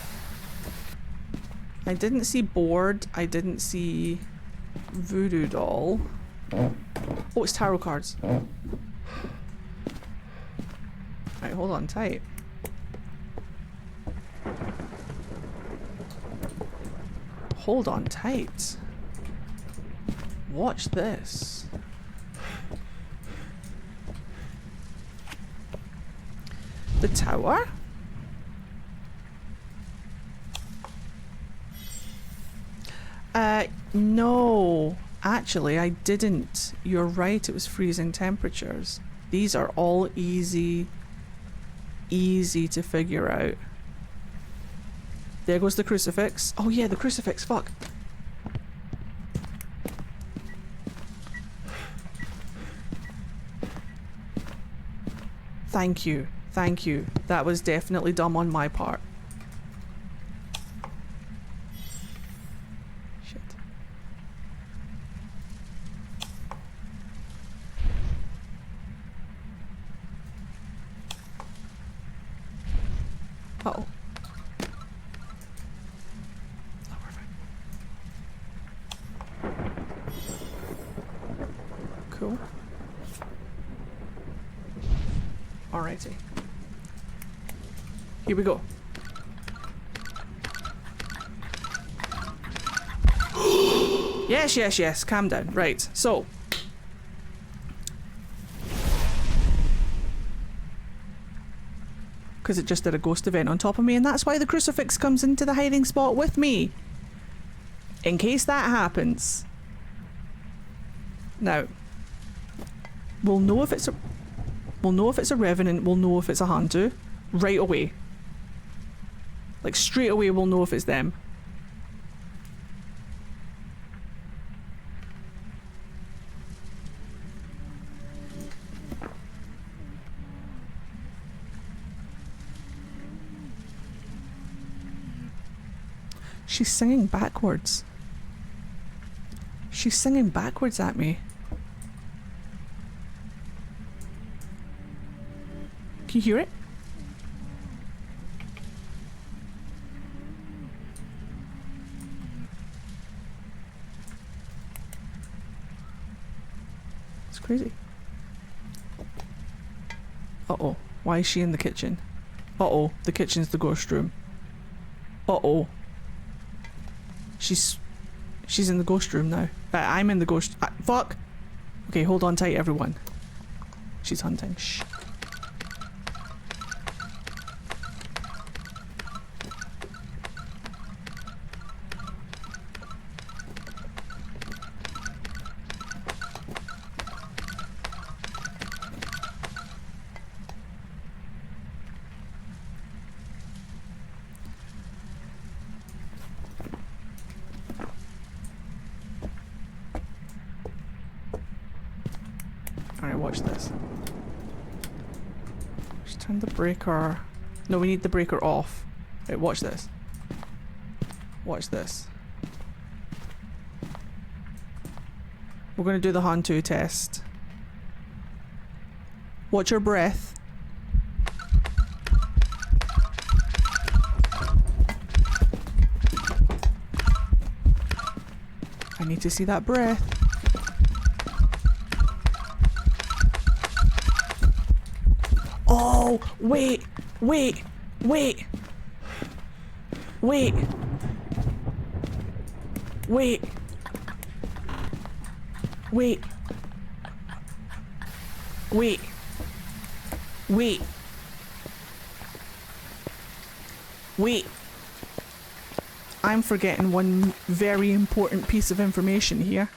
I didn't see board. I didn't see Voodoo Doll. Oh, it's tarot cards. Right, hold on tight. Hold on tight. Watch this. The tower? No. Actually, I didn't. You're right, it was freezing temperatures. These are all easy to figure out. There goes the crucifix. Oh yeah, the crucifix, fuck. Thank you. Thank you. That was definitely dumb on my part. Shit. Uh-oh. Oh, we're fine. Cool. Alrighty. Here we go. Yes, yes, yes. Calm down. Right. So. Because it just did a ghost event on top of me, and that's why the crucifix comes into the hiding spot with me. In case that happens. Now. We'll know if it's a... We'll know if it's a revenant, we'll know if it's a Hantu. Right away. Like, straight away we'll know if it's them. She's singing backwards. She's singing backwards at me. Can you hear it? It's crazy. Uh-oh. Why is she in the kitchen? Uh-oh. The kitchen's the ghost room. Uh-oh. She's in the ghost room now. I'm in the ghost... fuck! Okay, hold on tight, everyone. She's hunting. Shh. Alright, watch this. Just turn the breaker. No, we need the breaker off. Right, watch this. Watch this. We're going to do the Hantu test. Watch your breath. I need to see that breath. Oh, wait, wait, wait, wait, wait, wait, wait, wait, wait. I'm forgetting one very important piece of information here.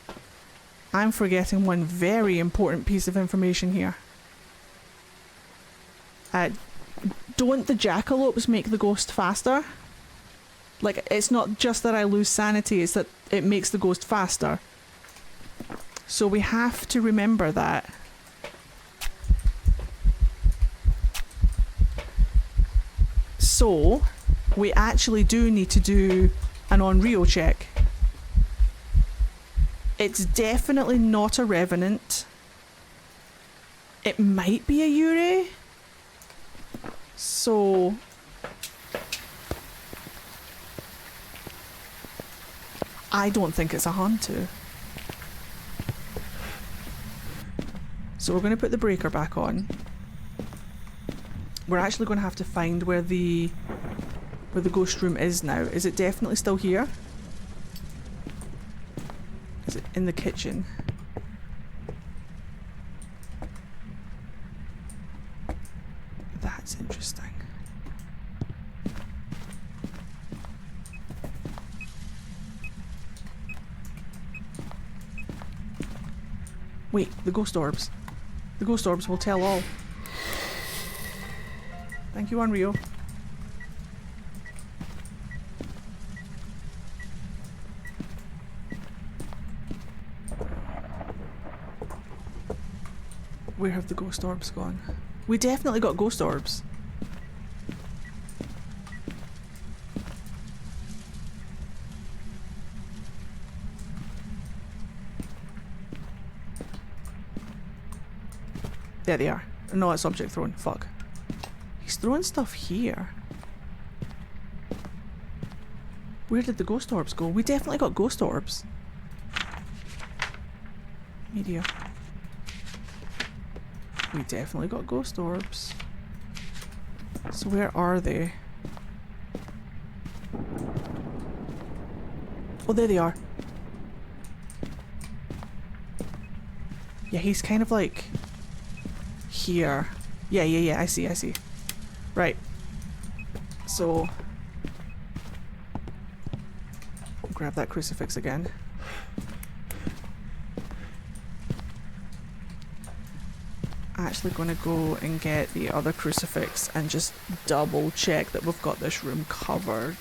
I'm forgetting one very important piece of information here. Don't the jackalopes make the ghost faster? Like, it's not just that I lose sanity, it's that it makes the ghost faster. So we have to remember that. So, we actually do need to do an on-Rio check. It's definitely not a Revenant. It might be a Yuri. So... I don't think it's a Hantu. So we're going to put the breaker back on. We're actually going to have to find where the ghost room is now. Is it definitely still here? Is it in the kitchen? That's interesting. Wait, the ghost orbs. The ghost orbs will tell all. Thank you, Unreal. Where have the ghost orbs gone? We definitely got ghost orbs. There they are. No, it's object thrown. Fuck. He's throwing stuff here. Where did the ghost orbs go? We definitely got ghost orbs. Media. We definitely got ghost orbs. So where are they? Oh, there they are. Yeah, he's kind of like... here. Yeah, I see. Right. So... grab that crucifix again. Actually going to go and get the other crucifix and just double check that we've got this room covered.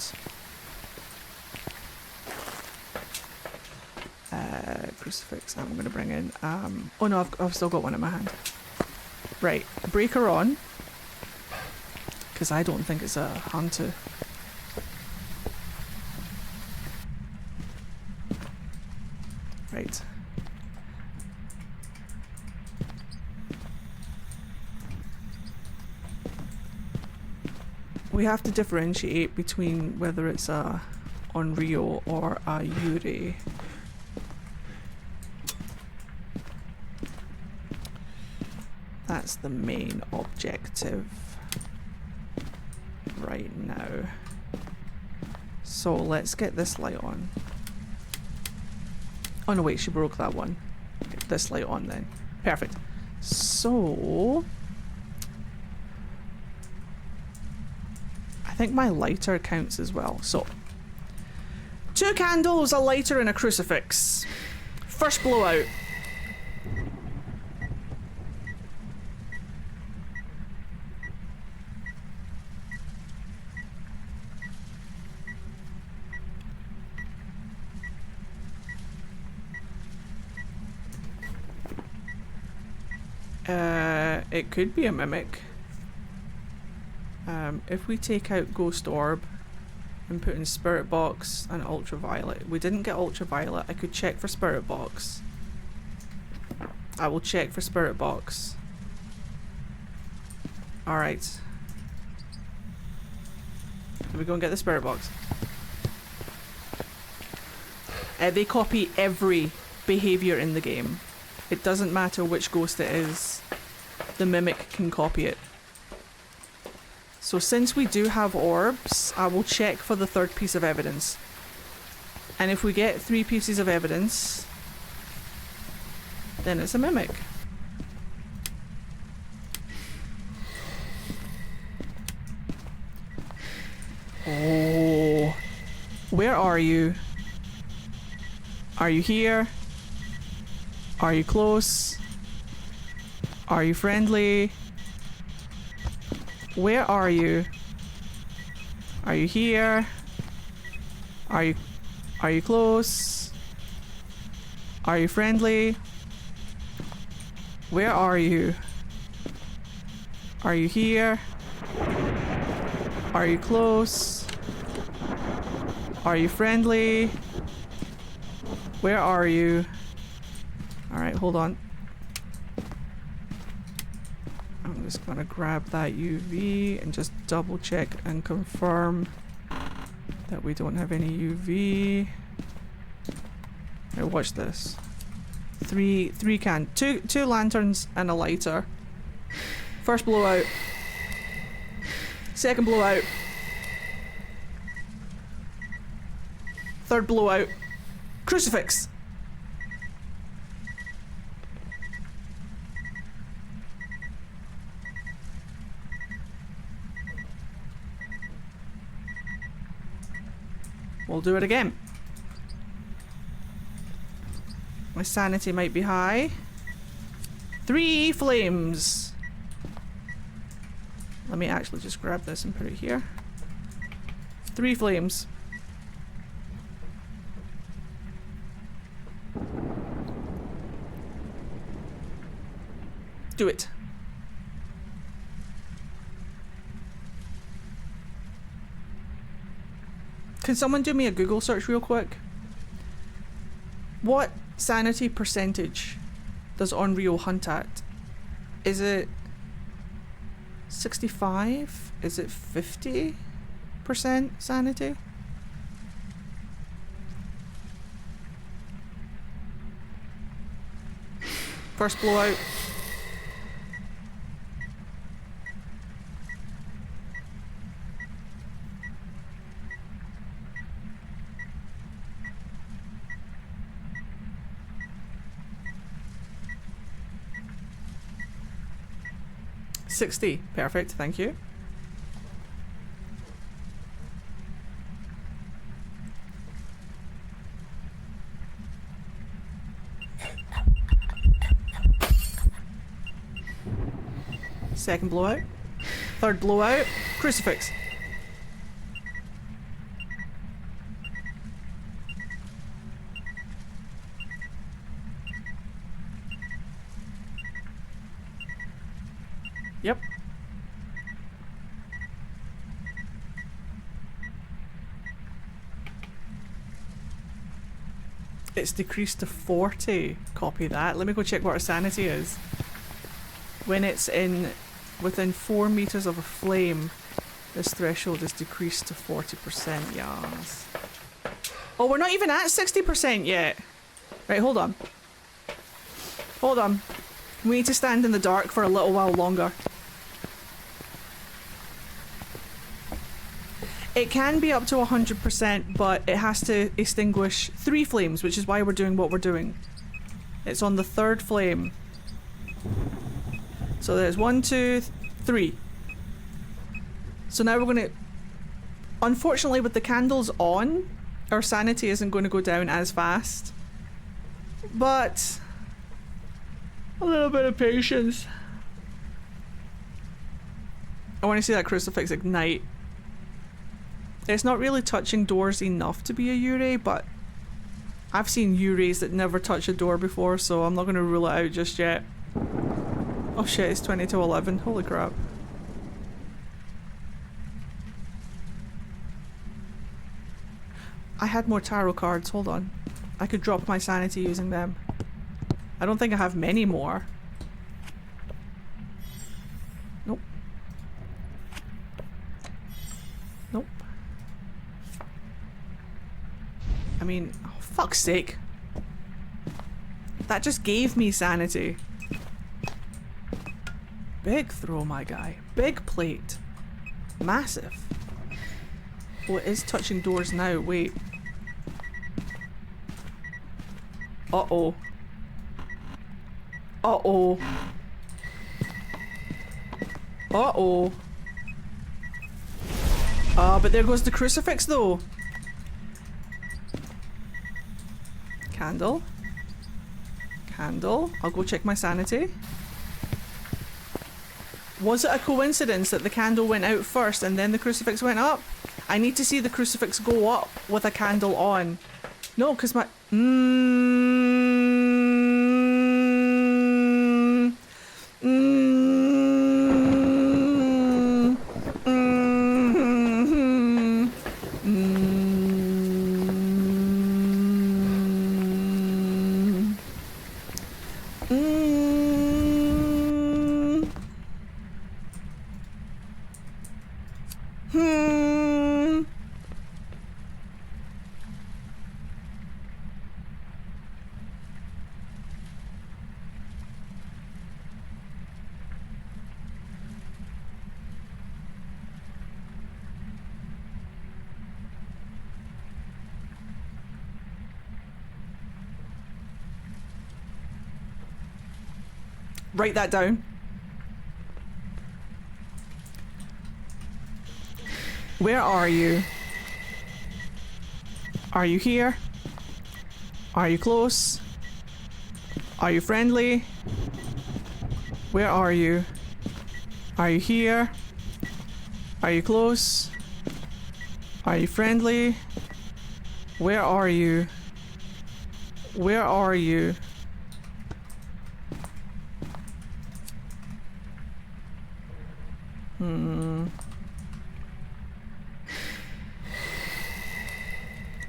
Crucifix I'm going to bring in. Oh no, I've still got one in my hand. Right, breaker on. Because I don't think it's a Hantu. Right. We have to differentiate between whether it's a Onryo or a Yuri. That's the main objective right now. So let's get this light on. Oh no, wait, she broke that one. Get this light on then. Perfect. So... I think my lighter counts as well. So... 2 candles, a lighter, and a crucifix. First blowout. It could be a mimic. If we take out Ghost Orb and put in Spirit Box and Ultraviolet. We didn't get Ultraviolet. I could check for Spirit Box. I will check for Spirit Box. Alright. Can we go and get the Spirit Box? They copy every behaviour in the game. It doesn't matter which ghost it is. The mimic can copy it. So since we do have orbs, I will check for the 3rd piece of evidence. And if we get 3 pieces of evidence, then it's a mimic. Oh, where are you? Are you here? Are you close? Are you friendly? Where are you? Are you here? Are you close? Are you friendly? Where are you? Are you here? Are you close? Are you friendly? Where are you? Alright, hold on. I'm just gonna grab that UV and just double check and confirm that we don't have any UV. Now watch this. Two lanterns and a lighter. First blowout. Second blowout. Third blowout. Crucifix. We'll do it again. My sanity might be high. 3 flames. Let me actually just grab this and put it here. 3 flames. Do it. Can someone do me a Google search real quick? What sanity percentage does Unreal hunt at? Is it 65? Is it 50% sanity? First blowout. $60. Perfect, thank you. Second blowout. Third blowout. Crucifix. Yep. It's decreased to 40. Copy that. Let me go check what our sanity is. When it's within 4 meters of a flame, this threshold is decreased to 40%. Yes. Oh, we're not even at 60% yet. Right, hold on. Hold on. We need to stand in the dark for a little while longer. It can be up to 100%, but it has to extinguish 3 flames, which is why we're doing what we're doing. It's on the third flame. So there's 1, 2, 3. So now we're gonna... Unfortunately, with the candles on, our sanity isn't going to go down as fast. But... a little bit of patience. I want to see that crucifix ignite. It's not really touching doors enough to be a Yurei, but I've seen Yureis that never touch a door before, so I'm not going to rule it out just yet. Oh shit, it's 20 to 11. Holy crap. I had more tarot cards. Hold on. I could drop my sanity using them. I don't think I have many more. Nope. Nope. I mean, oh, fuck's sake. That just gave me sanity. Big throw, my guy. Big plate. Massive. Oh, it is touching doors now. Wait. Uh-oh. Uh-oh. Uh-oh. But there goes the crucifix though. Candle. Candle. I'll go check my sanity. Was it a coincidence that the candle went out first and then the crucifix went up? I need to see the crucifix go up with a candle on. No, because my... Write that down. Where are you? Are you here? Are you close? Are you friendly? Where are you? Are you here? Are you close? Are you friendly? Where are you? Where are you?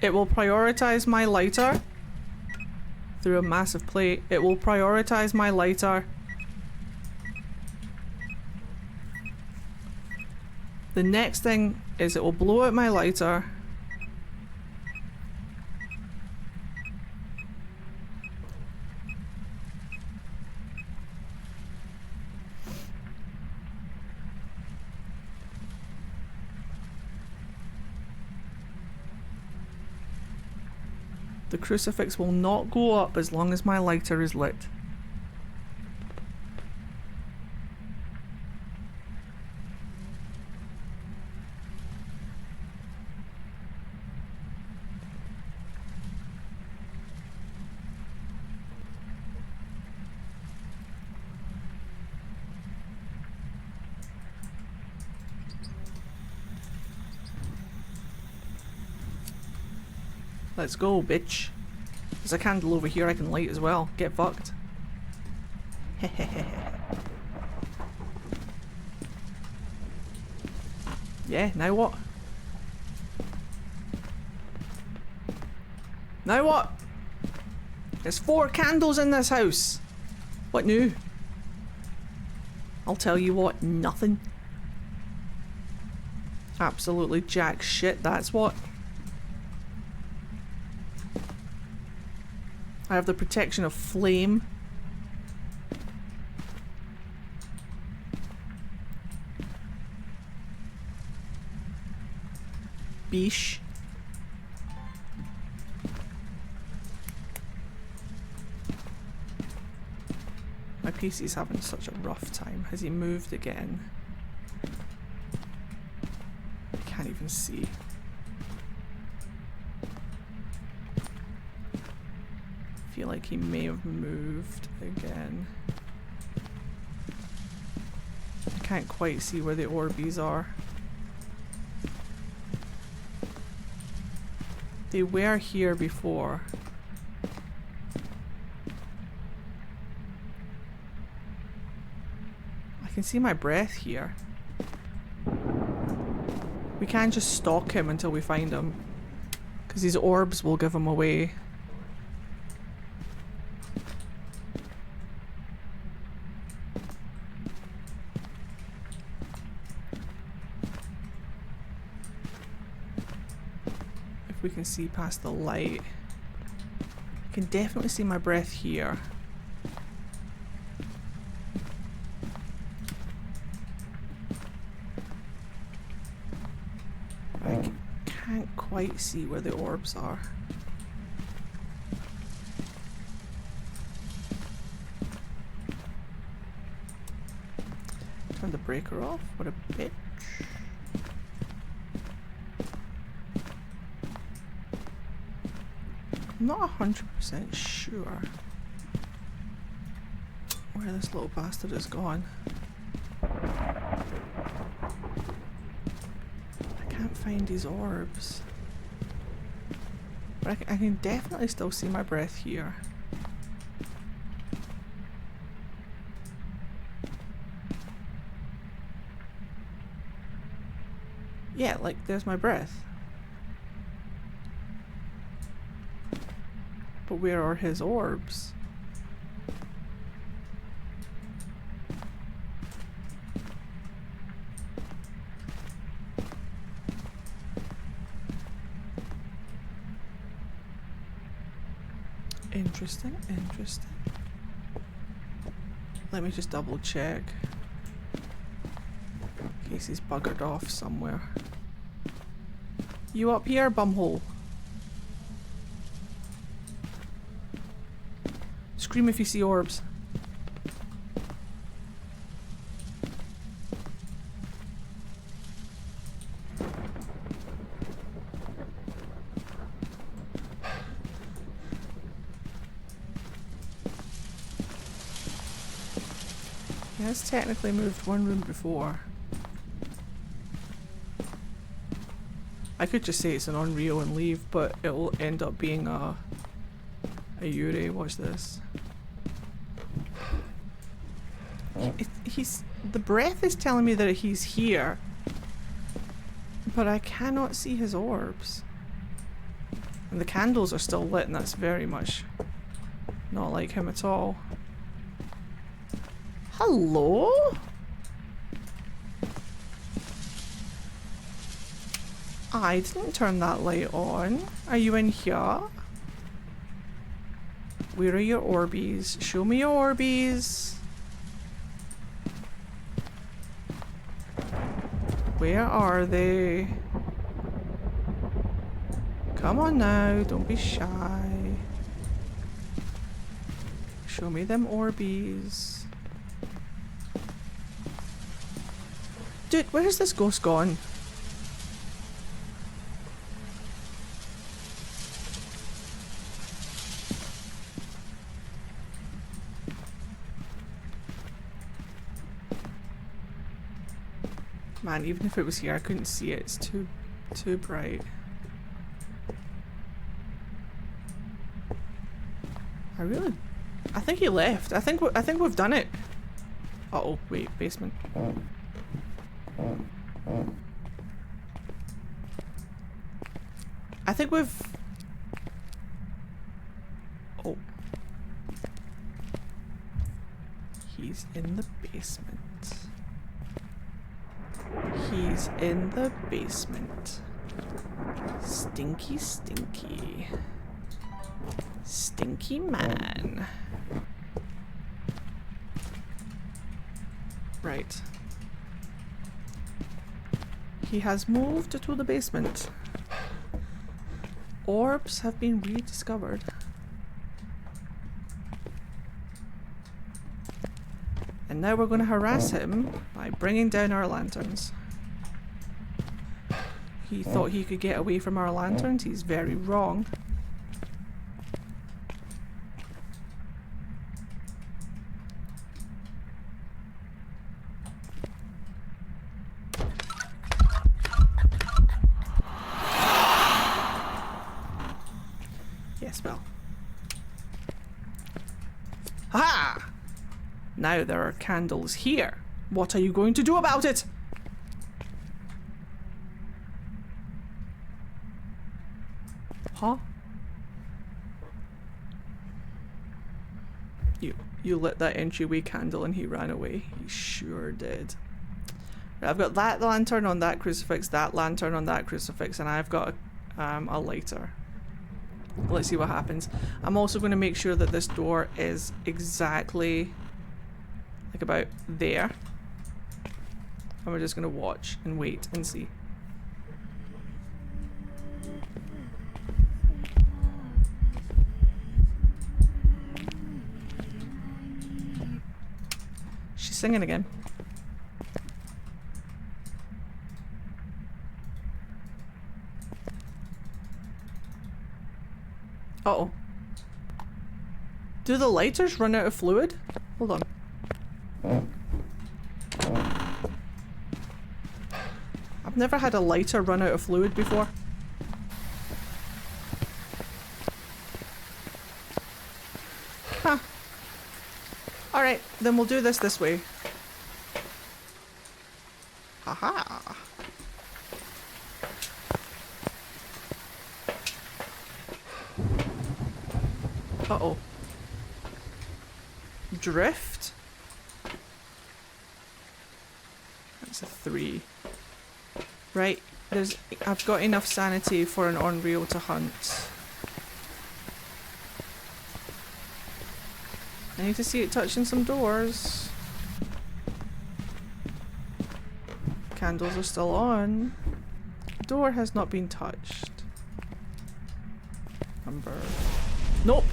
It will prioritize my lighter through a massive plate. It will prioritize my lighter. The next thing is it will blow out my lighter. The crucifix will not go up as long as my lighter is lit. Let's go, bitch. There's a candle over here I can light as well. Get fucked. Yeah, now what? Now what? There's 4 candles in this house. What new? I'll tell you what, nothing. Absolutely jack shit, that's what. I have the protection of flame. Beesh. My PC's having such a rough time. Has he moved again? I can't even see. I feel like he may have moved again. I can't quite see where the Orbeez are. They were here before. I can see my breath here. We can't just stalk him until we find him, because these orbs will give him away. If we can see past the light. I can definitely see my breath here. I can't quite see where the orbs are. Turn the breaker off. What a bitch. I'm not 100% sure where this little bastard is gone. Can't find these orbs, but I can definitely still see my breath here. Yeah, like there's my breath. But where are his orbs? Interesting, interesting. Let me just double check. In case he's buggered off somewhere. You up here, bumhole? Scream if you see orbs. He has technically moved one room before. I could just say it's an Unreal and leave, but it'll end up being a Yuri. Watch this. The breath is telling me that he's here, but I cannot see his orbs. And the candles are still lit, and that's very much not like him at all. Hello? I didn't turn that light on. Are you in here? Where are your Orbeez? Show me your Orbeez. Where are they? Come on now, don't be shy. Show me them Orbeez. Dude, where has this ghost gone? Man, even if it was here, I couldn't see it. It's too bright. I think he left. I think we've done it. Uh-oh, wait, basement. I think we've... Oh. He's in the basement. He's in the basement. Stinky, stinky. Stinky man. Right. He has moved to the basement. Orbs have been rediscovered. And now we're going to harass him by bringing down our lanterns. He thought he could get away from our lanterns. He's very wrong. Yes, well. Ha! Now there are candles here. What are you going to do about it? Huh? You lit that entryway candle and he ran away. He sure did. I've got that lantern on that crucifix, that lantern on that crucifix, and I've got a lighter. Let's see what happens. I'm also going to make sure that this door is exactly like about there. And we're just going to watch and wait and see. She's singing again. Uh-oh. Do the lighters run out of fluid? Hold on. I've never had a lighter run out of fluid before. Huh. Alright, then we'll do this way. Aha! Uh-oh. Drift? That's a 3. Right, I've got enough sanity for an Onryo to hunt. I need to see it touching some doors. Candles are still on. Door has not been touched. Number... Nope!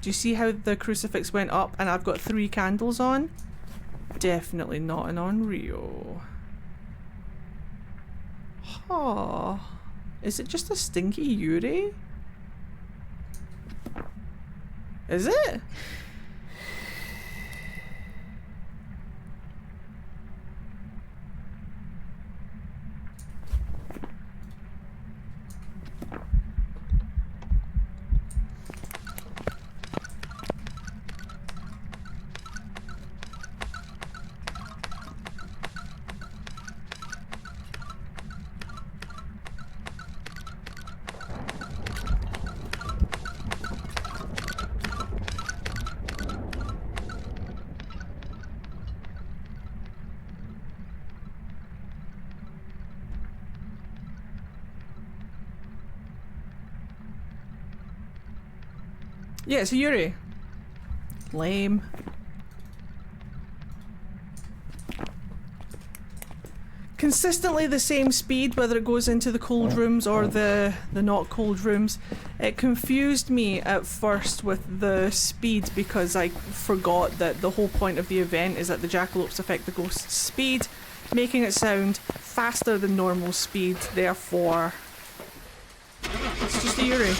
Do you see how the crucifix went up and I've got 3 candles on? Definitely not an Onryo. Huh. Is it just a stinky Yuri? Is it? Yeah, it's a Yuri. Lame. Consistently the same speed, whether it goes into the cold rooms or the not cold rooms. It confused me at first with the speed because I forgot that the whole point of the event is that the jackalopes affect the ghost's speed, making it sound faster than normal speed, therefore... It's just a Yuri.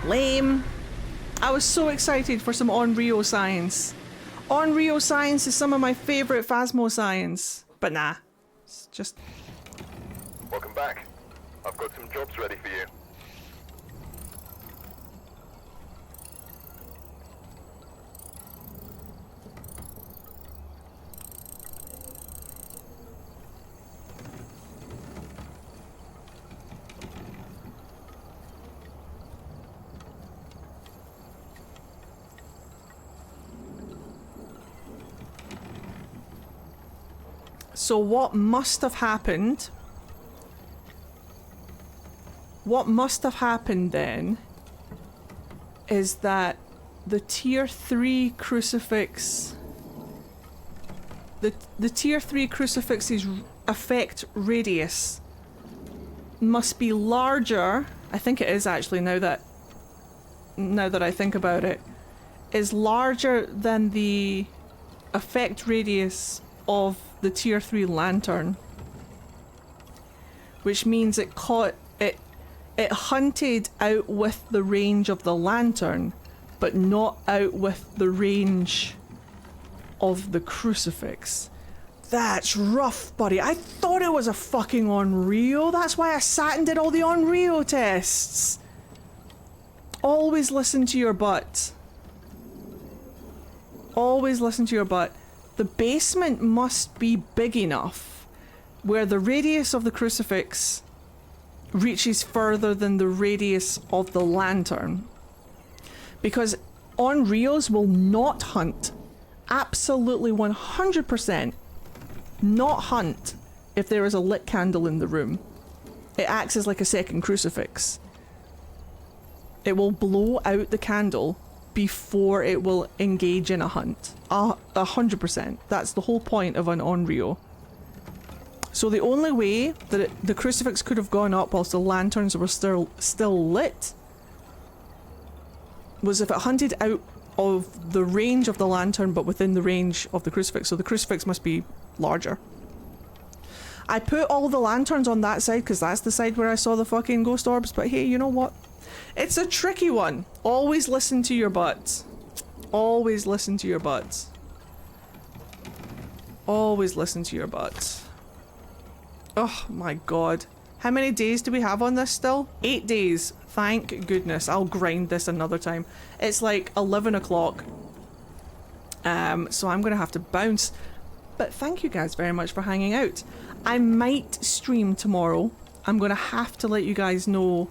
Lame. I was so excited for some Onryo science. Onryo science is some of my favourite Phasmo science. But nah. It's just...
Welcome back. I've got some jobs ready for you.
So what must have happened... What must have happened then is that the tier 3 crucifix... The tier 3 crucifix's effect radius must be larger. I think it is actually, now that I think about it, is larger than the effect radius of the tier 3 lantern, which means it hunted out with the range of the lantern, but not out with the range of the crucifix. That's rough, buddy. I thought it was a fucking Unreal. That's why I sat and did all the Unreal tests. Always listen to your butt. Always listen to your butt. The basement must be big enough where the radius of the crucifix reaches further than the radius of the lantern. Because Unreals will not hunt. Absolutely 100% not hunt if there is a lit candle in the room. It acts as like a second crucifix. It will blow out the candle before it will engage in a hunt. 100%. That's the whole point of an Unreal. So the only way that the crucifix could have gone up whilst the lanterns were still lit was if it hunted out of the range of the lantern but within the range of the crucifix. So the crucifix must be larger. I put all the lanterns on that side because that's the side where I saw the fucking ghost orbs, but hey, you know what? It's a tricky one. Always listen to your butts. Always listen to your butts. Always listen to your butts. Oh my god. How many days do we have on this still? 8 days. Thank goodness. I'll grind this another time. It's like 11 o'clock. So I'm going to have to bounce. But thank you guys very much for hanging out. I might stream tomorrow. I'm going to have to let you guys know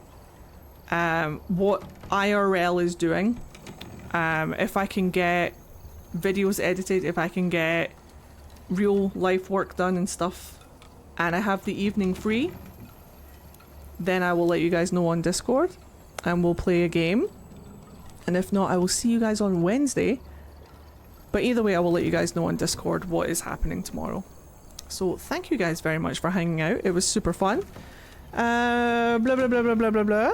what IRL is doing. If I can get videos edited, if I can get real life work done and stuff, and I have the evening free, then I will let you guys know on Discord and we'll play a game. And if not, I will see you guys on Wednesday. But either way, I will let you guys know on Discord what is happening tomorrow. So thank you guys very much for hanging out. It was super fun. Blah blah blah blah blah blah blah.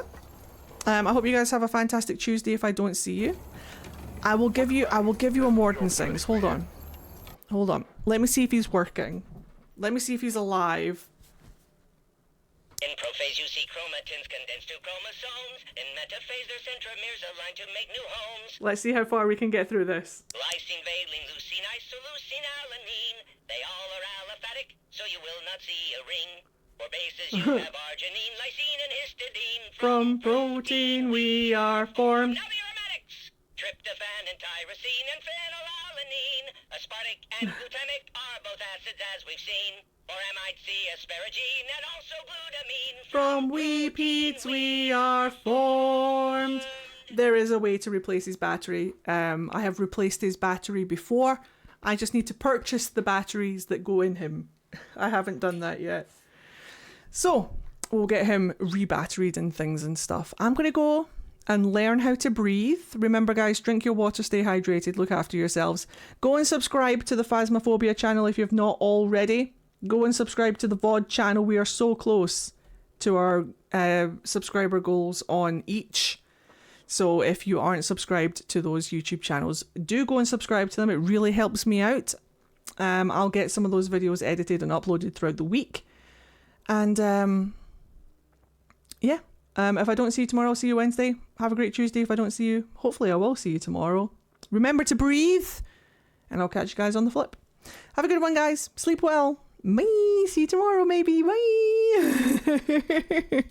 I hope you guys have a fantastic Tuesday if I don't see you. I will give you a Morden Sings. Hold on. Hold on. Let me see if he's working. Let me see if he's alive.
In prophase you see chromatins condensed to chromosomes. In metaphase their centromeres align to make new homes.
Let's see how far we can get through this.
Lysine, valine, leucine, isoleucine, alanine. They all are aliphatic, so you will not see a ring. For bases you have arginine, lysine, and histidine.
From protein we are formed.
Now the aromatics. Tryptophan and tyrosine and phenylalanine. Aspartic and glutamic are both acids as we've seen. For MIC, asparagine, and also glutamine.
From weepeats we are formed. There is a way to replace his battery. I have replaced his battery before. I just need to purchase the batteries that go in him. I haven't done that yet. So, we'll get him rebatteried and things and stuff. I'm going to go and learn how to breathe. Remember guys, drink your water, stay hydrated, look after yourselves. Go and subscribe to the Phasmophobia channel if you've not already. Go and subscribe to the VOD channel. We are so close to our subscriber goals on each. So if you aren't subscribed to those YouTube channels, do go and subscribe to them. It really helps me out. I'll get some of those videos edited and uploaded throughout the week. And yeah, if I don't see you tomorrow, I'll see you Wednesday. Have a great Tuesday. If I don't see you, hopefully I will see you tomorrow. Remember to breathe, and I'll catch you guys on the flip. Have a good one, guys. Sleep well. Bye. See you tomorrow, maybe. Bye.